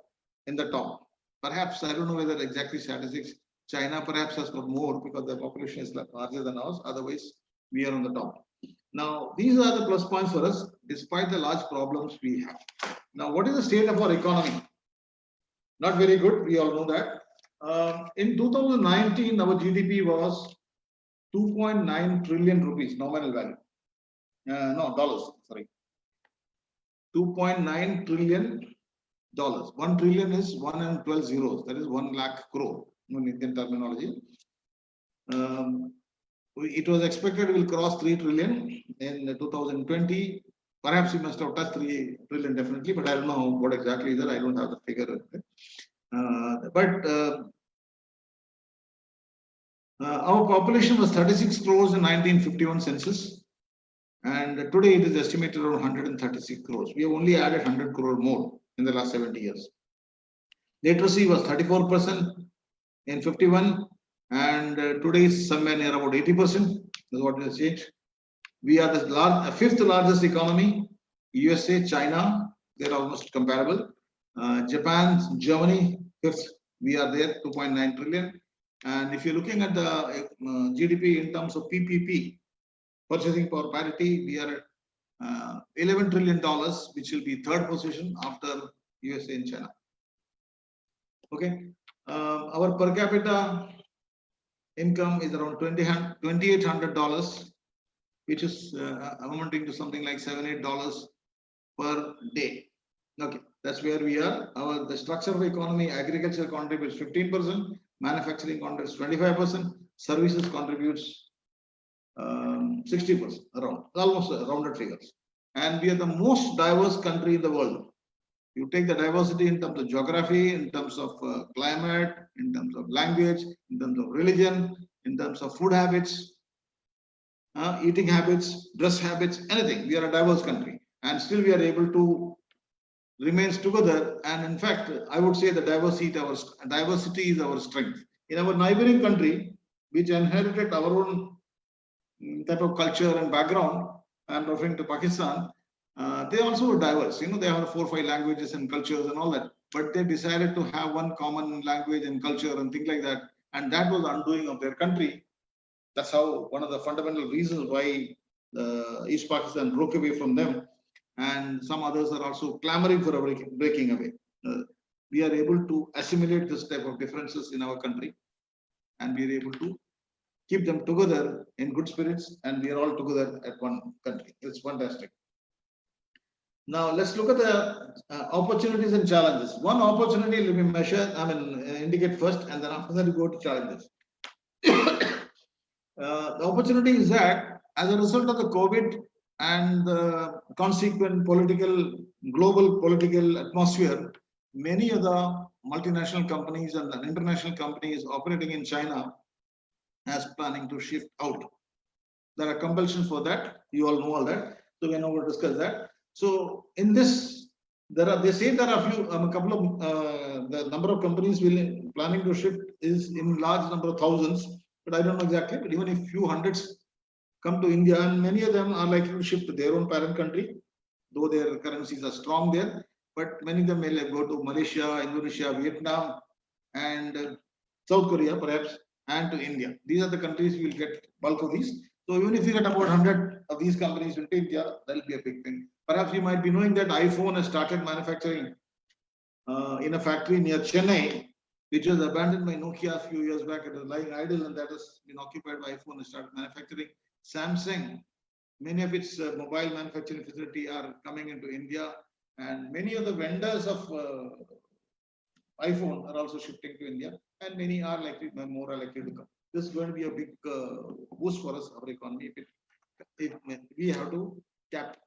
in the top. Perhaps, I don't know whether exactly statistics, China perhaps has got more because the population is larger than ours. Otherwise, we are on the top. Now, these are the plus points for us, despite the large problems we have. Now, what is the state of our economy? Not very good, we all know that. In 2019, our GDP was 2.9 trillion rupees, nominal value. No, dollars, sorry. 2.9 trillion dollars. 1 trillion is 1 and 12 zeros. That is 1 lakh crore in Indian terminology. It was expected it will cross 3 trillion in 2020. Perhaps we must have touched 3 trillion definitely, but I don't know what exactly is that. I don't have the figure. Our population was 36 crores in 1951 census, and today it is estimated around 136 crores. We have only added 100 crore more in the last 70 years. Literacy was 34% in 51, and today is somewhere near about 80%. That's what has changed. We are the fifth largest economy. USA, China, they're almost comparable. Japan, Germany, fifth. We are there, 2.9 trillion. And if you're looking at the GDP in terms of PPP, purchasing power parity, we are at $11 trillion, which will be third position after USA and China. Okay, our per capita income is around $2,800, which is amounting to something like $7-8 per day. Okay, that's where we are. The structure of economy, agriculture contributes 15%, manufacturing contributes 25%, services contributes 60%, around, almost rounded figures. And we are the most diverse country in the world. You take the diversity in terms of geography, in terms of climate, in terms of language, in terms of religion, in terms of food habits, eating habits, dress habits, anything. We are a diverse country, and still we are able to remain together. And in fact, I would say the diversity is our strength. In our neighboring country, which inherited our own type of culture and background, I'm referring to Pakistan, they also were diverse. They have 4 or 5 languages and cultures and all that. But they decided to have one common language and culture and things like that. And that was undoing of their country. That's how one of the fundamental reasons why East Pakistan broke away from them. And some others are also clamoring for a breaking away. We are able to assimilate this type of differences in our country, and we are able to keep them together in good spirits, and we are all together at one country. It's fantastic. Now let's look at the opportunities and challenges. One opportunity let me indicate first, and then after that we go to challenges. The opportunity is that as a result of the COVID and the consequent global political atmosphere, many of the multinational companies and the international companies operating in China as planning to shift out. There are compulsions for that. You all know all that. So we're not going to discuss that. So in this, they say there are a couple of the number of companies planning to shift is in large number of thousands, but I don't know exactly. But even if few hundreds come to India, and many of them are likely to shift to their own parent country, though their currencies are strong there. But many of them may go to Malaysia, Indonesia, Vietnam, and South Korea, perhaps, and to India. These are the countries we will get bulk of these. So even if you get about 100 of these companies into India, that will be a big thing. Perhaps you might be knowing that iPhone has started manufacturing in a factory near Chennai, which was abandoned by Nokia a few years back. It was lying idle, and that has been occupied by iPhone and started manufacturing. Samsung, many of its mobile manufacturing facility are coming into India, and many of the vendors of iPhone are also shifting to India, and many are more likely to come. This is going to be a big boost for us, our economy. If we have to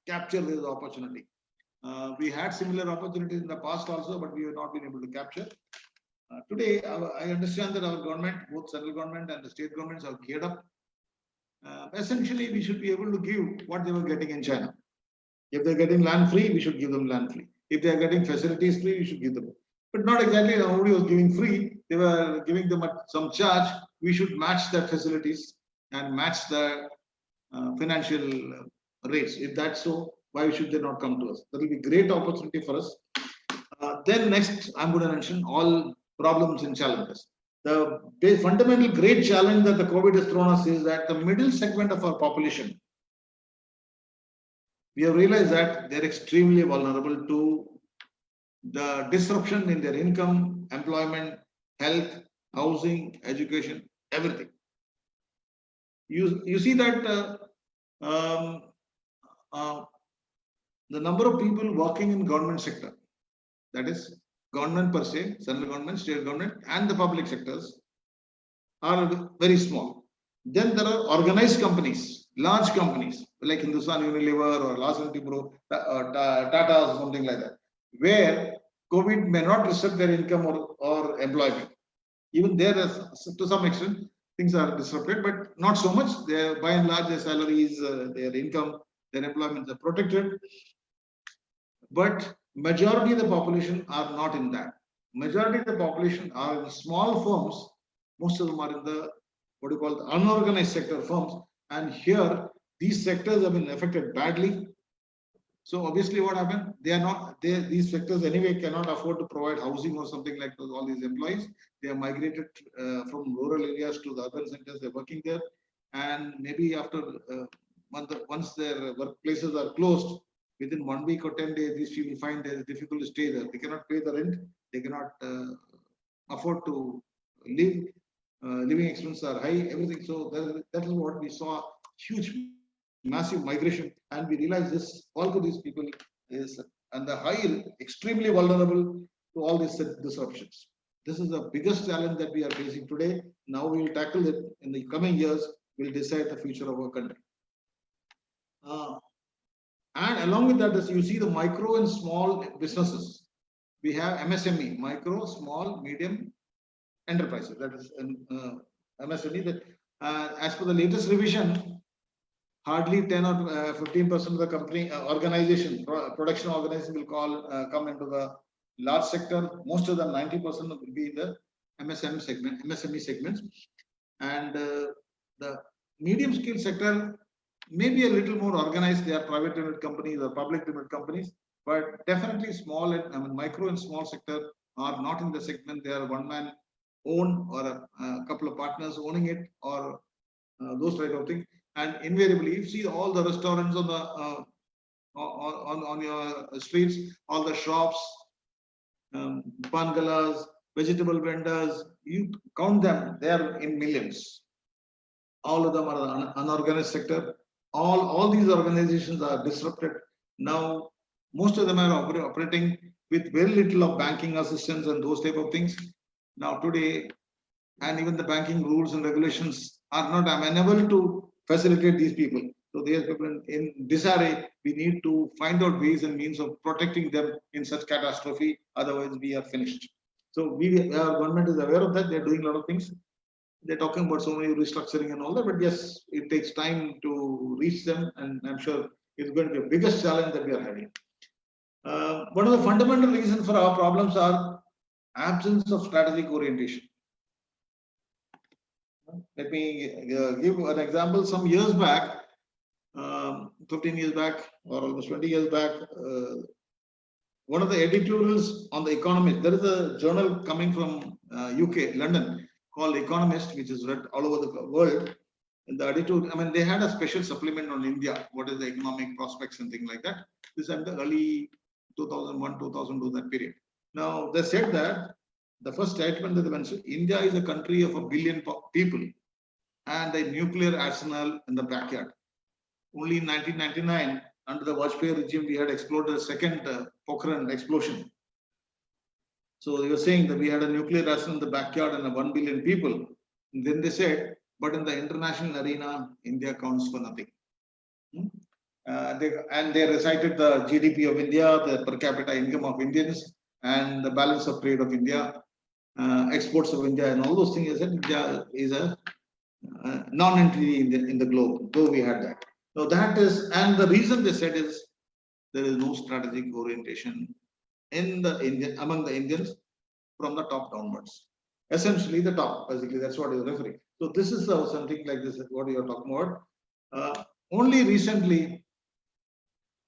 capture this opportunity. We had similar opportunities in the past also, but we have not been able to capture. Today, I understand that our government, both central government and the state governments, are geared up. Essentially, we should be able to give what they were getting in China. If they're getting land free, we should give them land free. If they are getting facilities free, we should give them. But not exactly nobody was giving free. They were giving them at some charge. We should match the facilities and match the financial rates. If that's so, why should they not come to us? That will be a great opportunity for us. Then next, I'm going to mention all problems and challenges. The fundamental great challenge that the COVID has thrown us is that the middle segment of our population, we have realized that they're extremely vulnerable to the disruption in their income, employment, health, housing, education, everything. You see that the number of people working in government sector, that is government per se, central government, state government, and the public sectors are very small. Then there are organized companies, large companies like Hindustan Unilever or Larsen & Toubro, Tata or something like that, where COVID may not disrupt their income or employment. Even there, to some extent, things are disrupted, but not so much. By and large, their salaries, their income, their employments are protected. But majority of the population are not in that. Majority of the population are in small firms. Most of them are in the what you call the unorganized sector firms, and here these sectors have been affected badly. So obviously, what happened? These sectors anyway cannot afford to provide housing or something like those. All these employees, they are migrated from rural areas to the urban centers. They're working there, and maybe after once their workplaces are closed, within 1 week or 10 days, these people find it difficult to stay there. They cannot pay the rent. They cannot afford to live. Living expenses are high. Everything. So that is what we saw: huge, massive migration, and we realized this. All of these people is and the high, extremely vulnerable to all these disruptions. This is the biggest challenge that we are facing today. Now we will tackle it in the coming years. We'll decide the future of our country. And along with that, as you see the micro and small businesses, we have MSME, micro, small, medium enterprises. That is MSME. That as per the latest revision, hardly 10 or 15% of the company organization, production organization will come into the large sector. Most of them, 90% will be in the MSME segments, and the medium scale sector maybe a little more organized. They are private limited companies or public limited companies, but definitely small and micro and small sector are not in the segment. They are one man owned or a couple of partners owning it, or those type of things. And invariably, you see all the restaurants on the on your streets, all the shops, bangalas, vegetable vendors, you count them, they are in millions. All of them are the unorganized sector. All these organizations are disrupted. Now, most of them are operating with very little of banking assistance and those type of things. Now today, and even the banking rules and regulations are not amenable to facilitate these people. So these people in disarray, we need to find out ways and means of protecting them in such catastrophe. Otherwise, we are finished. So our government is aware of that. They're doing a lot of things. They're talking about so many restructuring and all that. But yes, it takes time to reach them, and I'm sure it's going to be the biggest challenge that we are having. One of the fundamental reasons for our problems are absence of strategic orientation. Let me give an example. Some years back, 15 years back or almost 20 years back, one of the editorials on The Economist, there is a journal coming from UK, London, called Economist, which is read all over the world. And the editorial, I mean, they had a special supplement on India, what is the economic prospects and things like that. This is in the early 2001, 2002, that period. Now, they said that the first statement that they mentioned, India is a country of 1 billion people and a nuclear arsenal in the backyard. Only in 1999, under the Vajpayee regime, we had exploded a second Pokhran explosion. So they were saying that we had a nuclear arsenal in the backyard and 1 billion people. And then they said, but in the international arena, India counts for nothing. They recited the GDP of India, the per capita income of Indians, and the balance of trade of India, exports of India, and all those things. India is a non-entity in the globe, though we had that. So that is, and the reason they said is there is no strategic orientation in the among the Indians from the top downwards. Essentially, the top, basically, that's what is referring. So this is something like this, what you are talking about. Only recently,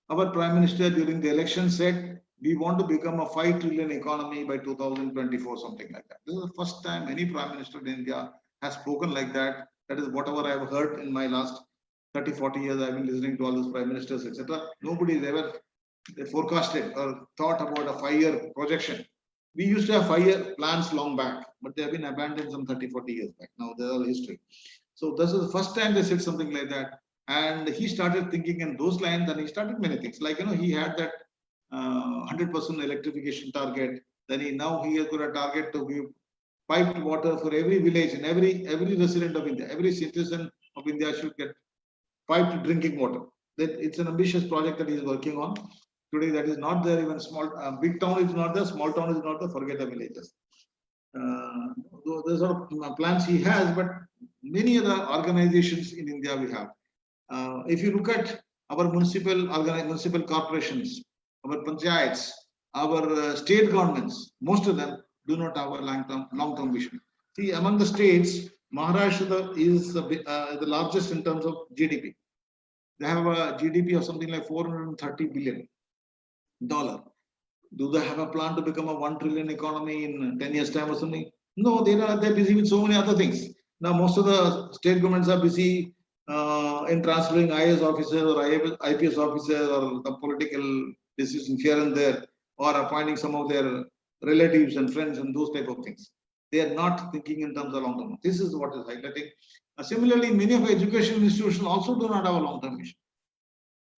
our Prime Minister during the election said, we want to become a 5 trillion economy by 2024, something like that. This is the first time any Prime Minister in India has spoken like that. That is whatever I have heard in my last 30, 40 years. I've been listening to all those Prime Ministers, etc. Nobody has ever forecasted or thought about a 5-year projection. We used to have 5-year plans long back, but they have been abandoned some 30, 40 years back. Now they're all history. So this is the first time they said something like that. And he started thinking in those lines, and he started many things. Like, he had that 100% electrification target. Then he has got a target to give piped water for every village and every resident of India. Every citizen of India should get piped drinking water. It's an ambitious project that he is working on. Today, that is not there. Even small, big town is not there. Small town is not there. Forget the villages. Those are plans he has, but many other organizations in India we have. If you look at our municipal corporations, our panchayats, our state governments, most of them do not have a long-term vision. See, among the states, Maharashtra is the largest in terms of GDP. They have a GDP of something like $430 billion. Do they have a plan to become a 1 trillion economy in 10 years' time or something? No, they're busy with so many other things. Now, most of the state governments are busy in transferring IAS officers or IPS officers or the political decisions here and there, or appointing some of their relatives and friends and those type of things. They are not thinking in terms of long term. This is what is highlighting. Similarly, many of our educational institutions also do not have a long term vision.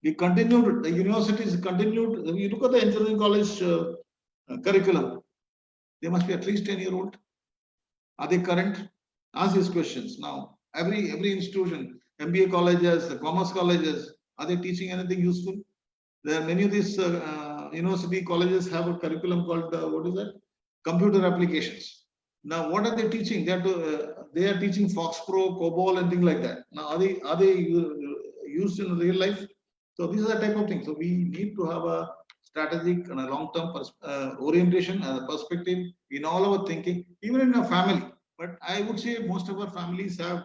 We continued, the universities continued. You look at the engineering college curriculum, they must be at least 10-year-old. Are they current? Ask these questions. Now, every institution, MBA colleges, commerce colleges, are they teaching anything useful? There are many of these university colleges have a curriculum called what is that? Computer applications. Now, what are they teaching? They are teaching FoxPro, COBOL, and things like that. Now, are they used in real life? So these are the type of things. So we need to have a strategic and a long-term orientation and a perspective in all our thinking, even in our family. But I would say most of our families have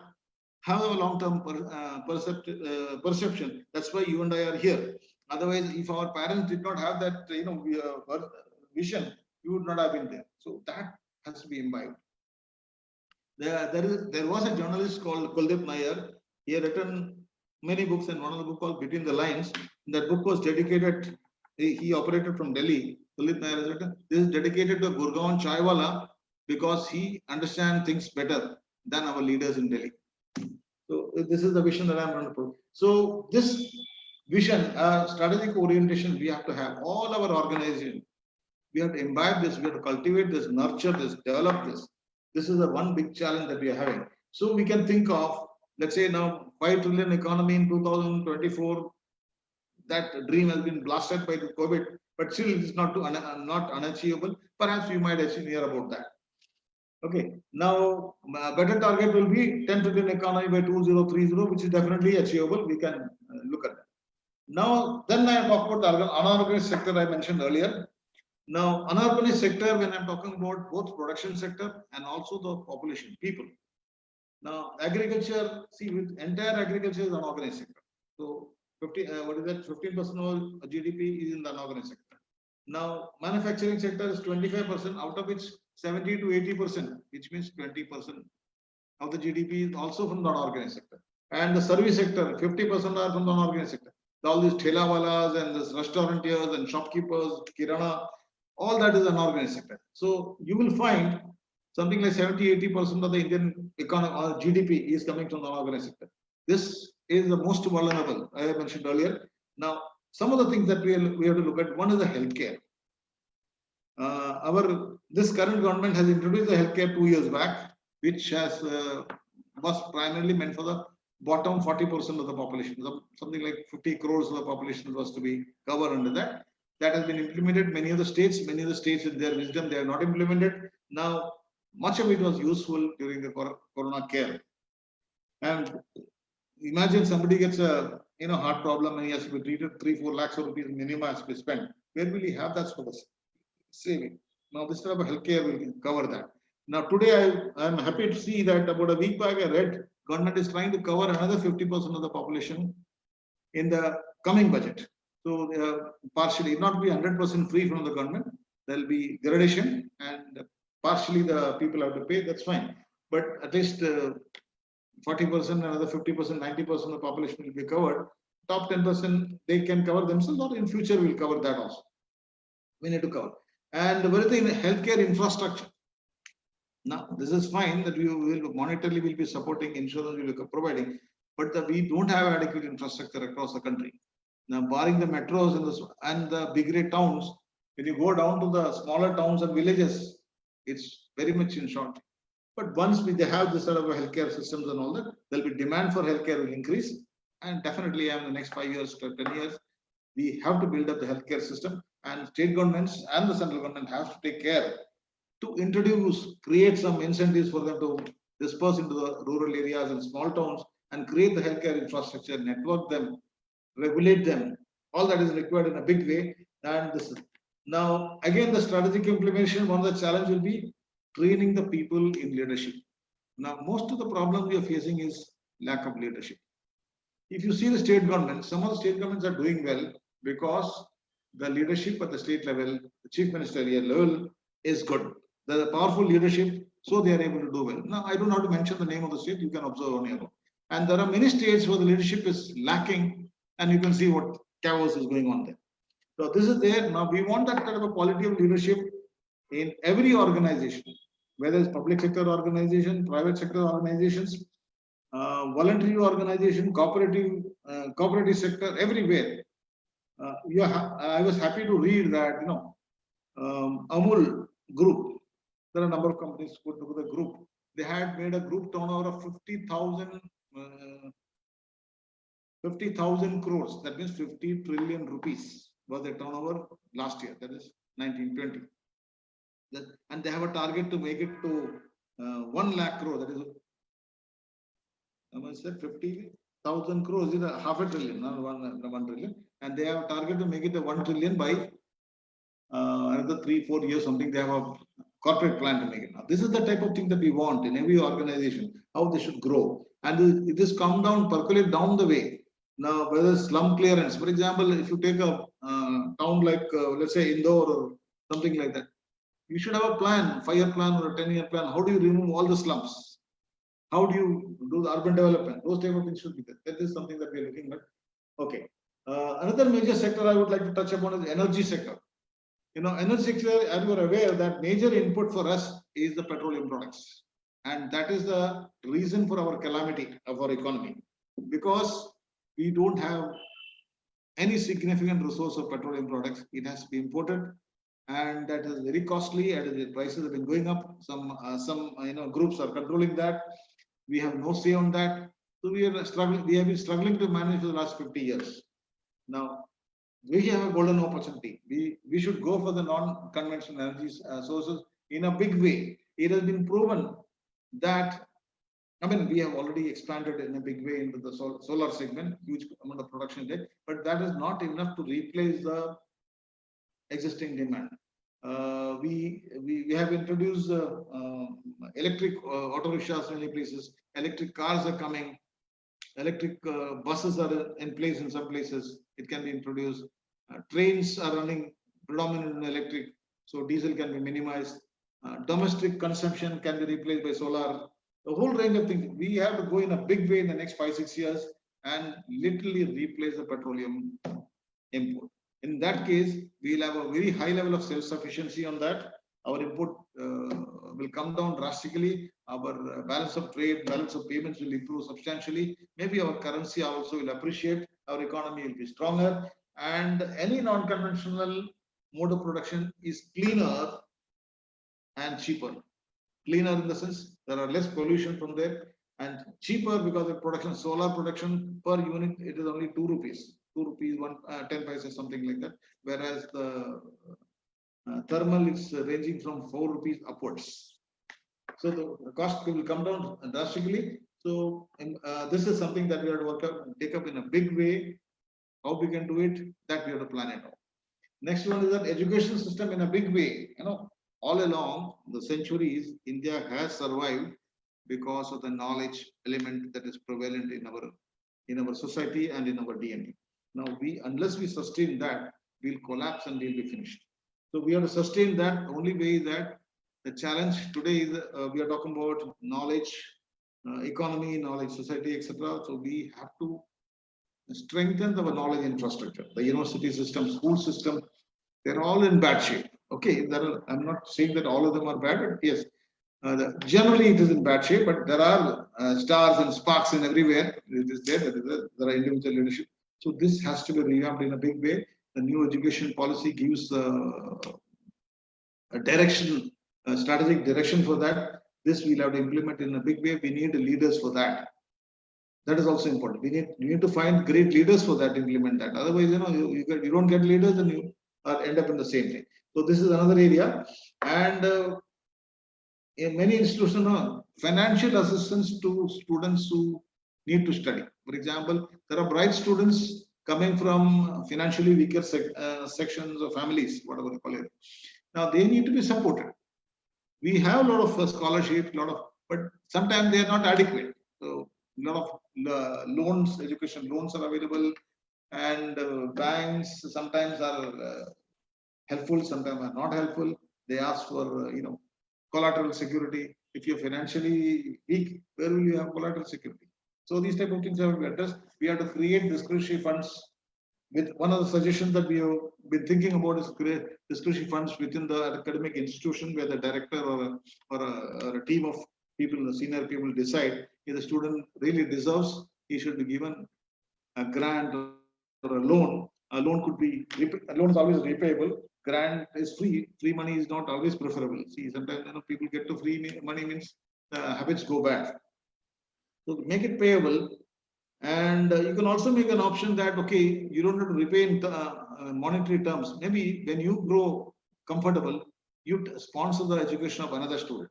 have a long-term perception. That's why you and I are here. Otherwise, if our parents did not have that, vision, you would not have been there. So that has to be imbibed. There was a journalist called Kuldip Nair. He had written many books, and one of the book called Between the Lines. That book was dedicated. He operated from Delhi. Kuldip Nair has written. This is dedicated to Gurgaon Chaiwala because he understands things better than our leaders in Delhi. So this is the vision that I'm going to put. So this vision, strategic orientation, we have to have all our organization. We have to imbibe this. We have to cultivate this, nurture this, develop this. This is the one big challenge that we are having. So we can think of, let's say now 5 trillion economy in 2024. That dream has been blasted by the COVID, but still it is not unachievable. Perhaps you might actually hear about that. Okay, now better target will be 10 trillion economy by 2030, which is definitely achievable. We can look at that. Now, then I talk about the unorganized sector I mentioned earlier. Now, unorganized sector, when I'm talking about both production sector and also the population, people. Now, agriculture, see, with entire agriculture is unorganized sector. So, 15% of GDP is in the unorganized sector. Now, manufacturing sector is 25%, out of which 70 to 80%, which means 20% of the GDP is also from the unorganized sector. And the service sector, 50% are from the unorganized sector. All these thelawalas and this restaurateurs and shopkeepers, kirana, all that is unorganized sector. So you will find something like 70-80% of the Indian economy or GDP is coming from the unorganized sector. This is the most vulnerable, I mentioned earlier. Now, some of the things that we have to look at, one is the healthcare. This current government has introduced the healthcare 2 years back, which was primarily meant for the bottom 40% of the population. Something like 50 crores of the population was to be covered under that. That has been implemented. Many of the states in their wisdom, they have not implemented. Now, much of it was useful during the corona care. And imagine somebody gets a heart problem and he has to be treated, 3-4 lakhs of rupees minimum has to be spent. Where will he have that sort of saving? Now, this type of healthcare will cover that. Now, today I am happy to see that about a week back I read government is trying to cover another 50% of the population in the coming budget. So partially, not be 100% free from the government. There will be gradation and partially the people have to pay. That's fine. But at least 40%, another 50%, 90% of the population will be covered. Top 10% they can cover themselves, or in future we'll cover that also. We need to cover. And the very thing, healthcare infrastructure. Now, this is fine that we will monetarily will be supporting, insurance will be providing, but we don't have adequate infrastructure across the country. Now, barring the metros and the big towns, when you go down to the smaller towns and villages, it's very much in short. But once they have this sort of healthcare systems and all that, there'll be demand for healthcare will increase. And definitely in the next 5 years to 10 years, we have to build up the healthcare system, and state governments and the central government have to take care to introduce, create some incentives for them to disperse into the rural areas and small towns and create the healthcare infrastructure, network them, regulate them. All that is required in a big way. And this is now again the strategic implementation. One of the challenge will be training the people in leadership. Now, most of the problem we are facing is lack of leadership. If you see the state government, some of the state governments are doing well because the leadership at the state level, the chief ministerial level is good. The powerful leadership, so they are able to do well. Now, I don't have to mention the name of the state, you can observe on your own. And there are many states where the leadership is lacking, and you can see what chaos is going on there. So this is there. Now, we want that kind of a quality of leadership in every organization, whether it's public sector organization, private sector organizations, voluntary organization, cooperative sector, everywhere. I was happy to read that, Amul Group, there are a number of companies put together the group. They had made a group turnover of 50,000 crores. That means 50 trillion rupees was their turnover last year. That is 1920. And they have a target to make it to 1 lakh crore. That is, I said 50,000 crores is a half a trillion, not 1 trillion. And they have a target to make it a 1 trillion by another 3-4 years. Something they have a corporate plan to make it. Now, this is the type of thing that we want in every organization, how they should grow. and it is come down, percolate down the way. Now, whether slum clearance, for example, if you take a town like, let's say, Indore or something like that, you should have a plan, 5-year plan or a 10-year plan. How do you remove all the slums? How do you do the urban development? Those type of things should be there. That is something that we are looking at. Okay. Another major sector I would like to touch upon is the energy sector. Energy sector, as you are aware, that major input for us is the petroleum products. And that is the reason for our calamity of our economy. Because we don't have any significant resource of petroleum products. It has to be imported. And that is very costly, and the prices have been going up. Some groups are controlling that. We have no say on that. So we are struggling. We have been struggling to manage for the last 50 years. Now, we have a golden opportunity. We should go for the non-conventional energy sources in a big way. It has been proven that, we have already expanded in a big way into the solar segment, huge amount of production there, but that is not enough to replace the existing demand. We have introduced electric auto rickshaws in many places. Electric cars are coming. Electric buses are in place in some places. It can be introduced. Trains are running predominantly in electric, so diesel can be minimized. Domestic consumption can be replaced by solar. The whole range of things. We have to go in a big way in the next 5-6 years and literally replace the petroleum import. In that case, we'll have a very high level of self-sufficiency on that. Our import will come down drastically. Our balance of trade, balance of payments will improve substantially. Maybe our currency also will appreciate. Our economy will be stronger. And any non-conventional mode of production is cleaner and cheaper. Cleaner in the sense there are less pollution from there, and cheaper because the production, solar production per unit, it is only 2 rupees. 2 rupees, 10 paisa, something like that. Whereas the thermal is ranging from 4 rupees upwards. So the cost will come down drastically. So this is something that we have to work out and take up in a big way. How we can do it, that we have to plan it out. Next one is that education system in a big way. All along the centuries, India has survived because of the knowledge element that is prevalent in our society and in our DNA. Now, unless we sustain that, we'll collapse and we'll be finished. So we have to sustain that. Only way is that the challenge today is we are talking about knowledge, economy, knowledge, society, etc. So we have to strengthen our knowledge infrastructure. The university system, school system, they're all in bad shape. Okay, I'm not saying that all of them are bad, but yes, generally it is in bad shape, but there are stars and sparks in everywhere. It is there. There are individual leadership. So this has to be revamped in a big way. The new education policy gives a direction, a strategic direction for that. This we'll have to implement in a big way. We need leaders for that. That is also important. We need to find great leaders for that, implement that. Otherwise, you don't get leaders and you end up in the same thing. So this is another area. And in many institutions, financial assistance to students who need to study. For example, there are bright students coming from financially weaker sections of families, whatever you call it. Now they need to be supported. We have a lot of scholarships, but sometimes they are not adequate. So a lot of loans, education loans are available, and banks sometimes are helpful, sometimes are not helpful. They ask for collateral security. If you're financially weak, where will you have collateral security? So these type of things have to be addressed. We have to create discretionary funds. With one of the suggestions that we have been thinking about is create discretionary funds within the academic institution, where the director or a team of people, the senior people, decide if the student really deserves, he should be given a grant or a loan. A loan is always repayable. Grant is free. Free money is not always preferable. See, sometimes people get to free money means habits go bad. So make it payable, and you can also make an option that you don't have to repay in monetary terms. Maybe when you grow comfortable, you sponsor the education of another student.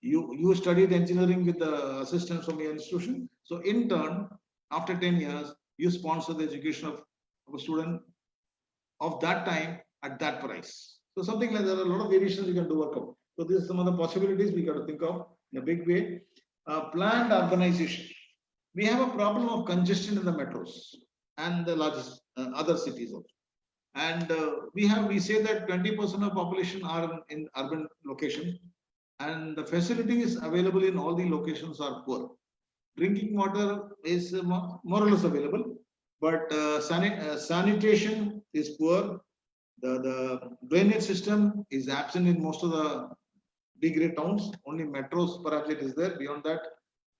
You studied engineering with the assistance from your institution. So in turn, after 10 years, you sponsor the education of a student of that time at that price. So something like that, there are a lot of variations you can do work out. So these are some of the possibilities we got to think of in a big way. planned urbanization. We have a problem of congestion in the metros and the largest other cities also. And we say that 20% of population are in urban locations, and the facilities available in all the locations are poor. Drinking water is more or less available, but sanitation is poor. The drainage system is absent in most of the big great towns. Only metros perhaps it is there. Beyond that,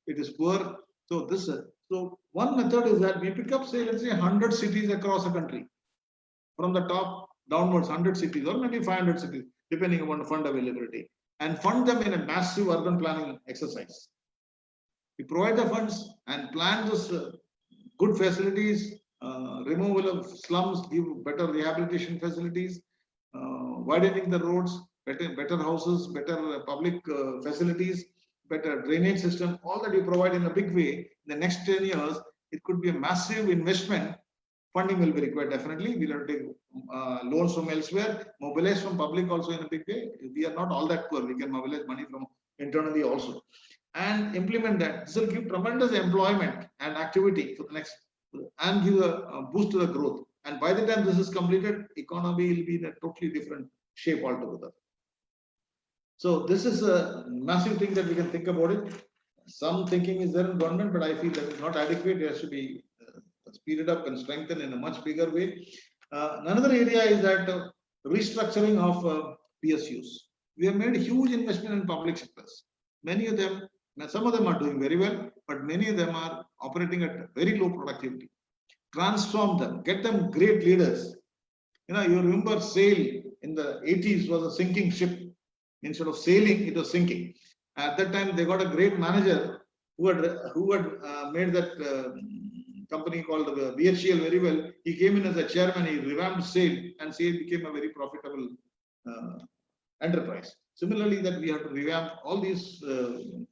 it is poor. So one method is that we pick up, say, let's say 100 cities across the country, from the top downwards, 100 cities or maybe 500 cities, depending upon fund availability, and fund them in a massive urban planning exercise. We provide the funds and plan those good facilities, removal of slums, give better rehabilitation facilities, widening the roads, better houses, better public facilities, better drainage system, all that you provide in a big way. In the next 10 years, it could be a massive investment. Funding will be required definitely. We'll have to take loans from elsewhere, mobilize from public also in a big way. We are not all that poor. We can mobilize money from internally also. And implement that. This will give tremendous employment and activity for the next, and give a boost to the growth. And by the time this is completed, economy will be in a totally different shape altogether. So this is a massive thing that we can think about it. Some thinking is there in government, but I feel that is not adequate. It has to be speeded up and strengthened in a much bigger way. Another area is that restructuring of PSUs. We have made huge investment in public sectors. Many of them, some of them are doing very well, but many of them are operating at very low productivity. Transform them, get them great leaders. You remember SAIL in the 80s was a sinking ship. Instead of sailing, it was sinking. At that time, they got a great manager who had made that company called VHCL very well. He came in as a chairman, he revamped SAIL, and SAIL became a very profitable enterprise. Similarly, that we have to revamp all these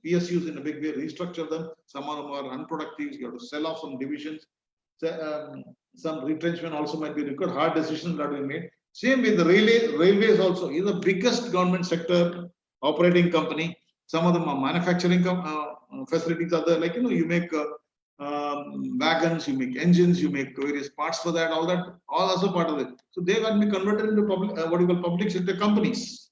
PSUs in a big way, restructure them. Some of them are unproductive. You have to sell off some divisions. Some retrenchment also might be required. Hard decisions that we made. Same with the railways also is the biggest government sector operating company. Some of them are manufacturing facilities are there. Like, you make wagons, you make engines, you make various parts for that, all also part of it. So they can be converted into public sector companies,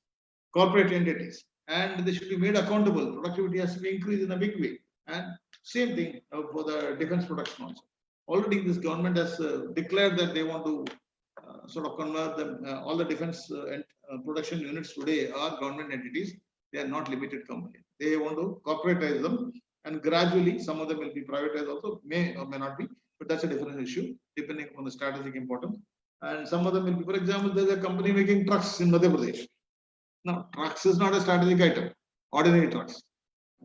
corporate entities, and they should be made accountable. Productivity has to be increased in a big way. And same thing for the defense production also. Already this government has declared that they want to sort of convert them. All the defense production units today are government entities. They are not limited companies. They want to corporatize them, and gradually some of them will be privatized also, may or may not be, but that's a different issue depending on the strategic importance. And some of them will be, for example, there's a company making trucks in Madhya Pradesh. Now, trucks is not a strategic item. Ordinary trucks.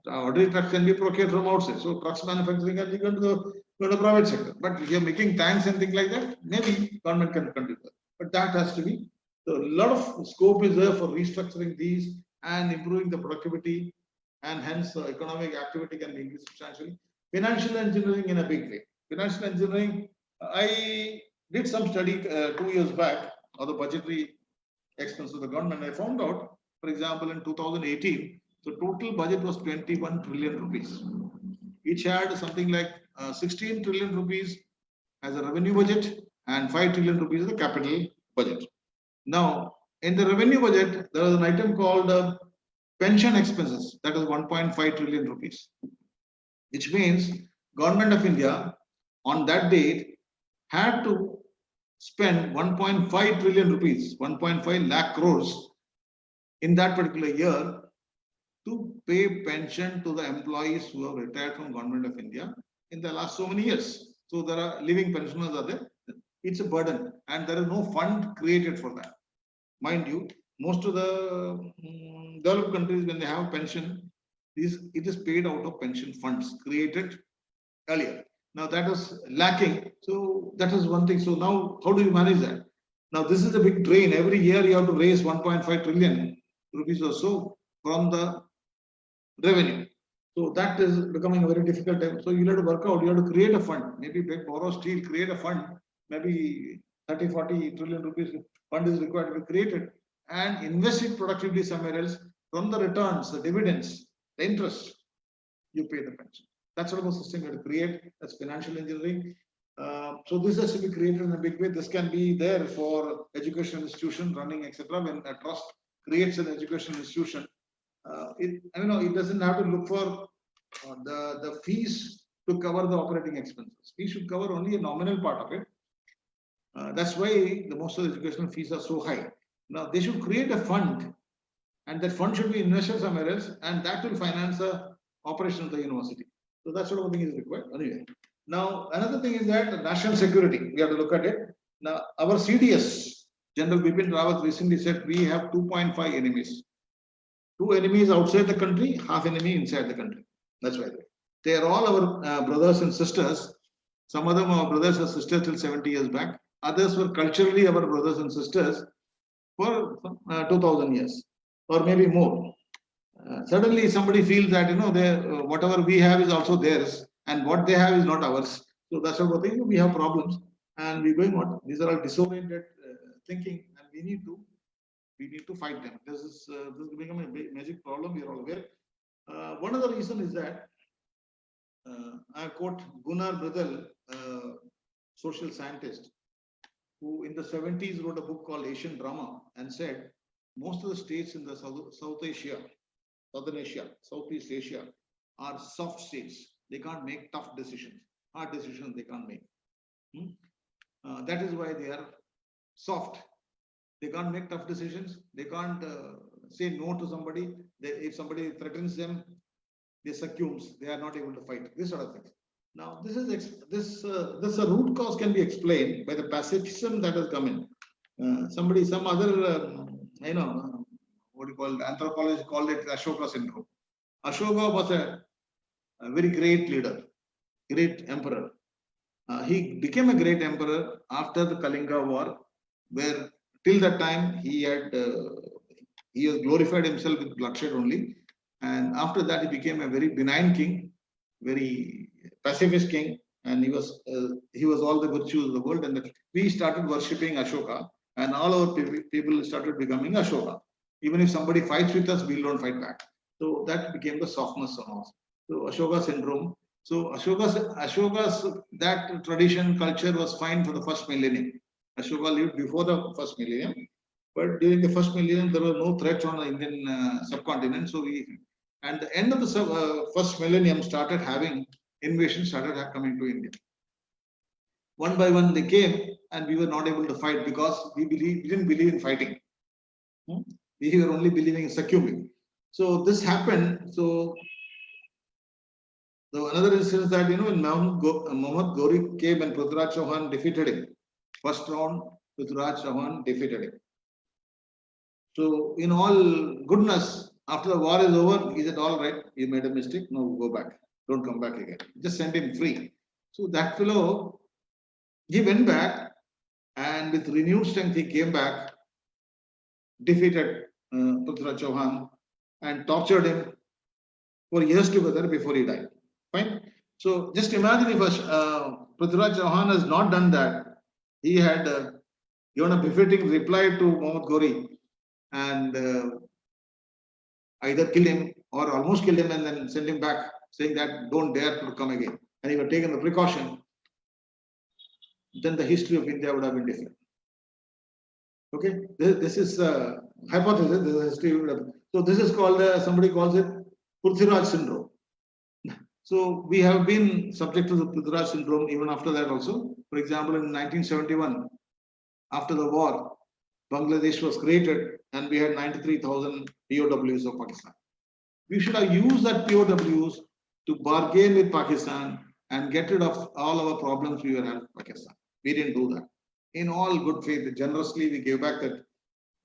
Ordinary trucks can be procured from outside. So trucks manufacturing can be going to the private sector. But if you're making tanks and things like that, maybe government can contribute. But that has to be. So a lot of scope is there for restructuring these and improving the productivity, and hence economic activity can be increased substantially. Financial engineering in a big way. Financial engineering, I did some study 2 years back of the budgetary expense of the government. I found out, for example, in 2018, the total budget was 21 trillion rupees. Each had something like 16 trillion rupees as a revenue budget and 5 trillion rupees as a capital budget. Now, in the revenue budget, there was an item called pension expenses, that is 1.5 trillion rupees, which means Government of India on that date had to spend 1.5 trillion rupees, 1.5 lakh crores in that particular year to pay pension to the employees who have retired from Government of India in the last so many years. So there are living pensioners are there. It's a burden, and there is no fund created for that. Mind you, most of the developed countries, when they have pension, it is paid out of pension funds created earlier. Now that is lacking. So that is one thing. So now how do you manage that? Now this is a big drain. Every year you have to raise 1.5 trillion rupees or so from the revenue. So that is becoming a very difficult time. So you have to work out, you have to create a fund, maybe borrow steel, create a fund, maybe 30-40 trillion rupees fund is required to be created, and invest in productivity somewhere else from the returns, the dividends, the interest. you pay the pension. That sort of a system you have to create. That's financial engineering. So this has to be created in a big way. This can be there for education institution running, etc. When a trust creates an education institution, it doesn't have to look for the fees to cover the operating expenses. We should cover only a nominal part of it. That's why most of the educational fees are so high. Now they should create a fund, and that fund should be invested somewhere else, and that will finance the operation of the university. So that sort of thing is required. Anyway, now another thing is that national security, we have to look at it. Now our CDS, General Bipin Rawat recently said we have 2.5 enemies. 2 enemies outside the country, half enemy inside the country. That's why they are all our brothers and sisters. Some of them are brothers and sisters till 70 years back. Others were culturally our brothers and sisters for 2000 years or maybe more. Suddenly somebody feels that whatever we have is also theirs, and what they have is not ours. So that's what we think. We have problems, and we're going on. These are all disoriented thinking, and we need to fight them. This is becoming a major problem. We are all aware. One of the reasons is that I quote Gunnar Vrajlal, social scientist, who in the 70s wrote a book called Asian Drama and said most of the states in the Southeast Asia, Southeast Asia are soft states. They can't make tough decisions, hard decisions they can't make. That is why they are soft. They can't make tough decisions. They can't say no to somebody. If somebody threatens them, they succumbs. They are not able to fight. This sort of thing. Now, this root cause can be explained by the pacifism that has come in. Some other, what do you call it? Anthropologists call it Ashoka syndrome. Ashoka was a very great leader, great emperor. He became a great emperor after the Kalinga War, where till that time he has glorified himself with bloodshed only, and after that he became a very benign king, very pacifist king, and he was all the virtues of the world. And we started worshipping Ashoka, and all our people started becoming Ashoka. Even if somebody fights with us, we don't fight back. So that became the softness of us. So Ashoka syndrome. So Ashoka's that tradition culture was fine for the first millennium. Ashoka lived before the first millennium, but during the first millennium there was no threat on the Indian subcontinent. So and the end of the first millennium started having invasions started coming to India. One by one they came, and we were not able to fight because we didn't believe in fighting. We were only believing in succumbing. So this happened. So another instance that when Muhammad Ghori came and Prithviraj Chauhan defeated him. First round, Prithviraj Chauhan defeated him. So in all goodness, after the war is over, he said, all right, you made a mistake, now go back. Don't come back again. Just send him free. So that fellow, he went back, and with renewed strength he came back, defeated Prithviraj Chauhan and tortured him for years together before he died. Fine. So just imagine if Prithviraj Chauhan has not done that, he had given a befitting reply to Muhammad Ghori and either kill him or almost kill him and then send him back, saying that don't dare to come again. And he had taken the precaution, then the history of India would have been different. Okay, this is a hypothesis. This is history. So this is called somebody calls it Prithviraj syndrome. So we have been subject to the Prithviraj syndrome even after that also. For example, in 1971, after the war, Bangladesh was created and we had 93,000 POWs of Pakistan. We should have used that POWs to bargain with Pakistan and get rid of all our problems we were having with Pakistan. We didn't do that. In all good faith, generously we gave back that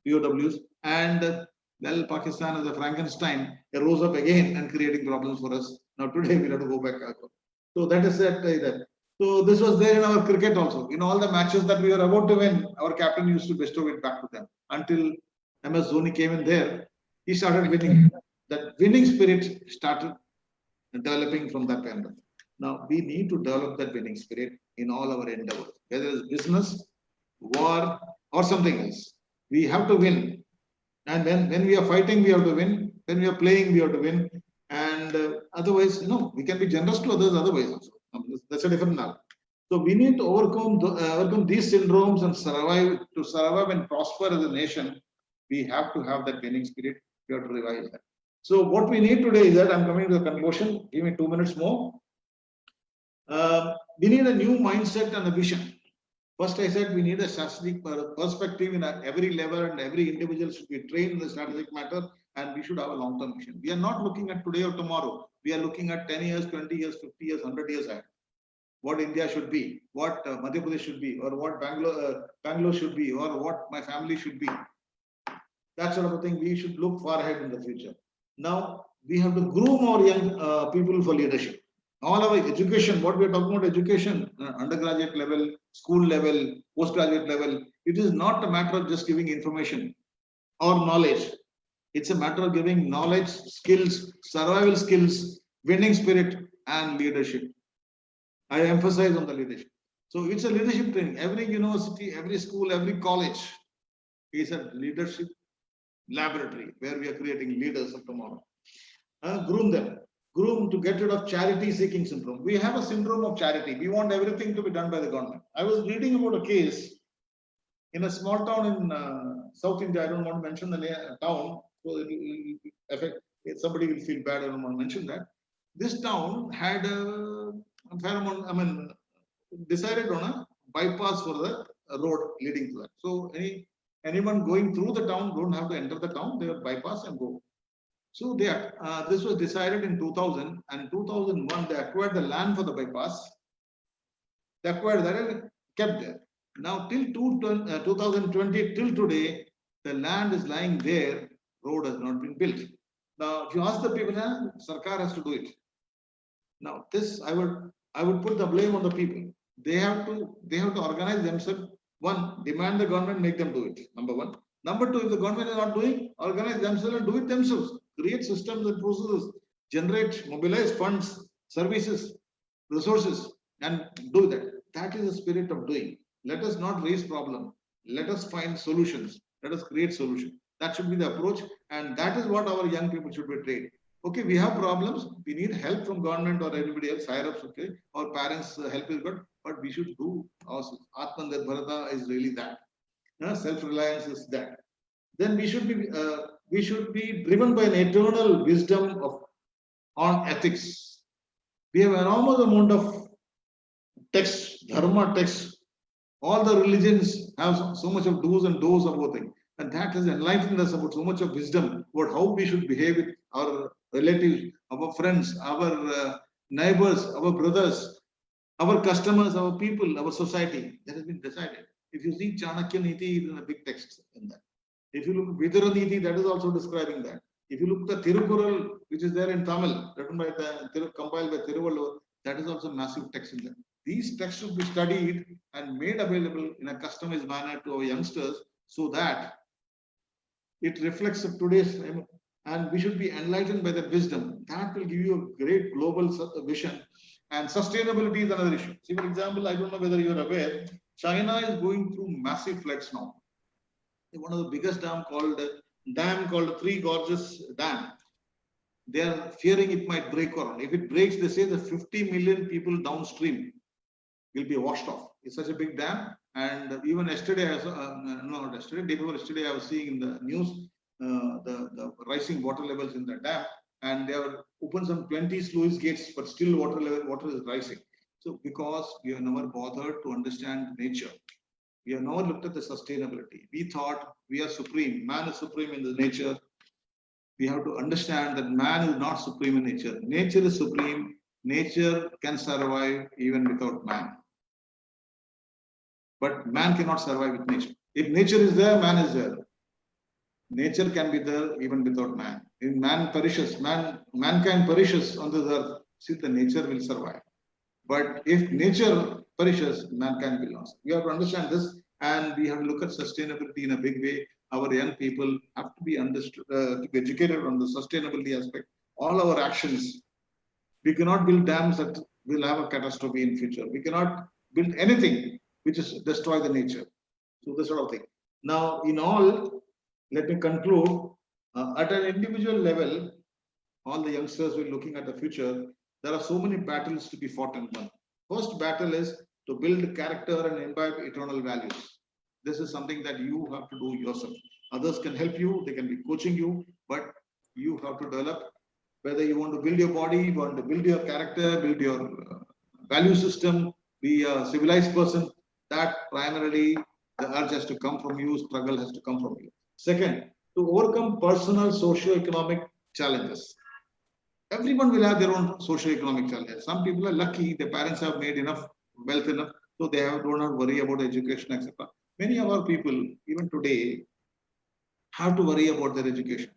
POWs, and well, Pakistan as a Frankenstein rose up again and creating problems for us. Now today we have to go back. So that is that. So this was there in our cricket also. In all the matches that we were about to win, our captain used to bestow it back to them. Until MS Dhoni came in there, he started winning. That winning spirit started developing from that time. Now we need to develop that winning spirit in all our endeavors, whether it's business, war, or something else. We have to win. And when we are fighting, we have to win. When we are playing, we have to win. And otherwise, we can be generous to others otherwise also. That's a different matter. So we need to overcome these syndromes and survive and prosper as a nation. We have to have that winning spirit. We have to revive that. So what we need today is that I'm coming to the conclusion. Give me 2 minutes more. We need a new mindset and a vision. First, I said we need a strategic perspective in every level, and every individual should be trained in the strategic matter, and we should have a long-term vision. We are not looking at today or tomorrow. We are looking at 10 years, 20 years, 50 years, 100 years ahead. What India should be, what Madhya Pradesh should be, or what Bangalore should be, or what my family should be. That sort of a thing. We should look far ahead in the future. Now, we have to groom our young people for leadership. All our education, what we are talking about education, undergraduate level, school level, postgraduate level, it is not a matter of just giving information or knowledge. It's a matter of giving knowledge, skills, survival skills, winning spirit, and leadership. I emphasize on the leadership. So it's a leadership training. Every university, every school, every college is a leadership laboratory where we are creating leaders of tomorrow. Groom them. Groom to get rid of charity-seeking syndrome. We have a syndrome of charity. We want everything to be done by the government. I was reading about a case in a small town in South India. I don't want to mention the town, so somebody will feel bad. I don't want to mention that. This town had a fair amount, decided on a bypass for the road leading to that. So anyone going through the town don't have to enter the town. They will bypass and go. So this was decided in 2000, and in 2001 they acquired the land for the bypass. They acquired that and kept there. Now till 2020 till today, the land is lying there. Road has not been built. Now, if you ask the people, Sarkar has to do it. Now, this I would put the blame on the people. They have to organize themselves. One, demand the government make them do it. Number one. Number two, if the government is not doing, organize themselves and do it themselves. Create systems and processes, mobilize funds, services, resources, and do that. That is the spirit of doing. Let us not raise problems. Let us find solutions. Let us create solutions. That should be the approach, and that is what our young people should be trained. Okay, we have problems. We need help from government or anybody else, higher ups. Okay, our parents' help is good, but we should do ourselves. Atmanirbharta is really that. Self-reliance is that. Then we should be driven by an eternal wisdom on ethics. We have an enormous amount of texts, dharma texts. All the religions have so much of do's and don'ts about things, and that has enlightened us about so much of wisdom about how we should behave with our relatives, our friends, our neighbors, our brothers, our customers, our people, our society. That has been decided. If you see Chanakya Niti, it is a big text in that. If you look at Vidura Niti, that is also describing that. If you look at the Tirukural, which is there in Tamil, written by compiled by Thiruvalluvar, that is also massive text in there. These texts should be studied and made available in a customized manner to our youngsters, so that it reflects of today's time, and we should be enlightened by that wisdom. That will give you a great global vision. And sustainability is another issue. See, for example, I don't know whether you are aware, China is going through massive floods now. One of the biggest dam called Three Gorges Dam. They are fearing it might break or not. If it breaks, they say the 50 million people downstream will be washed off. It's such a big dam. And even yesterday, day before yesterday, I was seeing in the news the rising water levels in the dam, and they have opened some 20 sluice gates, but still water is rising. So because we have never bothered to understand nature, we have never looked at the sustainability. We thought we are supreme. Man is supreme in the nature. We have to understand that man is not supreme in nature. Nature is supreme. Nature can survive even without man. But man cannot survive with nature. If nature is there, man is there. Nature can be there even without man. If man perishes, mankind perishes on this earth, see, the nature will survive. But if nature perishes, mankind will lost. We have to understand this, and we have to look at sustainability in a big way. Our young people have to be understood, to be educated on the sustainability aspect. All our actions, we cannot build dams that will have a catastrophe in future. We cannot build anything which is destroy the nature. So this sort of thing. Now, in all, let me conclude. At an individual level, all the youngsters who are looking at the future, there are so many battles to be fought and won. First battle is to build character and imbibe eternal values. This is something that you have to do yourself. Others can help you, they can be coaching you, but you have to develop. Whether you want to build your body, you want to build your character, build your value system, be a civilized person, that primarily the urge has to come from you, struggle has to come from you. Second, to overcome personal socio-economic challenges. Everyone will have their own socio-economic challenges. Some people are lucky, their parents have made enough wealth enough, so they don't have to worry about education, etc. Many of our people, even today, have to worry about their education.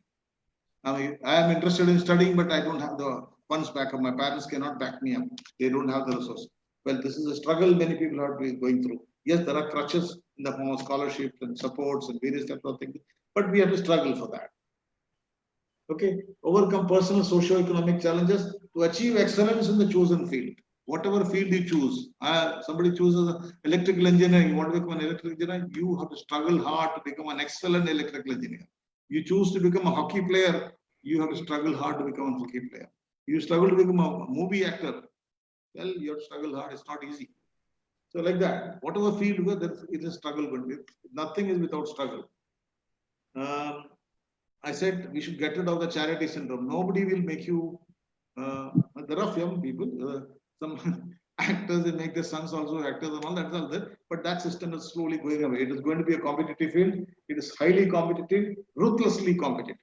I am interested in studying, but I don't have the funds back up. My parents cannot back me up. They don't have the resources. Well, this is a struggle many people are going through. Yes, there are crutches in the form of scholarships and supports and various types of things, but we have to struggle for that. Okay, overcome personal socio-economic challenges to achieve excellence in the chosen field. Whatever field you choose, somebody chooses electrical engineering, you want to become an electrical engineer, you have to struggle hard to become an excellent electrical engineer. You choose to become a hockey player, you have to struggle hard to become a hockey player. You struggle to become a movie actor, well, you have to struggle hard, it's not easy. So like that, whatever field you go, it is a struggle, but nothing is without struggle. I said we should get rid of the charity syndrome. Nobody will make you, there are young people, some actors, they make their sons also actors and all that, but that system is slowly going away. It is going to be a competitive field. It is highly competitive, ruthlessly competitive.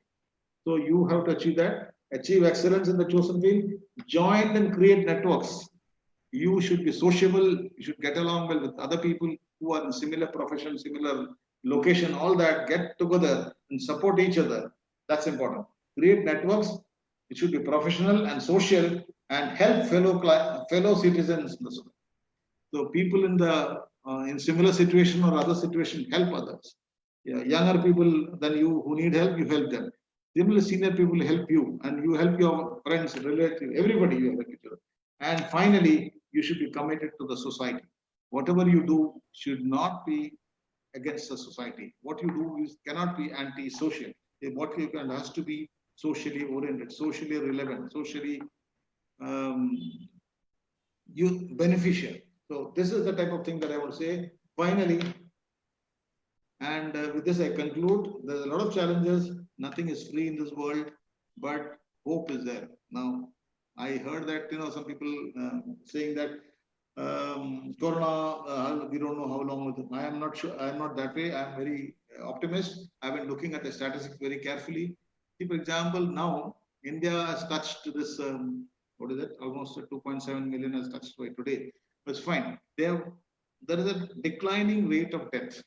So you have to achieve that, achieve excellence in the chosen field, join and create networks. You should be sociable, you should get along well with other people who are in similar profession, similar location, all that, get together and support each other. That's important. Create networks, it should be professional and social and help fellow citizens in the society. So people in similar situation or other situation, help others. Yeah, younger people than you who need help, you help them. Similar senior people help you, and you help your friends, relatives, everybody you help each other. And finally, you should be committed to the society. Whatever you do should not be against the society. What you do cannot be anti-social. What you can has to be socially oriented, socially relevant, socially beneficial. So this is the type of thing that I want to say. Finally, and with this I conclude. There's a lot of challenges. Nothing is free in this world, but hope is there. Now, I heard that some people saying that Corona, we don't know how long with it. I am not sure. I am not that way. I am very optimist. I've been looking at the statistics very carefully. See, for example, now India has touched this. What is it? Almost 2.7 million has touched by today. It's fine. There is a declining rate of death.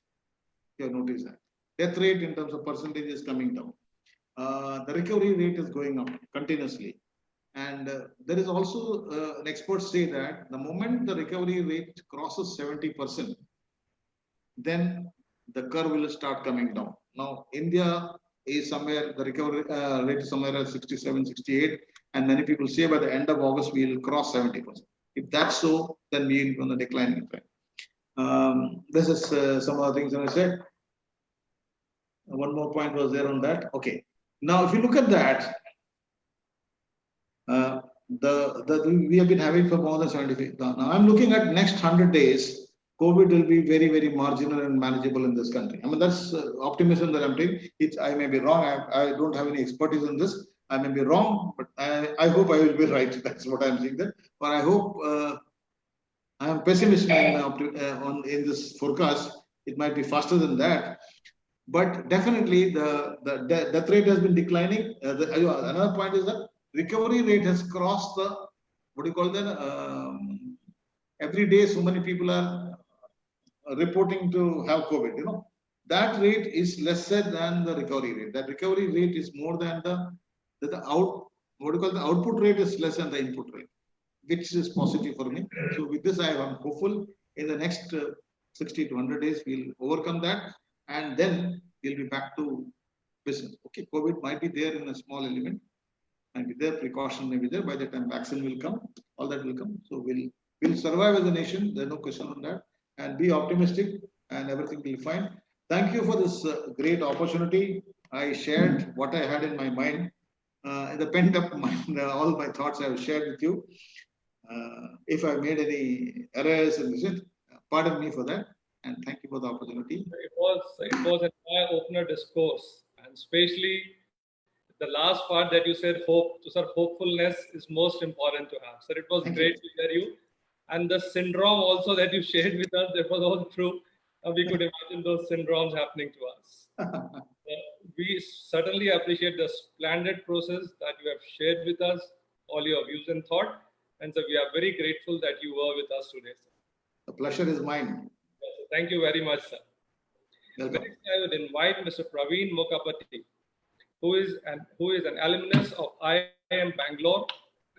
You have noticed that. Death rate in terms of percentage is coming down. The recovery rate is going up continuously. And there is also an expert say that the moment the recovery rate crosses 70%, then the curve will start coming down. Now, India is somewhere, the recovery rate is somewhere at 67, 68, and many people say by the end of August, we will cross 70%. If that's so, then we will be on the declining trend. This is some of the things that I said. One more point was there on that. Okay. Now, if you look at that, we have been having for more than 75. Now, I'm looking at next 100 days. COVID will be very, very marginal and manageable in this country. I mean, that's optimism that I'm taking. I may be wrong. I don't have any expertise in this. I may be wrong, but I hope I will be right. That's what I'm saying there. But I hope I am pessimistic in this forecast. It might be faster than that. But definitely the death rate has been declining. Another point is that recovery rate has crossed the, what do you call that? Every day so many people are reporting to have COVID, that rate is lesser than the recovery rate. That recovery rate is more than the output rate is less than the input rate, which is positive for me. So with this, I am hopeful in the next 60 to 100 days, we'll overcome that. And then we'll be back to business. Okay, COVID might be there in a small element, and be there, precaution may be there. By the time vaccine will come, all that will come. So we'll survive as a nation. There's no question on that. And be optimistic, and everything will be fine. Thank you for this great opportunity. I shared what I had in my mind. the pent up mind, all my thoughts I have shared with you. If I made any errors, pardon me for that, and thank you for the opportunity. It was an eye-opener discourse, and especially the last part that you said, hope. So, sir, hopefulness is most important to have. Sir, it was great to hear you, and the syndrome also that you shared with us, that was all true. We could imagine those syndromes happening to us. We certainly appreciate the splendid process that you have shared with us, all your views and thought, and so we are very grateful that you were with us today, sir. The pleasure is mine. Yes, sir. Thank you very much, sir. Welcome. Next, I would invite Mr. Praveen Mokapatti, who is an alumnus of IIM Bangalore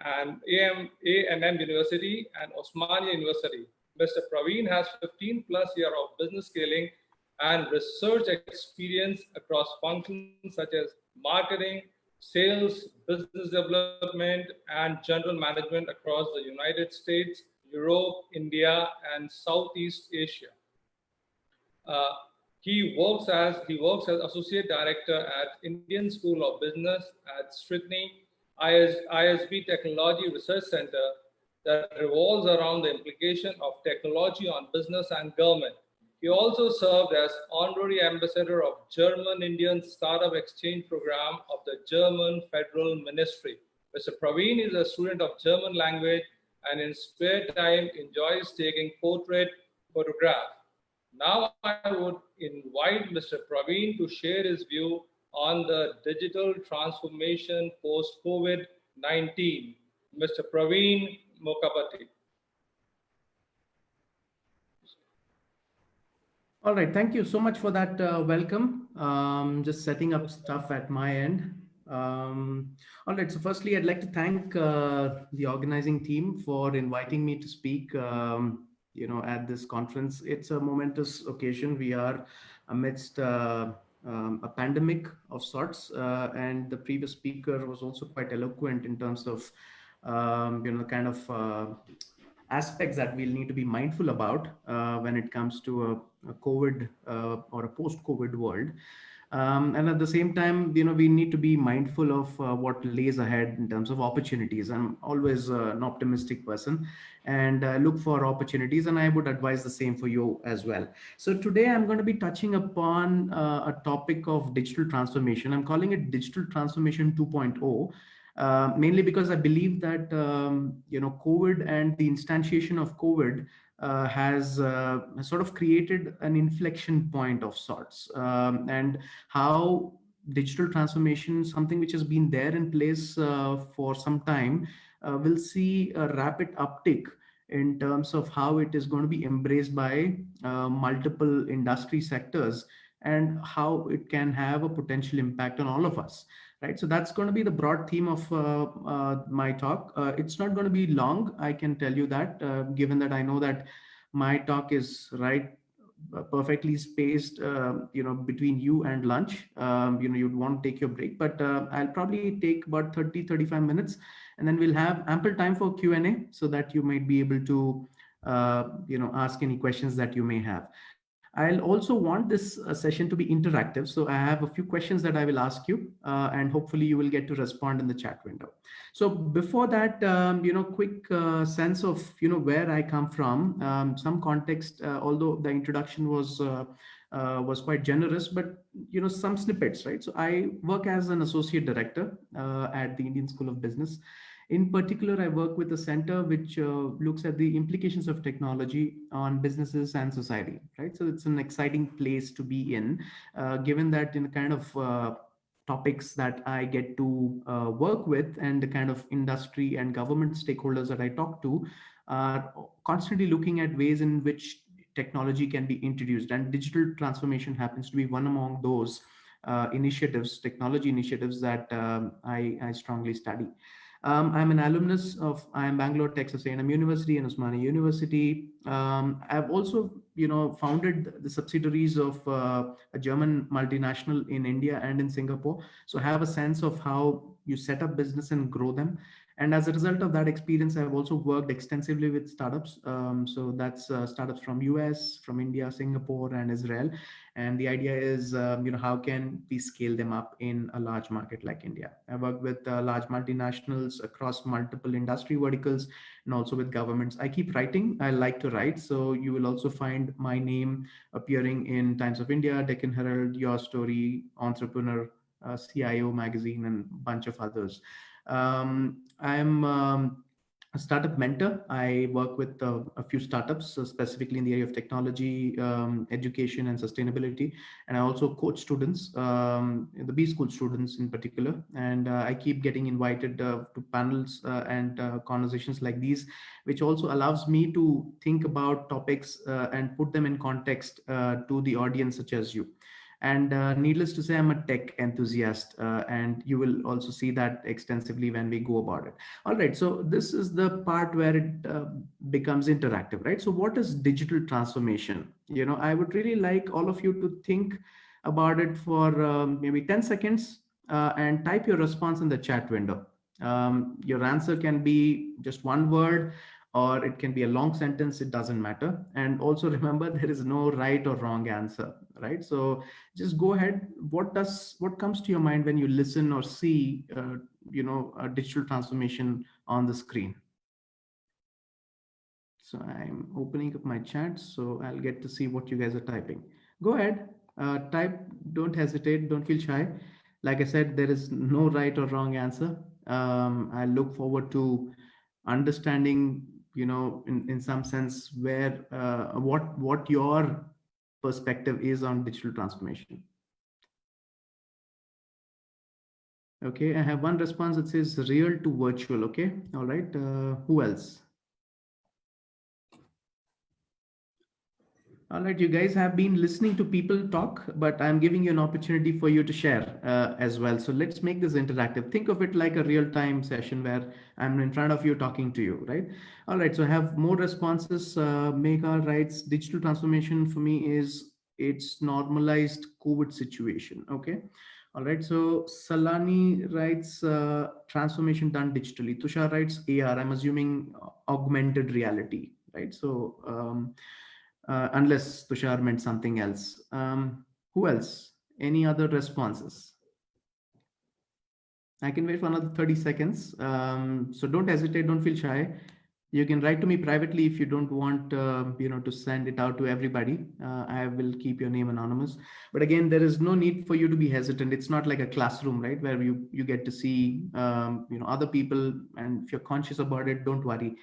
and ANM University and Osmania University. Mr. Praveen has 15 plus years of business scaling and research experience across functions such as marketing, sales, business development, and general management across the United States, Europe, India, and Southeast Asia. He works as Associate Director at Indian School of Business at SRITNE ISB Technology Research Center that revolves around the implication of technology on business and government. He also served as Honorary Ambassador of German-Indian Startup Exchange Program of the German Federal Ministry. Mr. Praveen is a student of German language and in spare time enjoys taking portrait photographs. Now I would invite Mr. Praveen to share his view on the digital transformation post-COVID-19. Mr. Praveen Mokapatti. All right, thank you so much for that welcome. Just setting up stuff at my end. All right, so firstly, I'd like to thank the organizing team for inviting me to speak at this conference. It's a momentous occasion. We are amidst a pandemic of sorts, and the previous speaker was also quite eloquent in terms of aspects that we'll need to be mindful about when it comes to a COVID or a post-COVID world. And at the same time, we need to be mindful of what lays ahead in terms of opportunities. I'm always an optimistic person and look for opportunities, and I would advise the same for you as well. So today I'm going to be touching upon a topic of digital transformation. I'm calling it Digital Transformation 2.0, mainly because I believe that COVID and the instantiation of COVID has sort of created an inflection point of sorts, and how digital transformation, something which has been there in place for some time, will see a rapid uptick in terms of how it is going to be embraced by multiple industry sectors and how it can have a potential impact on all of us. Right, so that's going to be the broad theme of my talk. It's not going to be long, I can tell you that, given that I know that my talk is perfectly spaced, between you and lunch. You'd want to take your break, but I'll probably take about 30-35 minutes, and then we'll have ample time for Q&A so that you might be able to, ask any questions that you may have. I'll also want this session to be interactive. So I have a few questions that I will ask you, and hopefully you will get to respond in the chat window. So before that, quick sense of, where I come from, some context, although the introduction was quite generous, but, some snippets, right? So I work as an associate director at the Indian School of Business. In particular, I work with a center which looks at the implications of technology on businesses and society, right? So it's an exciting place to be in, given that in the kind of topics that I get to work with and the kind of industry and government stakeholders that I talk to are constantly looking at ways in which technology can be introduced, and digital transformation happens to be one among those technology initiatives that I strongly study. I'm an alumnus of IIM Bangalore, Texas A&M University and Osmania University. I've also, founded the subsidiaries of a German multinational in India and in Singapore. So I have a sense of how you set up business and grow them. And as a result of that experience, I've also worked extensively with startups. So that's startups from US, from India, Singapore, and Israel. And the idea is, how can we scale them up in a large market like India? I worked with large multinationals across multiple industry verticals and also with governments. I keep writing. I like to write. So you will also find my name appearing in Times of India, Deccan Herald, Your Story, Entrepreneur, CIO magazine, and a bunch of others. I'm a startup mentor. I work with a few startups, specifically in the area of technology, education, and sustainability. And I also coach students, the B school students in particular. And I keep getting invited to panels and conversations like these, which also allows me to think about topics and put them in context to the audience, such as you. And needless to say, I'm a tech enthusiast, and you will also see that extensively when we go about it. All right, so this is the part where it becomes interactive, right? So what is digital transformation? I would really like all of you to think about it for maybe 10 seconds and type your response in the chat window. Your answer can be just one word, or it can be a long sentence. It doesn't matter. And also remember, there is no right or wrong answer, right? So just go ahead. What comes to your mind when you listen or see a digital transformation on the screen? So I'm opening up my chat, so I'll get to see what you guys are typing. Go ahead, type. Don't hesitate, don't feel shy. Like I said, there is no right or wrong answer. I look forward to understanding, in some sense, where what your perspective is on digital transformation. Okay, I have one response that says real to virtual. Okay, all right. Who else? All right, you guys have been listening to people talk, but I'm giving you an opportunity for you to share as well. So let's make this interactive. Think of it like a real-time session where I'm in front of you talking to you, right? All right, so I have more responses. Megha writes, digital transformation for me is it's normalized COVID situation. Okay. All right, so Salani writes transformation done digitally. Tushar writes AR. I'm assuming augmented reality, right? So unless Tushar meant something else. Who else? Any other responses? I can wait for another 30 seconds. So don't hesitate, don't feel shy. You can write to me privately if you don't want to send it out to everybody. I will keep your name anonymous. But again, there is no need for you to be hesitant. It's not like a classroom, right, where you get to see other people, and if you're conscious about it, don't worry.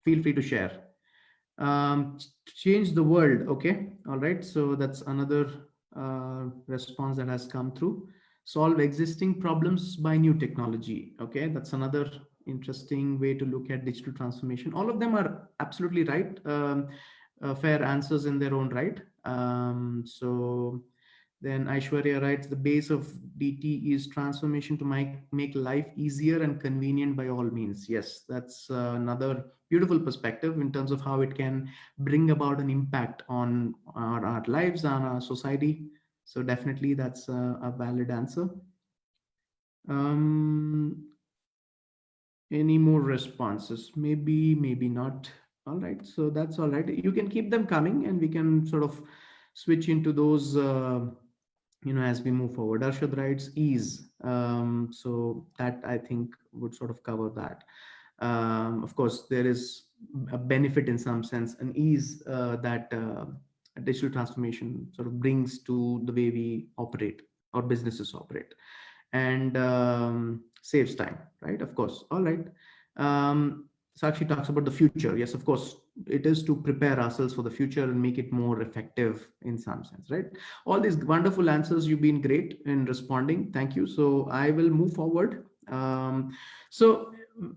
Feel free to share. Change the world. Okay, all right, so that's another response that has come through. Solve existing problems by new technology. Okay, that's another interesting way to look at digital transformation. All of them are absolutely right, fair answers in their own right. So then Aishwarya writes, the base of DT is transformation to make life easier and convenient by all means. Yes, that's another beautiful perspective in terms of how it can bring about an impact on our lives, on our society. So definitely that's a valid answer. Any more responses? Maybe not. All right, so that's all right. You can keep them coming and we can sort of switch into those as we move forward. Arshad writes ease. So that I think would sort of cover that. Of course, there is a benefit in some sense, an ease that digital transformation sort of brings to the way we operate, or businesses operate, and saves time, right? Of course. All right. Sakshi talks about the future. Yes, of course, it is to prepare ourselves for the future and make it more effective in some sense, right? All these wonderful answers. You've been great in responding. Thank you. So I will move forward. So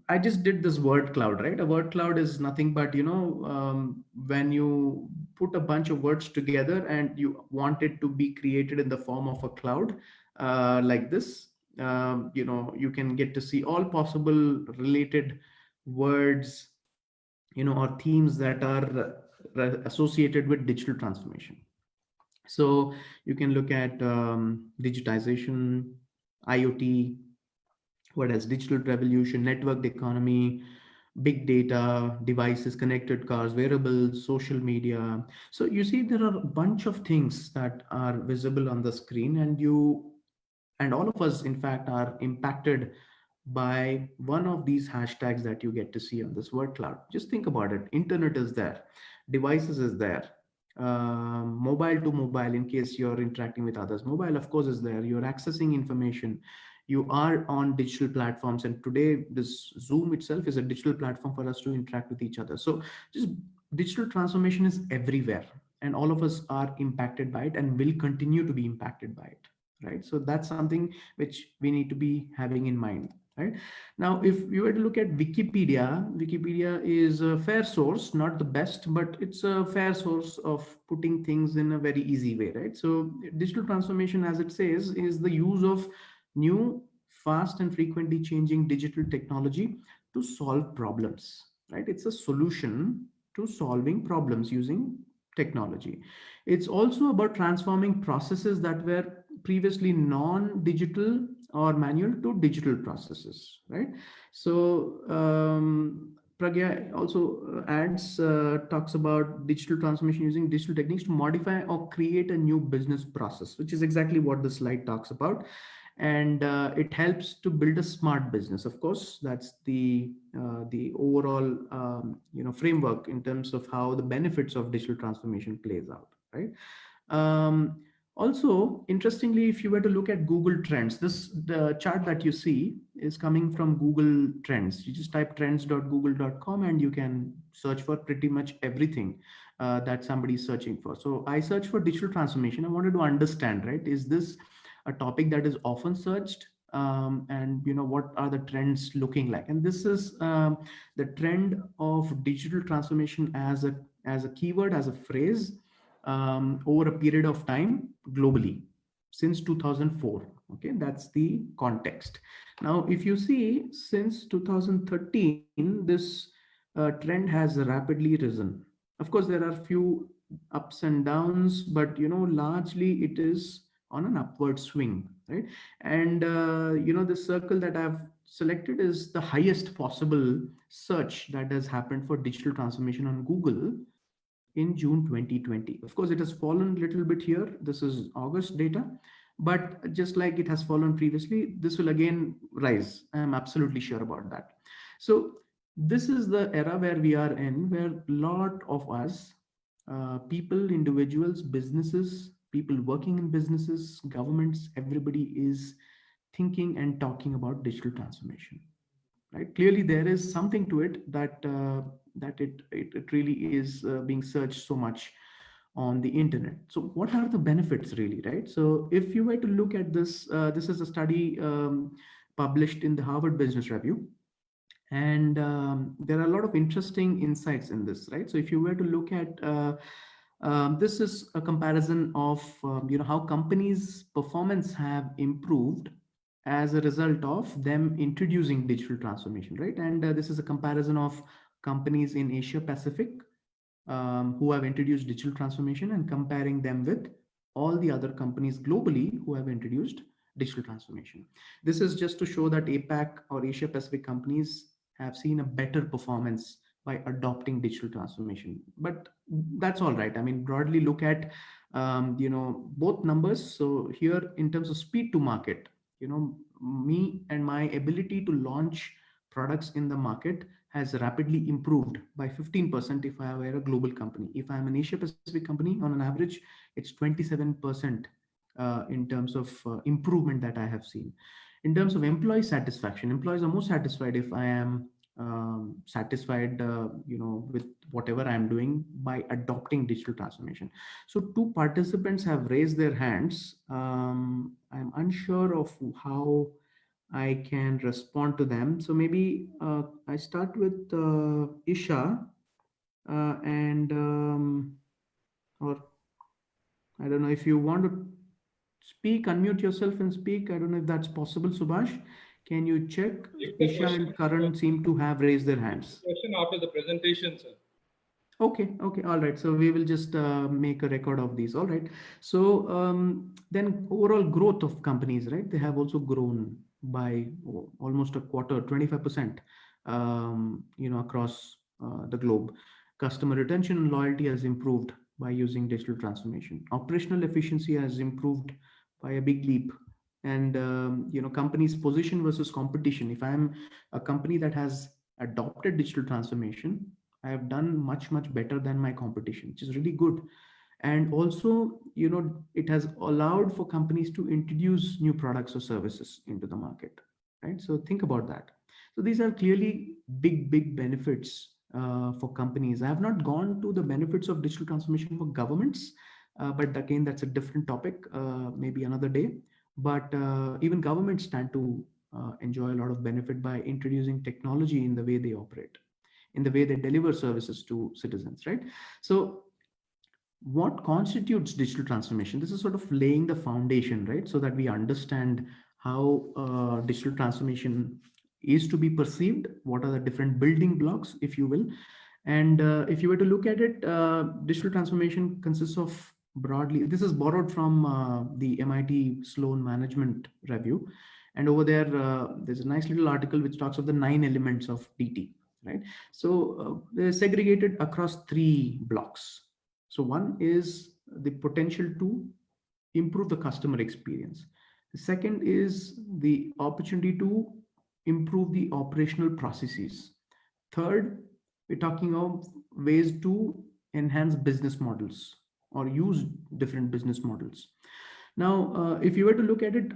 I just did this word cloud, right? A word cloud is nothing but, when you put a bunch of words together and you want it to be created in the form of a cloud like this, you can get to see all possible related words, or themes that are associated with digital transformation. So you can look at digitization, IoT, What else? Digital revolution, networked economy, big data, devices, connected cars, wearables, social media. So you see, there are a bunch of things that are visible on the screen, and all of us, in fact, are impacted by one of these hashtags that you get to see on this word cloud. Just think about it. Internet is there, devices is there, mobile to mobile in case you're interacting with others. Mobile, of course, is there. You're accessing information. You are on digital platforms, and today this Zoom itself is a digital platform for us to interact with each other. So just digital transformation is everywhere, and all of us are impacted by it and will continue to be impacted by it, right? So that's something which we need to be having in mind, right? Now, if you were to look at Wikipedia is a fair source, not the best, but it's a fair source of putting things in a very easy way, right? So digital transformation, as it says, is the use of new, fast and frequently changing digital technology to solve problems, right? It's a solution to solving problems using technology. It's also about transforming processes that were previously non-digital or manual to digital processes, right? So Pragya also talks about digital transformation using digital techniques to modify or create a new business process, which is exactly what the slide talks about. And it helps to build a smart business. Of course, that's the overall framework in terms of how the benefits of digital transformation plays out, right? Also, interestingly, if you were to look at Google Trends, the chart that you see is coming from Google Trends. You just type trends.google.com and you can search for pretty much everything that somebody's searching for. So I searched for digital transformation. I wanted to understand, right? Is this a topic that is often searched? And what are the trends looking like? And this is the trend of digital transformation as a keyword, as a phrase, over a period of time globally since 2004. Okay, that's the context. Now, if you see, since 2013, this trend has rapidly risen. Of course, there are few ups and downs, but largely it is on an upward swing, right? And the circle that I've selected is the highest possible search that has happened for digital transformation on Google in June 2020. Of course, it has fallen a little bit here. This is August data, but just like it has fallen previously, this will again rise. I'm absolutely sure about that. So this is the era where we are in, where a lot of us, people, individuals, businesses, people working in businesses, governments, everybody is thinking and talking about digital transformation, right? Clearly there is something to it that it really is being searched so much on the internet. So what are the benefits really, right? So if you were to look at this, this is a study published in the Harvard Business Review, and there are a lot of interesting insights in this, right? So if you were to look at this is a comparison of how companies' performance have improved as a result of them introducing digital transformation, right? And this is a comparison of companies in Asia Pacific who have introduced digital transformation and comparing them with all the other companies globally who have introduced digital transformation. This is just to show that APAC or Asia Pacific companies have seen a better performance by adopting digital transformation. But that's all right. I mean, broadly look at both numbers. So here, in terms of speed to market, me and my ability to launch products in the market has rapidly improved by 15% if I were a global company. If I'm an Asia Pacific company, on an average, it's 27% in terms of improvement that I have seen. In terms of employee satisfaction, employees are more satisfied if I am satisfied with whatever I'm doing by adopting digital transformation. So two participants have raised their hands. I'm unsure of how I can respond to them. So maybe I start with Isha or I don't know if you want to speak, unmute yourself and speak. I don't know if that's possible. Subhash, can you check? Isha and Karan seem to have raised their hands. Question after the presentation, sir. Okay, all right. So we will just make a record of these. All right. So then overall growth of companies, right? They have also grown. by almost a quarter, 25%, across the globe. Customer retention and loyalty has improved by using digital transformation. Operational efficiency has improved by a big leap. And companies' position versus competition. If I'm a company that has adopted digital transformation, I have done much better than my competition, which is really good. And also, it has allowed for companies to introduce new products or services into the market, right? So think about that. So these are clearly big benefits for companies. I have not gone to the benefits of digital transformation for governments, but again, that's a different topic, maybe another day. But even governments stand to enjoy a lot of benefit by introducing technology in the way they operate, in the way they deliver services to citizens, right? So what constitutes digital transformation? This is sort of laying the foundation, right? So that we understand how digital transformation is to be perceived, what are the different building blocks, if you will. And if you were to look at it, digital transformation consists of broadly, this is borrowed from the MIT Sloan Management Review. And over there, there's a nice little article which talks of the 9 elements of DT, right? So they're segregated across 3 blocks. So one is the potential to improve the customer experience. The second is the opportunity to improve the operational processes. Third, we're talking of ways to enhance business models or use different business models. Now, if you were to look at it,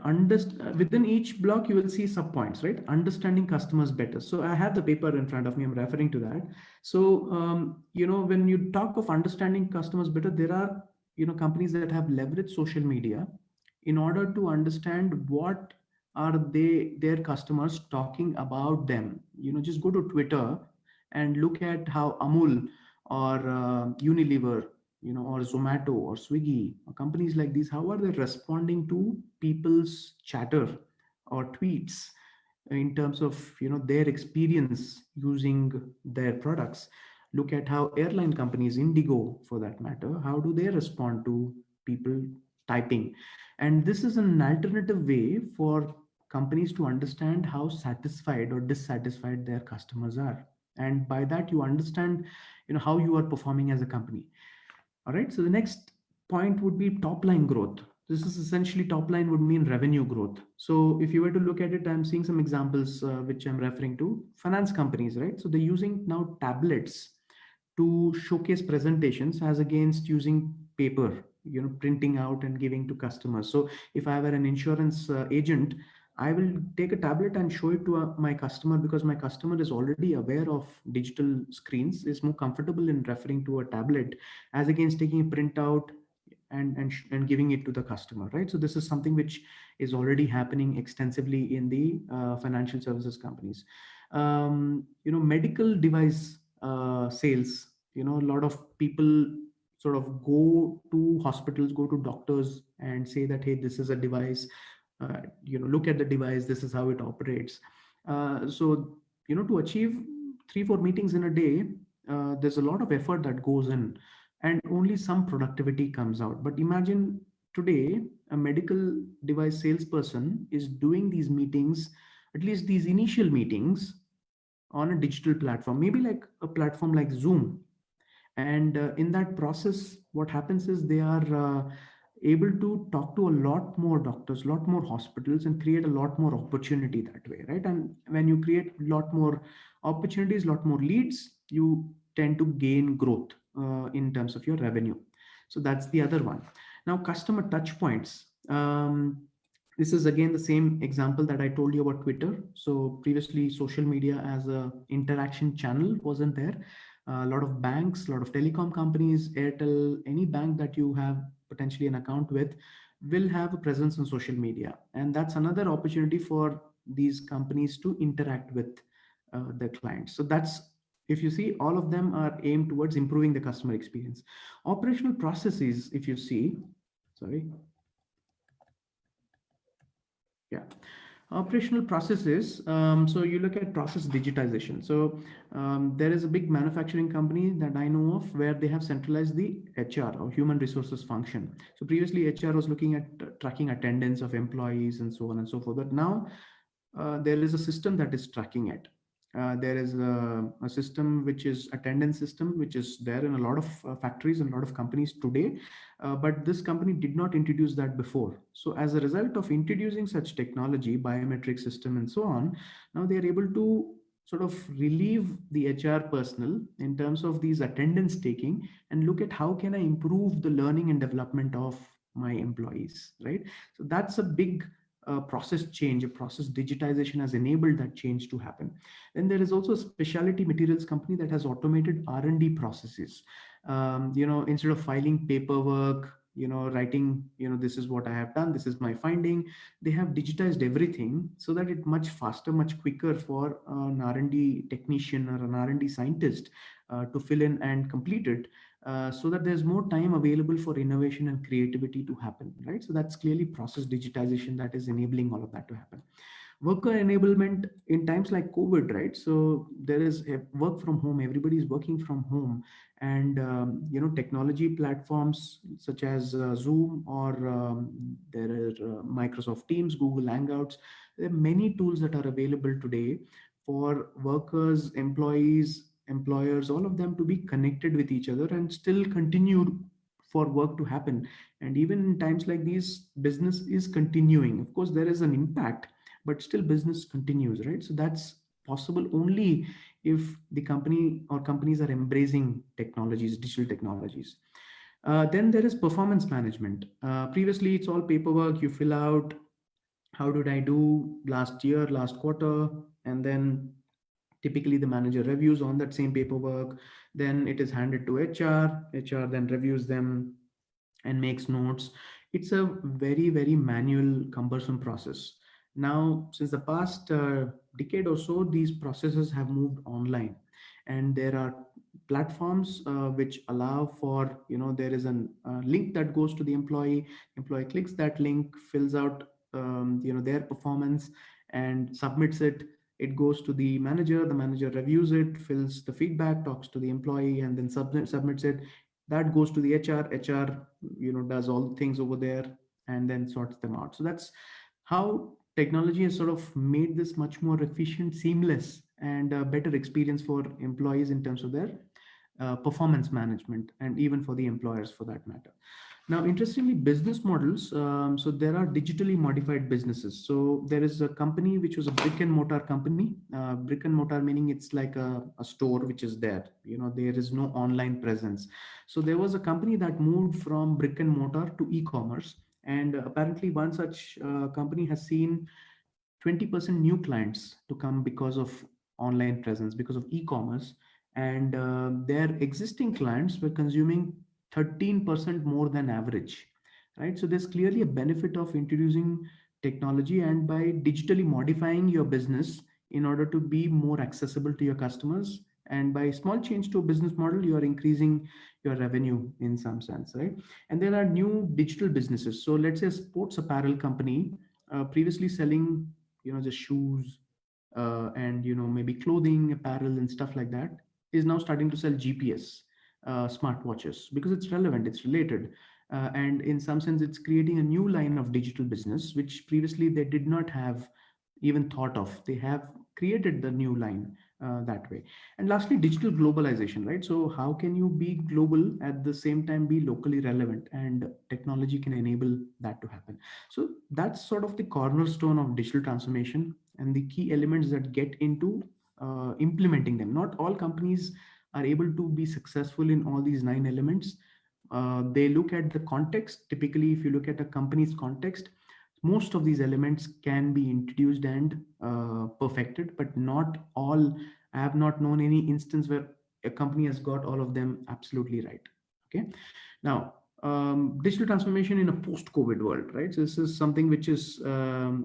within each block, you will see subpoints, right? Understanding customers better. So I have the paper in front of me. I'm referring to that. So, when you talk of understanding customers better, there are, companies that have leveraged social media in order to understand what are their customers talking about them. Just go to Twitter and look at how Amul or Unilever, or Zomato or Swiggy or companies like these, how are they responding to people's chatter or tweets in terms of, their experience using their products. Look at how airline companies, Indigo for that matter, how do they respond to people typing? And this is an alternative way for companies to understand how satisfied or dissatisfied their customers are. And by that, you understand, how you are performing as a company. All right. So the next point would be top line growth. This is essentially top line would mean revenue growth. So if you were to look at it, I'm seeing some examples which I'm referring to. Finance companies, right? So they're using now tablets to showcase presentations as against using paper, printing out and giving to customers. So if I were an insurance agent, I will take a tablet and show it to my customer, because my customer is already aware of digital screens, is more comfortable in referring to a tablet as against taking a printout and giving it to the customer, right? So this is something which is already happening extensively in the financial services companies. Medical device sales, a lot of people sort of go to hospitals, go to doctors and say that, hey, this is a device, look at the device, this is how it operates. So to achieve 3-4 meetings in a day, there's a lot of effort that goes in and only some productivity comes out. But imagine today a medical device salesperson is doing these meetings, at least these initial meetings, on a digital platform, maybe like a platform like Zoom. And in that process, what happens is they are able to talk to a lot more doctors, a lot more hospitals, and create a lot more opportunity that way, right? And when you create a lot more opportunities, a lot more leads, you tend to gain growth in terms of your revenue. So that's the other one. Now, customer touch points. This is again the same example that I told you about Twitter. So previously, social media as a interaction channel wasn't there. A lot of banks, a lot of telecom companies, Airtel, any bank that you have potentially an account with will have a presence on social media. And that's another opportunity for these companies to interact with their clients. So that's, if you see, all of them are aimed towards improving the customer experience. Operational processes, if you see, operational processes. So you look at process digitization. So there is a big manufacturing company that I know of where they have centralized the HR or human resources function. So previously HR was looking at tracking attendance of employees and so on and so forth. But now there is a system that is tracking it. There is a system which is attendance system, which is there in a lot of factories and a lot of companies today. But this company did not introduce that before. So as a result of introducing such technology, biometric system and so on, now they are able to sort of relieve the HR personnel in terms of these attendance taking and look at how can I improve the learning and development of my employees, right? So that's a big process change. A process digitization has enabled that change to happen. Then there is also a specialty materials company that has automated R&D processes. Instead of filing paperwork, writing, this is what I have done, this is my finding, they have digitized everything so that it's much faster, much quicker for an R&D technician or an R&D scientist to fill in and complete it, so that there's more time available for innovation and creativity to happen, right? So that's clearly process digitization that is enabling all of that to happen. Worker enablement in times like COVID, right? So there is a work from home, everybody is working from home, and technology platforms such as Zoom, or there are Microsoft Teams, Google Hangouts. There are many tools that are available today for workers, employees, employers, all of them to be connected with each other and still continue for work to happen. And even in times like these, business is continuing. Of course, there is an impact, but still business continues, right? So that's possible only if the company or companies are embracing technologies, digital technologies. Then there is performance management. Previously, it's all paperwork. You fill out, how did I do last year, last quarter, and then typically the manager reviews on that same paperwork. Then it is handed to HR then reviews them and makes notes. It's a very, very manual, cumbersome process. Now, since the past decade or so, these processes have moved online, and there are platforms which allow for, there is a link that goes to the employee clicks that link, fills out their performance and submits it. It goes to the manager reviews it, fills the feedback, talks to the employee, and then submits it. That goes to the HR, does all the things over there and then sorts them out. So that's how technology has sort of made this much more efficient, seamless, and a better experience for employees in terms of their performance management, and even for the employers for that matter. Now, interestingly, business models. So there are digitally modified businesses. So there is a company which was a brick and mortar company. Brick and mortar meaning it's like a store which is there. There is no online presence. So there was a company that moved from brick and mortar to e-commerce, and apparently one such company has seen 20% new clients to come because of online presence, because of e-commerce, and their existing clients were consuming 13% more than average, right? So there's clearly a benefit of introducing technology and by digitally modifying your business in order to be more accessible to your customers. And by small change to a business model, you are increasing your revenue in some sense, right? And there are new digital businesses. So let's say a sports apparel company previously selling, just shoes and, maybe clothing, apparel and stuff like that, is now starting to sell GPS smartwatches because it's relevant, it's related. And in some sense, it's creating a new line of digital business, which previously they did not have even thought of. They have created the new line that way. And lastly, digital globalization, right? So how can you be global at the same time be locally relevant, and technology can enable that to happen. So that's sort of the cornerstone of digital transformation and the key elements that get into implementing them. Not all companies are able to be successful in all these 9 elements. They look at the context. Typically, if you look at a company's context, most of these elements can be introduced and perfected, but not all. I have not known any instance where a company has got all of them absolutely right. Okay. Now, digital transformation in a post-COVID world, right? So this is something which is a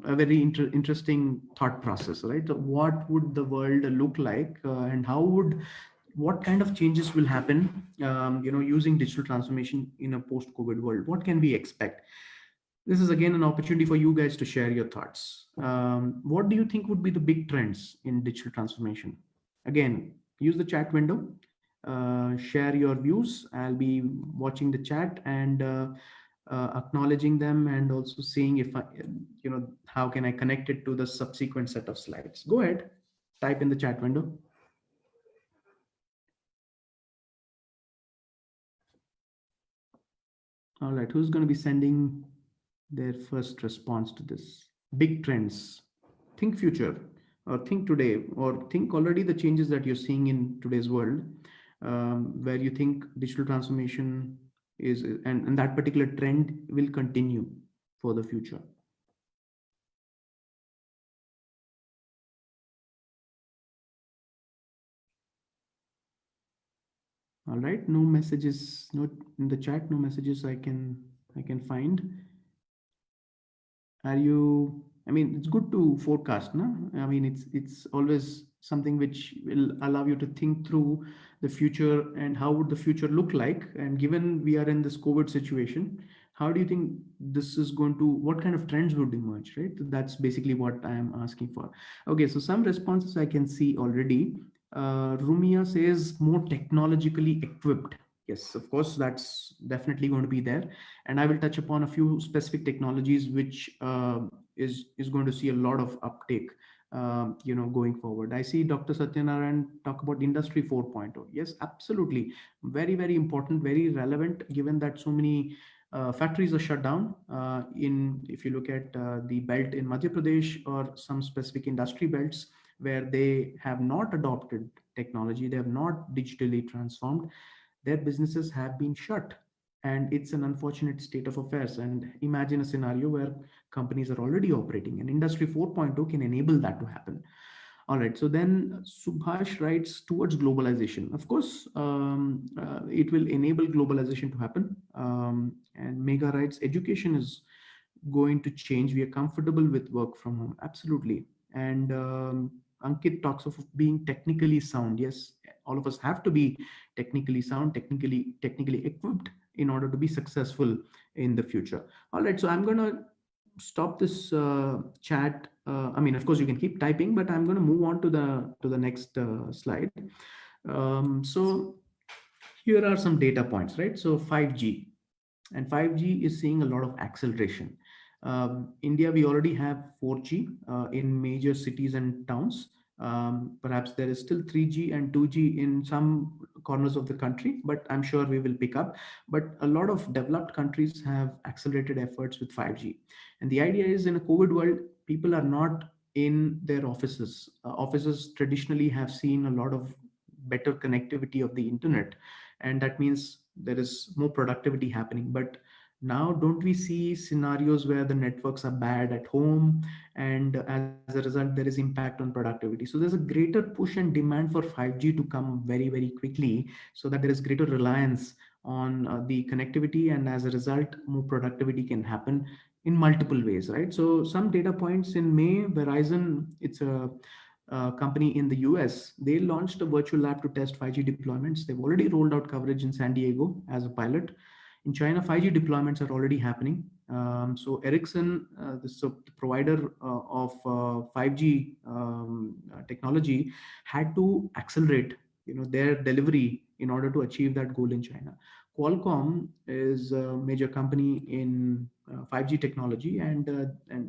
very interesting thought process, right? So what would the world look like, and what kind of changes will happen, using digital transformation in a post-COVID world? What can we expect? This is again an opportunity for you guys to share your thoughts. What do you think would be the big trends in digital transformation? Again, use the chat window, share your views. I'll be watching the chat, and acknowledging them and also seeing if I, how can I connect it to the subsequent set of slides. Go ahead, type in the chat window. All right, who's going to be sending their first response to this? Big trends. Think future, or think today, or think already the changes that you're seeing in today's world, where you think digital transformation is, and that particular trend will continue for the future. All right, no messages, no in the chat, no messages I can find. Are you, I mean, it's good to forecast, no? I mean, it's always something which will allow you to think through the future and how would the future look like. And given we are in this COVID situation, how do you think this is going to, what kind of trends would emerge, right? That's basically what I am asking for. Okay, so some responses I can see already. Rumia says more technologically equipped. Yes, of course, that's definitely going to be there. And I will touch upon a few specific technologies which is going to see a lot of uptake, going forward. I see Dr. Satyanarayan talk about Industry 4.0. Yes, absolutely. Very, very important, very relevant, given that so many factories are shut down. If you look at the belt in Madhya Pradesh or some specific industry belts where they have not adopted technology, they have not digitally transformed, their businesses have been shut. And it's an unfortunate state of affairs. And imagine a scenario where companies are already operating, and Industry 4.0 can enable that to happen. All right, so then Subhash writes towards globalization. Of course, it will enable globalization to happen. And Mega writes education is going to change. We are comfortable with work from home. Absolutely. And Ankit talks of being technically sound. Yes, all of us have to be technically sound, technically equipped in order to be successful in the future. All right, so I'm going to stop this chat. I mean, of course, you can keep typing, but I'm going to move on to the next slide. So here are some data points, right? So 5G, and 5G is seeing a lot of acceleration. India, we already have 4G in major cities and towns. Perhaps there is still 3G and 2G in some corners of the country, but I'm sure we will pick up. But a lot of developed countries have accelerated efforts with 5G. And the idea is, in a COVID world, people are not in their offices. Offices traditionally have seen a lot of better connectivity of the internet, and that means there is more productivity happening. But now, don't we see scenarios where the networks are bad at home, and as a result there is impact on productivity? So there's a greater push and demand for 5G to come very, very quickly, so that there is greater reliance on the connectivity, and as a result more productivity can happen in multiple ways, right? So some data points: in May, Verizon, it's a company in the US, they launched a virtual lab to test 5G deployments. They've already rolled out coverage in San Diego as a pilot. In China, 5G deployments are already happening. So Ericsson, the provider of 5G technology, had to accelerate, their delivery in order to achieve that goal in China. Qualcomm is a major company in 5G technology, and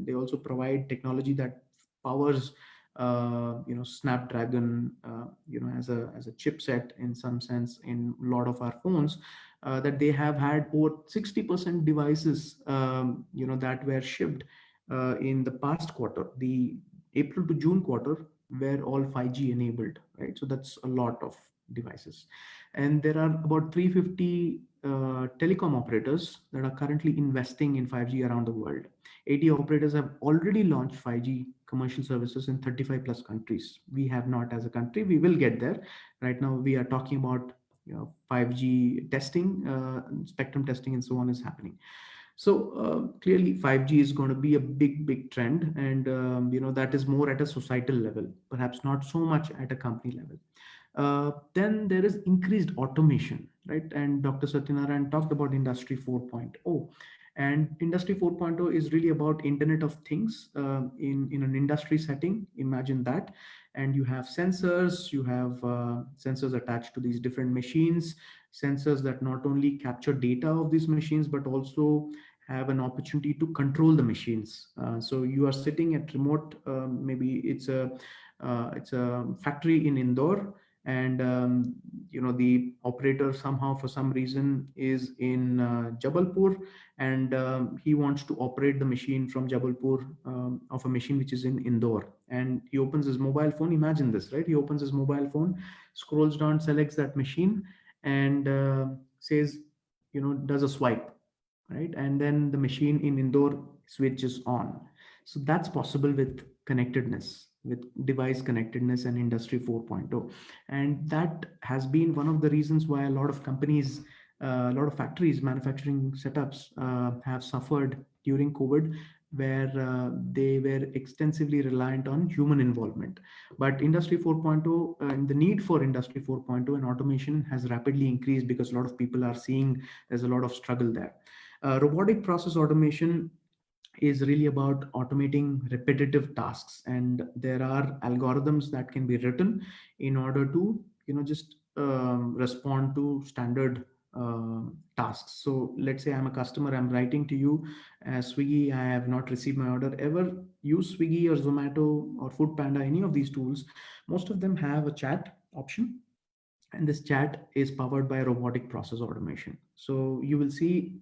they also provide technology that powers Snapdragon, as a chipset in some sense in a lot of our phones. That they have had over 60% devices, that were shipped in the past quarter, the April to June quarter, were all 5G enabled, right? So that's a lot of devices. And there are about 350 telecom operators that are currently investing in 5G around the world. 80 operators have already launched 5G commercial services in 35 plus countries. We have not as a country. We will get there. Right now, we are talking about 5G testing, spectrum testing, and so on is happening. So clearly 5G is going to be a big trend, and that is more at a societal level, perhaps not so much at a company level. Then there is increased automation, right? And Dr. Satyanarayan talked about Industry 4.0, And Industry 4.0 is really about Internet of Things in an industry setting. Imagine that. And you have sensors, sensors attached to these different machines, sensors that not only capture data of these machines, but also have an opportunity to control the machines. So you are sitting at remote, maybe it's a factory in Indore, and the operator somehow for some reason is in Jabalpur, and he wants to operate the machine from Jabalpur, of a machine which is in Indore, and he opens his mobile phone. Imagine this, right? He opens his mobile phone, scrolls down, selects that machine, and says, does a swipe, right? And then the machine in Indore switches on. So that's possible with connectedness, with device connectedness and Industry 4.0. And that has been one of the reasons why a lot of companies, a lot of factories, manufacturing setups have suffered during COVID, where they were extensively reliant on human involvement. But Industry 4.0 and the need for Industry 4.0 and automation has rapidly increased because a lot of people are seeing there's a lot of struggle there. Robotic process automation is really about automating repetitive tasks, and there are algorithms that can be written in order to just respond to standard tasks. So let's say I'm a customer, I'm writing to you, Swiggy, I have not received my order. Ever use Swiggy or Zomato or Food Panda, any of these tools? Most of them have a chat option, and this chat is powered by robotic process automation. So you will see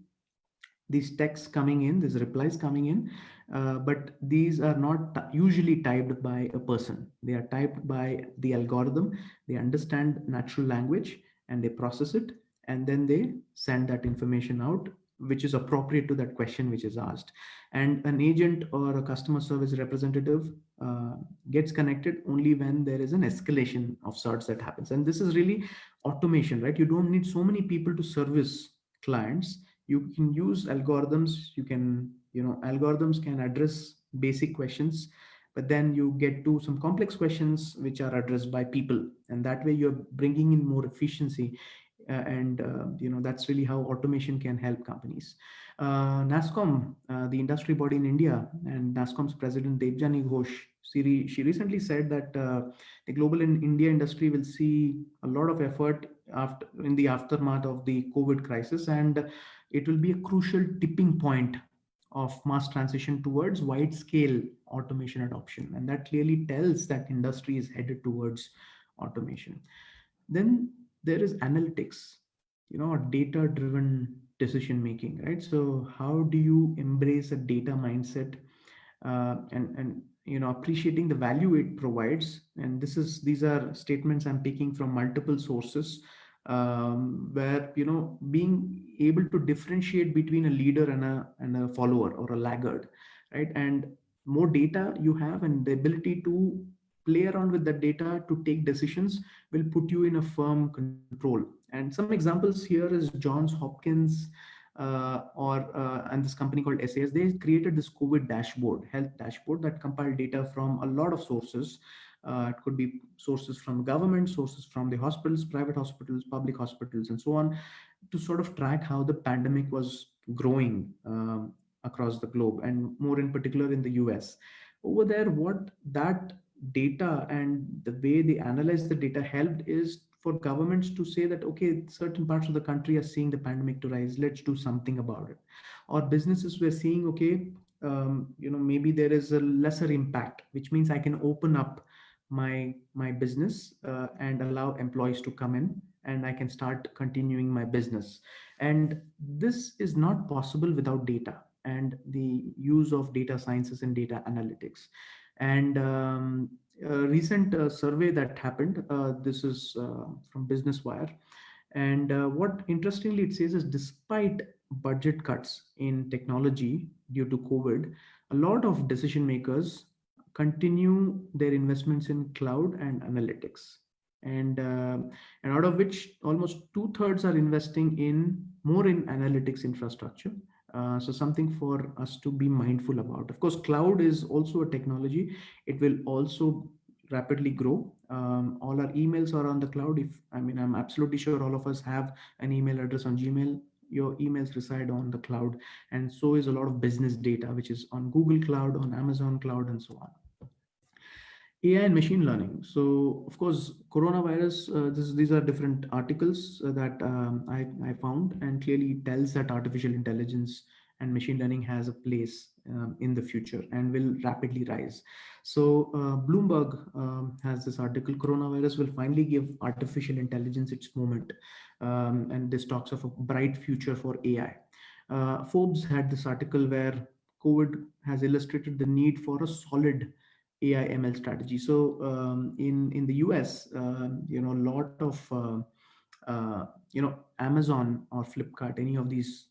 these texts coming in, these replies coming in, but these are not usually typed by a person. They are typed by the algorithm. They understand natural language and they process it, and then they send that information out, which is appropriate to that question which is asked. And an agent or a customer service representative gets connected only when there is an escalation of sorts that happens. And this is really automation, right? You don't need so many people to service clients. You can use algorithms. Algorithms can address basic questions, but then you get to some complex questions which are addressed by people, and that way you're bringing in more efficiency. That's really how automation can help companies. NASSCOM, the industry body in India, and NASSCOM's president Devjani Ghosh, she recently said that the global in India industry will see a lot of effort in the aftermath of the COVID crisis, and it will be a crucial tipping point of mass transition towards wide scale automation adoption. And that clearly tells that industry is headed towards automation. Then there is analytics, data driven decision making, right? So how do you embrace a data mindset, and appreciating the value it provides? And these are statements I'm taking from multiple sources, where being able to differentiate between a leader and a follower or a laggard, right? And more data you have and the ability to play around with the data to take decisions will put you in a firm control. And some examples here is Johns Hopkins, and this company called SAS. They created this COVID dashboard, health dashboard, that compiled data from a lot of sources. It could be sources from government, sources from the hospitals, private hospitals, public hospitals, and so on, to sort of track how the pandemic was growing across the globe, and more in particular in the US. Over there, what that data and the way they analyze the data helped is for governments to say that, okay, certain parts of the country are seeing the pandemic to rise, let's do something about it. Or businesses were seeing, okay, maybe there is a lesser impact, which means I can open up my business and allow employees to come in, and I can start continuing my business. And this is not possible without data and the use of data sciences and data analytics. And a recent survey that happened, this is from Business Wire, and what interestingly it says is, despite budget cuts in technology due to COVID, a lot of decision makers continue their investments in cloud and analytics, and out of which almost 2/3 are investing in more in analytics infrastructure. So something for us to be mindful about. Of course, cloud is also a technology. It will also rapidly grow. All our emails are on the cloud. I'm absolutely sure all of us have an email address on Gmail. your emails reside on the cloud, and so is a lot of business data, which is on Google Cloud, on Amazon Cloud, and so on. AI and machine learning. So, of course, coronavirus, these are different articles that I found, and clearly tells that artificial intelligence and machine learning has a place in the future and will rapidly rise. So, Bloomberg has this article, coronavirus will finally give artificial intelligence its moment. And this talks of a bright future for AI. Forbes had this article where COVID has illustrated the need for a solid AI ML strategy. So in the US, a lot of Amazon or Flipkart, any of these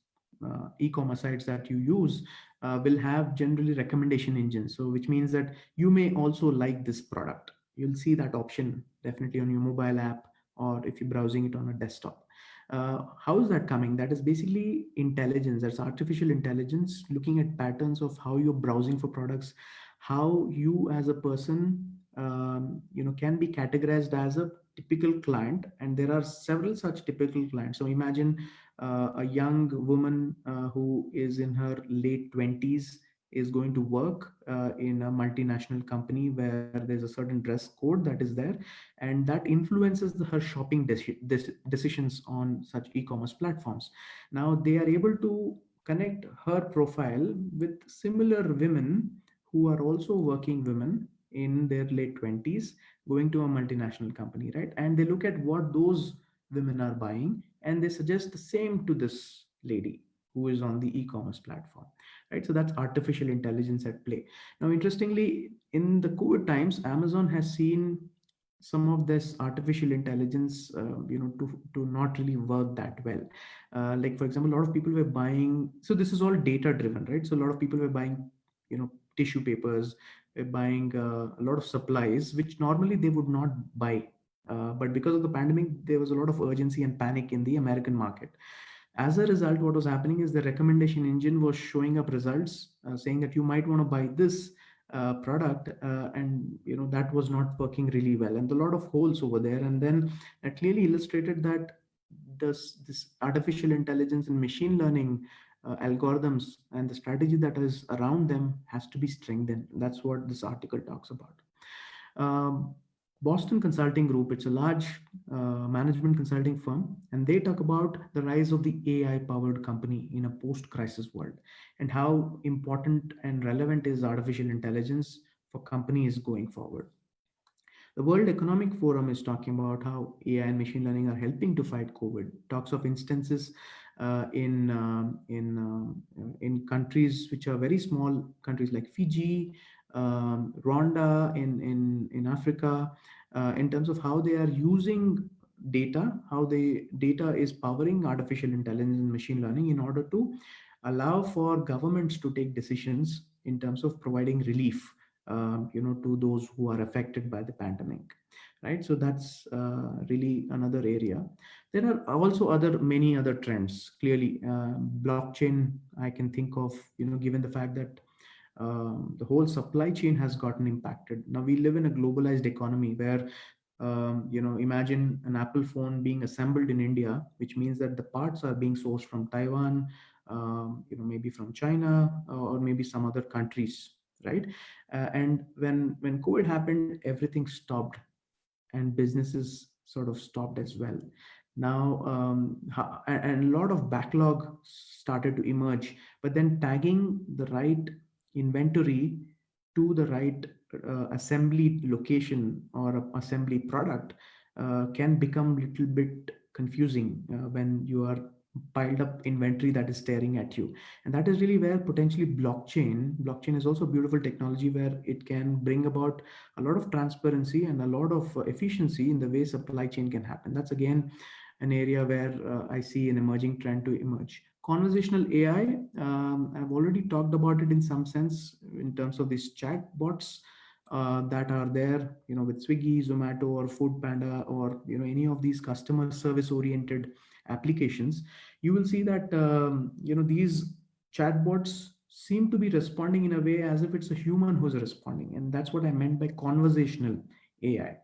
e-commerce sites that you use will have generally recommendation engines. So which means that you may also like this product. You'll see that option definitely on your mobile app, or if you're browsing it on a desktop. How is that coming? That is basically intelligence. That's artificial intelligence looking at patterns of how you're browsing for products, how you as a person can be categorized as a typical client, and there are several such typical clients. So imagine a young woman who is in her late 20s is going to work in a multinational company where there's a certain dress code that is there, and that influences her shopping decisions on such e-commerce platforms. Now they are able to connect her profile with similar women who are also working women in their late 20s going to a multinational company, right? And they look at what those women are buying, and they suggest the same to this lady who is on the e-commerce platform, right? So that's artificial intelligence at play. Now interestingly, in the COVID times, Amazon has seen some of this artificial intelligence to not really work that well. Like for example, a lot of people were buying, so this is all data driven, right? So a lot of people were buying tissue papers, buying a lot of supplies which normally they would not buy, but because of the pandemic there was a lot of urgency and panic in the American market. As a result, what was happening is the recommendation engine was showing up results saying that you might want to buy this product, and that was not working really well, and a lot of holes over there. And then that clearly illustrated that this artificial intelligence and machine learning algorithms and the strategy that is around them has to be strengthened. That's what this article talks about. Boston Consulting Group, it's a large management consulting firm, and they talk about the rise of the AI powered company in a post crisis world, and how important and relevant is artificial intelligence for companies going forward. The World Economic Forum is talking about how AI and machine learning are helping to fight COVID. Talks of instances in countries which are very small, countries like Fiji, Rwanda in Africa, in terms of how they are using data, how the data is powering artificial intelligence and machine learning in order to allow for governments to take decisions in terms of providing relief to those who are affected by the pandemic, right? So that's really another area. There are also many other trends. Clearly, blockchain, I can think of, given the fact that the whole supply chain has gotten impacted. Now we live in a globalized economy where imagine an Apple phone being assembled in India, which means that the parts are being sourced from Taiwan, maybe from China, or maybe some other countries, right? And when COVID happened, everything stopped, and businesses sort of stopped as well. Now, and a lot of backlog started to emerge, but then tagging the right inventory to the right assembly location or assembly product can become a little bit confusing when you are piled up inventory that is staring at you. And that is really where potentially blockchain is also a beautiful technology where it can bring about a lot of transparency and a lot of efficiency in the way supply chain can happen. That's again an area where I see an emerging trend to emerge. Conversational AI, I've already talked about it in some sense in terms of these chat bots that are there, with Swiggy, Zomato, or Food Panda, or any of these customer service oriented applications. You will see that these chatbots seem to be responding in a way as if it's a human who's responding, and that's what I meant by conversational AI.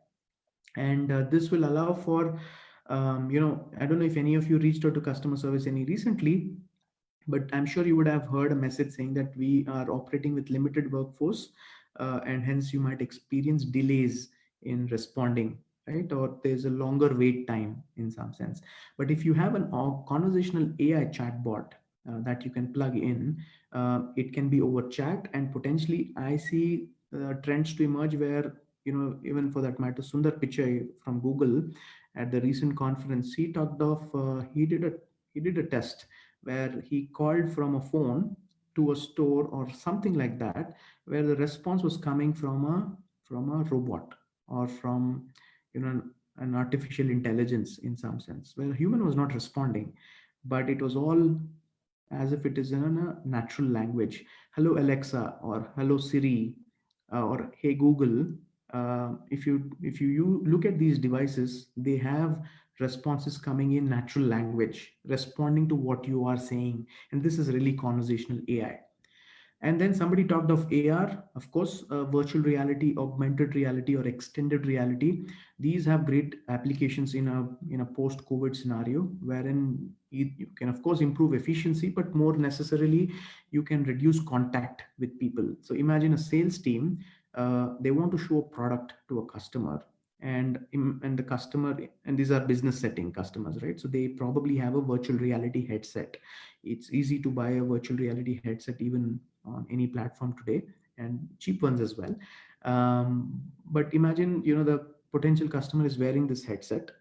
And this will allow for I don't know if any of you reached out to customer service any recently, but I'm sure you would have heard a message saying that we are operating with limited workforce, and hence you might experience delays in responding, right? Or there's a longer wait time in some sense. But if you have an conversational AI chatbot that you can plug in, it can be over chat, and potentially I see trends to emerge where, even for that matter, Sundar Pichai from Google at the recent conference, he talked of he did a test where he called from a phone to a store or something like that, where the response was coming from a robot, or from, an artificial intelligence in some sense, where a human was not responding, but it was all as if it is in a natural language. Hello Alexa, or hello Siri, or hey Google. If you look at these devices, they have responses coming in natural language, responding to what you are saying, and this is really conversational AI. And then somebody talked of AR, of course, virtual reality, augmented reality, or extended reality. These have great applications in a post-COVID scenario, wherein you can, of course, improve efficiency, but more necessarily, you can reduce contact with people. So imagine a sales team, they want to show a product to a customer, and the customer, and these are business setting customers, right? So they probably have a virtual reality headset. It's easy to buy a virtual reality headset even on any platform today, and cheap ones as well. But imagine, the potential customer is wearing this headset,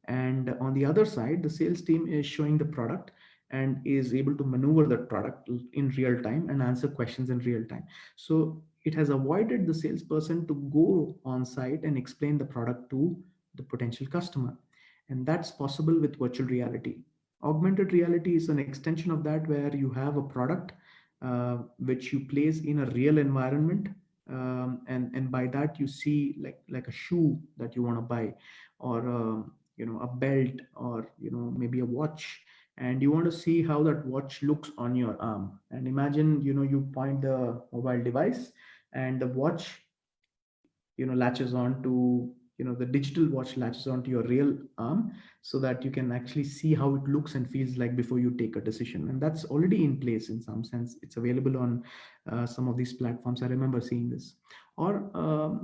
and on the other side, the sales team is showing the product and is able to maneuver that product in real time and answer questions in real time. So it has avoided the salesperson to go on site and explain the product to the potential customer. And that's possible with virtual reality. Augmented reality is an extension of that, where you have a product which you place in a real environment, and by that you see like a shoe that you want to buy, or a belt, or maybe a watch, and you want to see how that watch looks on your arm. And imagine, you point the mobile device, and the watch, latches on to, the digital watch latches onto your real arm, so that you can actually see how it looks and feels like before you take a decision. And that's already in place in some sense. It's available on some of these platforms. I remember seeing this. Or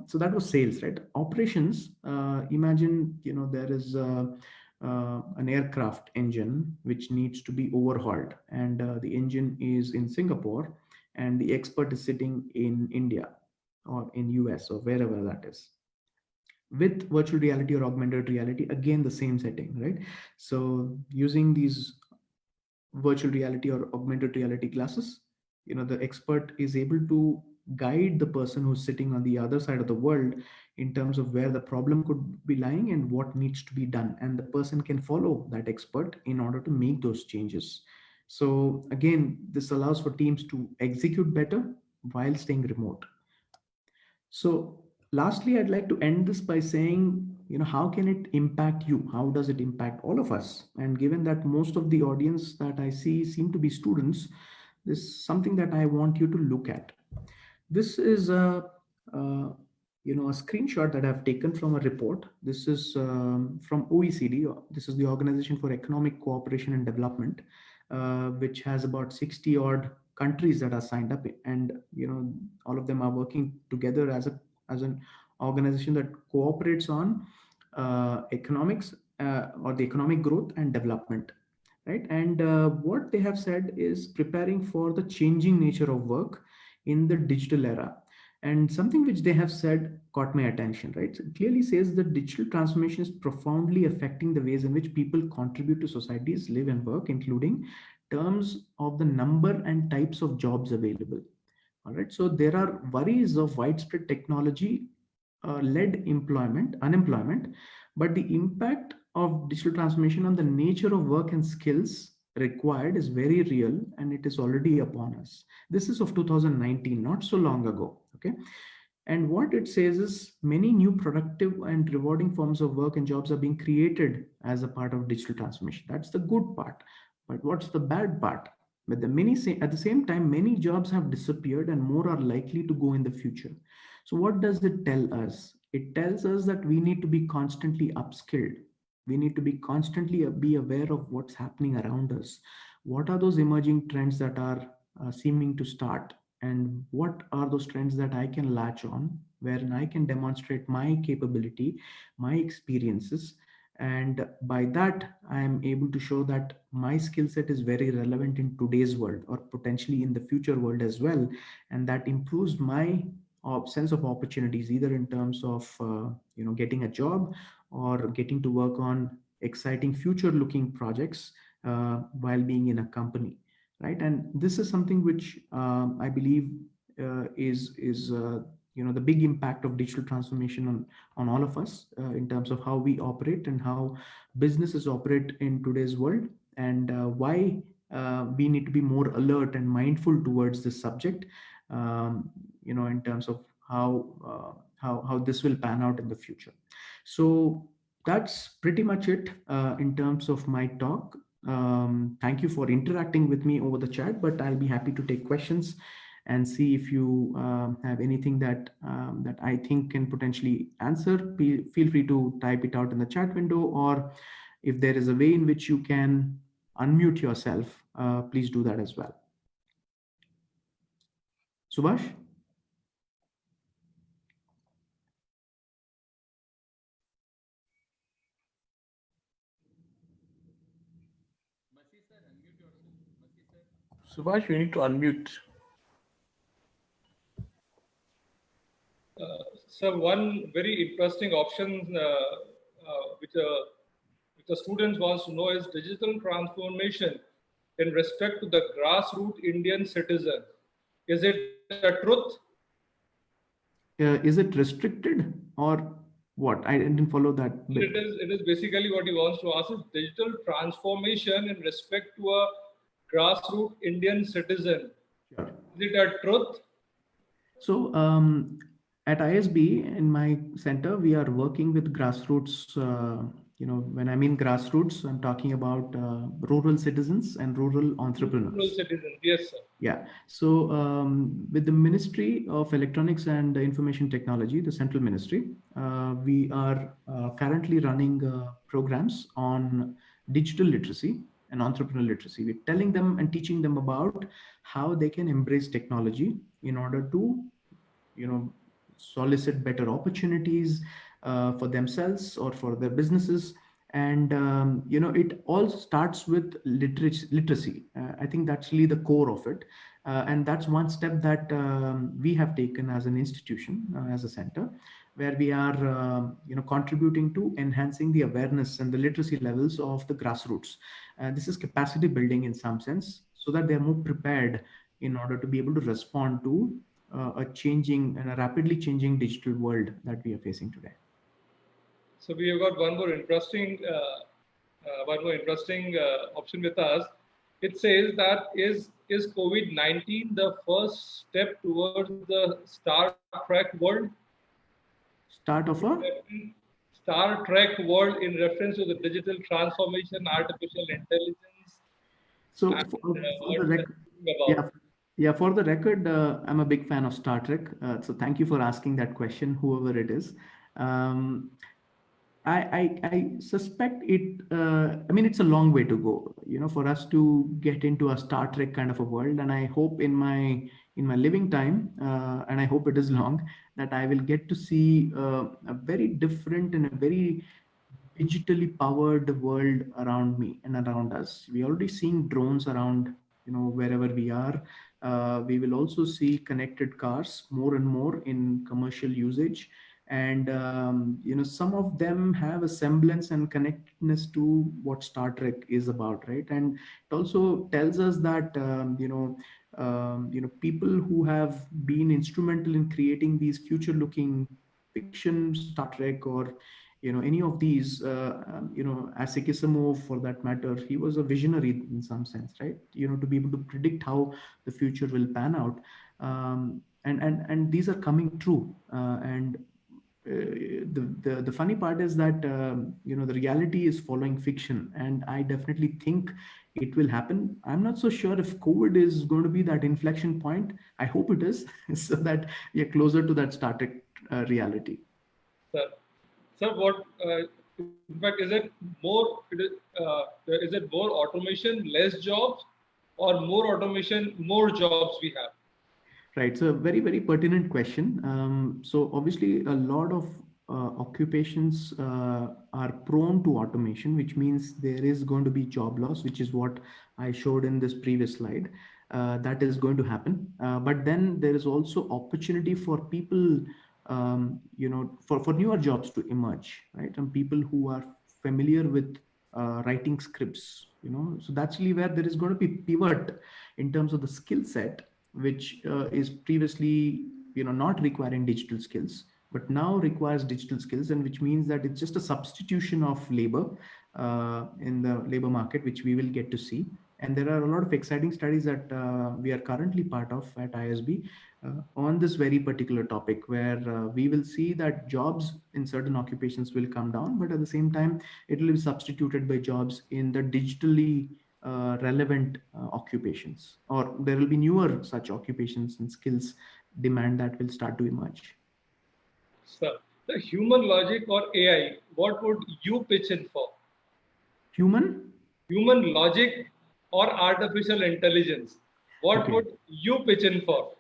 so that was sales, right? Operations, imagine, there is an aircraft engine which needs to be overhauled, and the engine is in Singapore, and the expert is sitting in India, or in US, or wherever that is. With virtual reality or augmented reality, again the same setting, right? So using these virtual reality or augmented reality glasses, the expert is able to guide the person who's sitting on the other side of the world in terms of where the problem could be lying and what needs to be done, and the person can follow that expert in order to make those changes. So again, this allows for teams to execute better while staying remote. So lastly, I'd like to end this by saying, how can it impact you? How does it impact all of us? And given that most of the audience that I see seem to be students, this is something that I want you to look at. This is a screenshot that I've taken from a report. This is from OECD. This is the Organization for Economic Cooperation and Development, which has about 60 odd countries that are signed up, and all of them are working together as an organization that cooperates on economics, or the economic growth and development, right? And what they have said is preparing for the changing nature of work in the digital era. And something which they have said caught my attention, right? It clearly says that digital transformation is profoundly affecting the ways in which people contribute to societies, live and work, including terms of the number and types of jobs available. All right. So there are worries of widespread technology led unemployment, but the impact of digital transformation on the nature of work and skills required is very real, and it is already upon us. This is of 2019, not so long ago. Okay. And what it says is many new productive and rewarding forms of work and jobs are being created as a part of digital transformation. That's the good part. But what's the bad part? But at the same time, many jobs have disappeared and more are likely to go in the future. So what does it tell us? It tells us that we need to be constantly upskilled. We need to be constantly be aware of what's happening around us. What are those emerging trends that are seeming to start, and what are those trends that I can latch on, wherein I can demonstrate my capability, my experiences, and by that I am able to show that my skill set is very relevant in today's world or potentially in the future world as well, and that improves my sense of opportunities, either in terms of getting a job or getting to work on exciting future looking projects while being in a company, right? And this is something which I believe is the big impact of digital transformation on all of us in terms of how we operate and how businesses operate in today's world, and why we need to be more alert and mindful towards this subject, in terms of how this will pan out in the future. So that's pretty much it in terms of my talk. Thank you for interacting with me over the chat, but I'll be happy to take questions and see if you have anything that I think can potentially answer. Feel free to type it out in the chat window, or if there is a way in which you can unmute yourself, please do that as well. Subhash? Subhash, you need to unmute. So one very interesting option which the students wants to know is digital transformation in respect to the grassroots Indian citizen. Is it a truth? Is it restricted or what? I didn't follow that bit. It is basically what he wants to ask is digital transformation in respect to a grassroots Indian citizen. Sure. Is it a truth? So at ISB in my center, we are working with grassroots. When I mean grassroots, I'm talking about rural citizens and rural entrepreneurs. Rural citizens, yes, sir. Yeah. So with the Ministry of Electronics and Information Technology, the central ministry, we are currently running programs on digital literacy and entrepreneurial literacy. We're telling them and teaching them about how they can embrace technology in order to, solicit better opportunities for themselves or for their businesses. And it all starts with literacy. I think that's really the core of it, and that's one step that we have taken as an institution, as a center, where we are contributing to enhancing the awareness and the literacy levels of the grassroots. This is capacity building in some sense, so that they're more prepared in order to be able to respond to a changing and a rapidly changing digital world that we are facing today. So we have got one more interesting option with us. It says that is COVID-19 the first step towards the Star Trek world? Start of a Star Trek world in reference to the digital transformation, artificial intelligence. So for the record, for the record, I'm a big fan of Star Trek. So thank you for asking that question, whoever it is. I suspect it. It's a long way to go, for us to get into a Star Trek kind of a world. And I hope in my living time, and I hope it is long, that I will get to see a very different and a very digitally powered world around me and around us. We're already seeing drones around, wherever we are. We will also see connected cars more and more in commercial usage. And some of them have a semblance and connectedness to what Star Trek is about, right? And it also tells us that people who have been instrumental in creating these future-looking fiction, Star Trek, or any of these, Isaac Asimov, for that matter, he was a visionary in some sense, right? To be able to predict how the future will pan out, and these are coming true, and the funny part is that the reality is following fiction, and I definitely think it will happen. I'm not so sure if COVID is going to be that inflection point. I hope it is, so that we are closer to that Star Trek reality. So what In fact, is it more automation, less jobs, or more automation, more jobs we have? Right. So very, very pertinent question. So obviously a lot of occupations are prone to automation, which means there is going to be job loss, which is what I showed in this previous slide. That is going to happen. But then there is also opportunity for people, for newer jobs to emerge, right? And people who are familiar with writing scripts, so that's really where there is going to be pivot in terms of the skill set, which is previously not requiring digital skills, but now requires digital skills, and which means that it's just a substitution of labor in the labor market, which we will get to see. And there are a lot of exciting studies that we are currently part of at ISB on this very particular topic, where we will see that jobs in certain occupations will come down, but at the same time it will be substituted by jobs in the digitally relevant occupations, or there will be newer such occupations and skills demand that will start to emerge. Sir, the human logic or AI, what would you pitch in for? Human Logic or artificial intelligence, what would you pitch in for?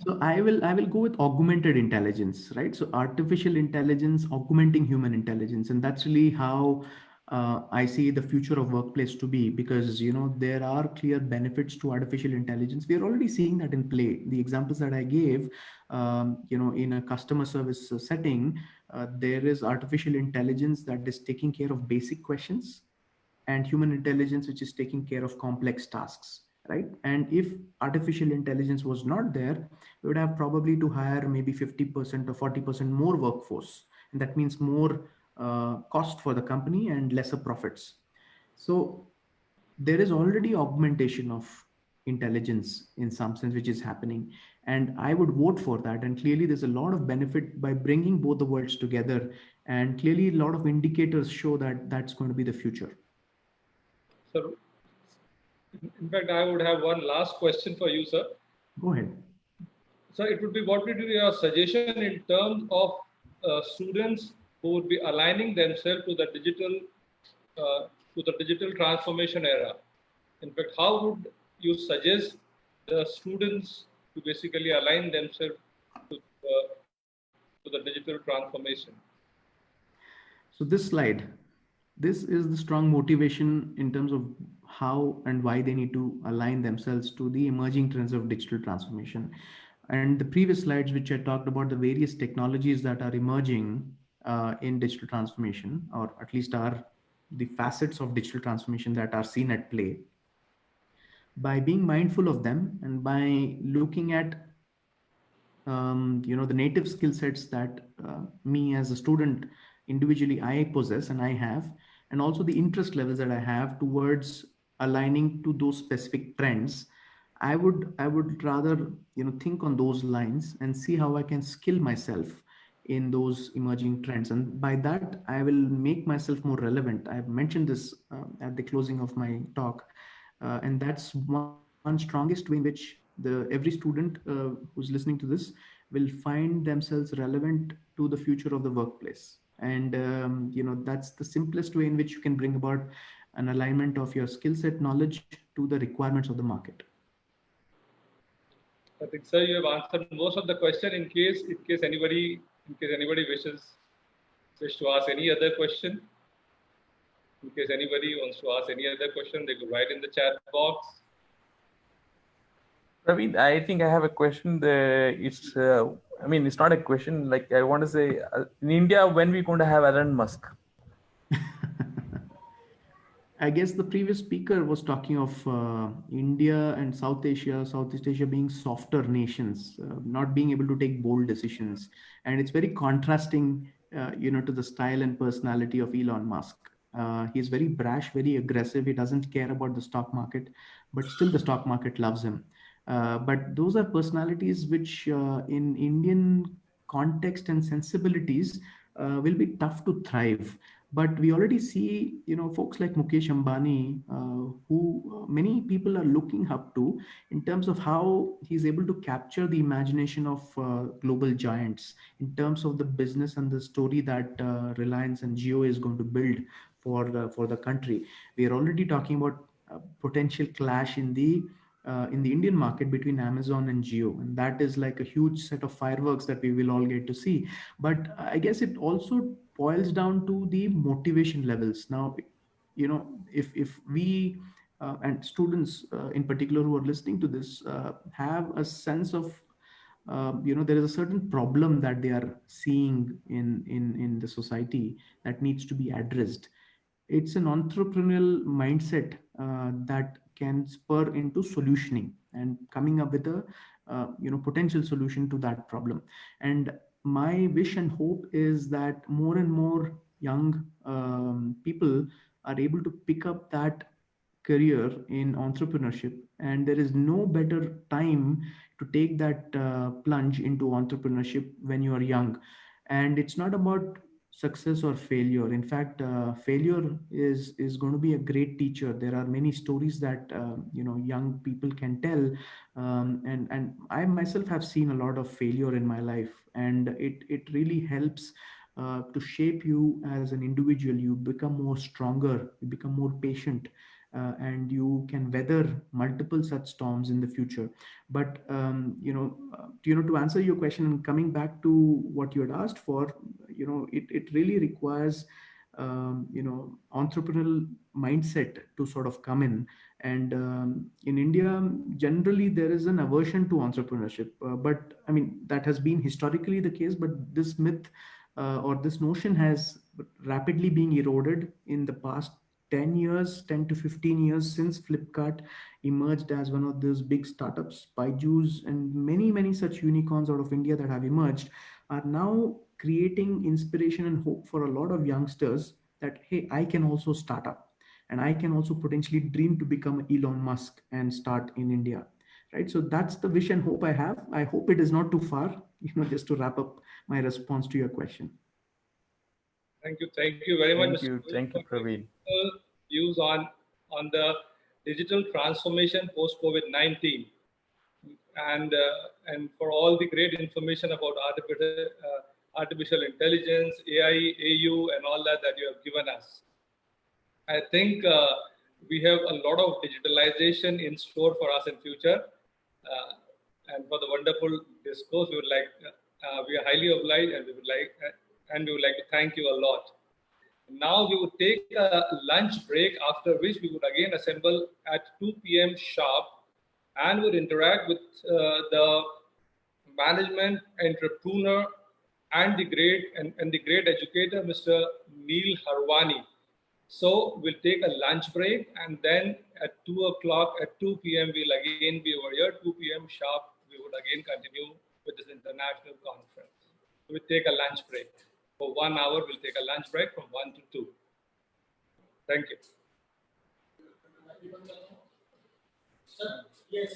So I will go with augmented intelligence, right? So artificial intelligence augmenting human intelligence, and that's really how I see the future of workplace to be, because there are clear benefits to artificial intelligence. We are already seeing that in play. The examples that I gave, in a customer service setting, there is artificial intelligence that is taking care of basic questions, and human intelligence which is taking care of complex tasks, right? And if artificial intelligence was not there, we would have probably to hire maybe 50% or 40% more workforce, and that means more cost for the company and lesser profits. So there is already augmentation of intelligence in some sense which is happening, and I would vote for that. And clearly there's a lot of benefit by bringing both the worlds together, and clearly a lot of indicators show that that's going to be the future. So, in fact, I would have one last question for you, sir. Go ahead. So it would be, what would be your suggestion in terms of students who would be aligning themselves to the digital transformation era? In fact, how would you suggest the students to basically align themselves to the digital transformation? So this slide, this is the strong motivation in terms of how and why they need to align themselves to the emerging trends of digital transformation. And the previous slides, which I talked about the various technologies that are emerging in digital transformation, or at least are the facets of digital transformation that are seen at play. By being mindful of them and by looking at the native skill sets that me as a student individually I possess and I have, and also the interest levels that I have towards aligning to those specific trends, I would rather think on those lines and see how I can skill myself in those emerging trends, and by that I will make myself more relevant. I've mentioned this at the closing of my talk, and that's one strongest way in which every student who's listening to this will find themselves relevant to the future of the workplace. And that's the simplest way in which you can bring about an alignment of your skill set knowledge to the requirements of the market. I think, sir, you have answered most of the question. In case anybody wishes to ask any other question, in case anybody wants to ask any other question, they could write in the chat box. Praveen, I think I have a question. It's not a question. Like, I want to say, in India, when are we going to have Elon Musk? I guess the previous speaker was talking of India and Southeast Asia being softer nations, not being able to take bold decisions. And it's very contrasting, to the style and personality of Elon Musk. He's very brash, very aggressive. He doesn't care about the stock market, but still the stock market loves him. But those are personalities which in Indian context and sensibilities will be tough to thrive. But we already see, folks like Mukesh Ambani, who many people are looking up to in terms of how he's able to capture the imagination of global giants in terms of the business and the story that Reliance and Jio is going to build for the country. We are already talking about a potential clash in the Indian market between Amazon and Jio, and that is like a huge set of fireworks that we will all get to see. But I guess it also boils down to the motivation levels. Now, if we and students in particular who are listening to this have a sense of there is a certain problem that they are seeing in the society that needs to be addressed. It's an entrepreneurial mindset that can spur into solutioning and coming up with a potential solution to that problem. And my wish and hope is that more and more young people are able to pick up that career in entrepreneurship, and there is no better time to take that plunge into entrepreneurship when you are young. And it's not about success or failure. In fact, failure is going to be a great teacher. There are many stories that young people can tell, and I myself have seen a lot of failure in my life, and it really helps to shape you as an individual. You become more stronger, you become more patient, and you can weather multiple such storms in the future. But to answer your question and coming back to what you had asked for, it really requires entrepreneurial mindset to sort of come in. And in India, generally there is an aversion to entrepreneurship, but I mean that has been historically the case. But this myth or this notion has rapidly being eroded in the past 10 years, 10 to 15 years, since Flipkart emerged as one of those big startups. Byju's and many such unicorns out of India that have emerged are now creating inspiration and hope for a lot of youngsters that, hey, I can also start up and I can also potentially dream to become Elon Musk and start in India. Right. So that's the vision and hope I have. I hope it is not too far, just to wrap up my response to your question. Thank you very much, Thank you, Praveen. Views on the digital transformation post COVID-19, and for all the great information about artificial intelligence, AI, AU, and all that you have given us. I think we have a lot of digitalization in store for us in future, and for the wonderful discourse, we are highly obliged, and we would like to thank you a lot. Now we would take a lunch break, after which we would again assemble at 2 p.m. sharp and would interact with the management entrepreneur and the great educator, Mr. Neil Harwani. So we'll take a lunch break, and then at 2 p.m. we'll again be over here. 2 p.m. sharp, we would again continue with this international conference. We'll take a lunch break. For 1 hour, we'll take a lunch break from 1 to 2. Thank you. Sir, yes,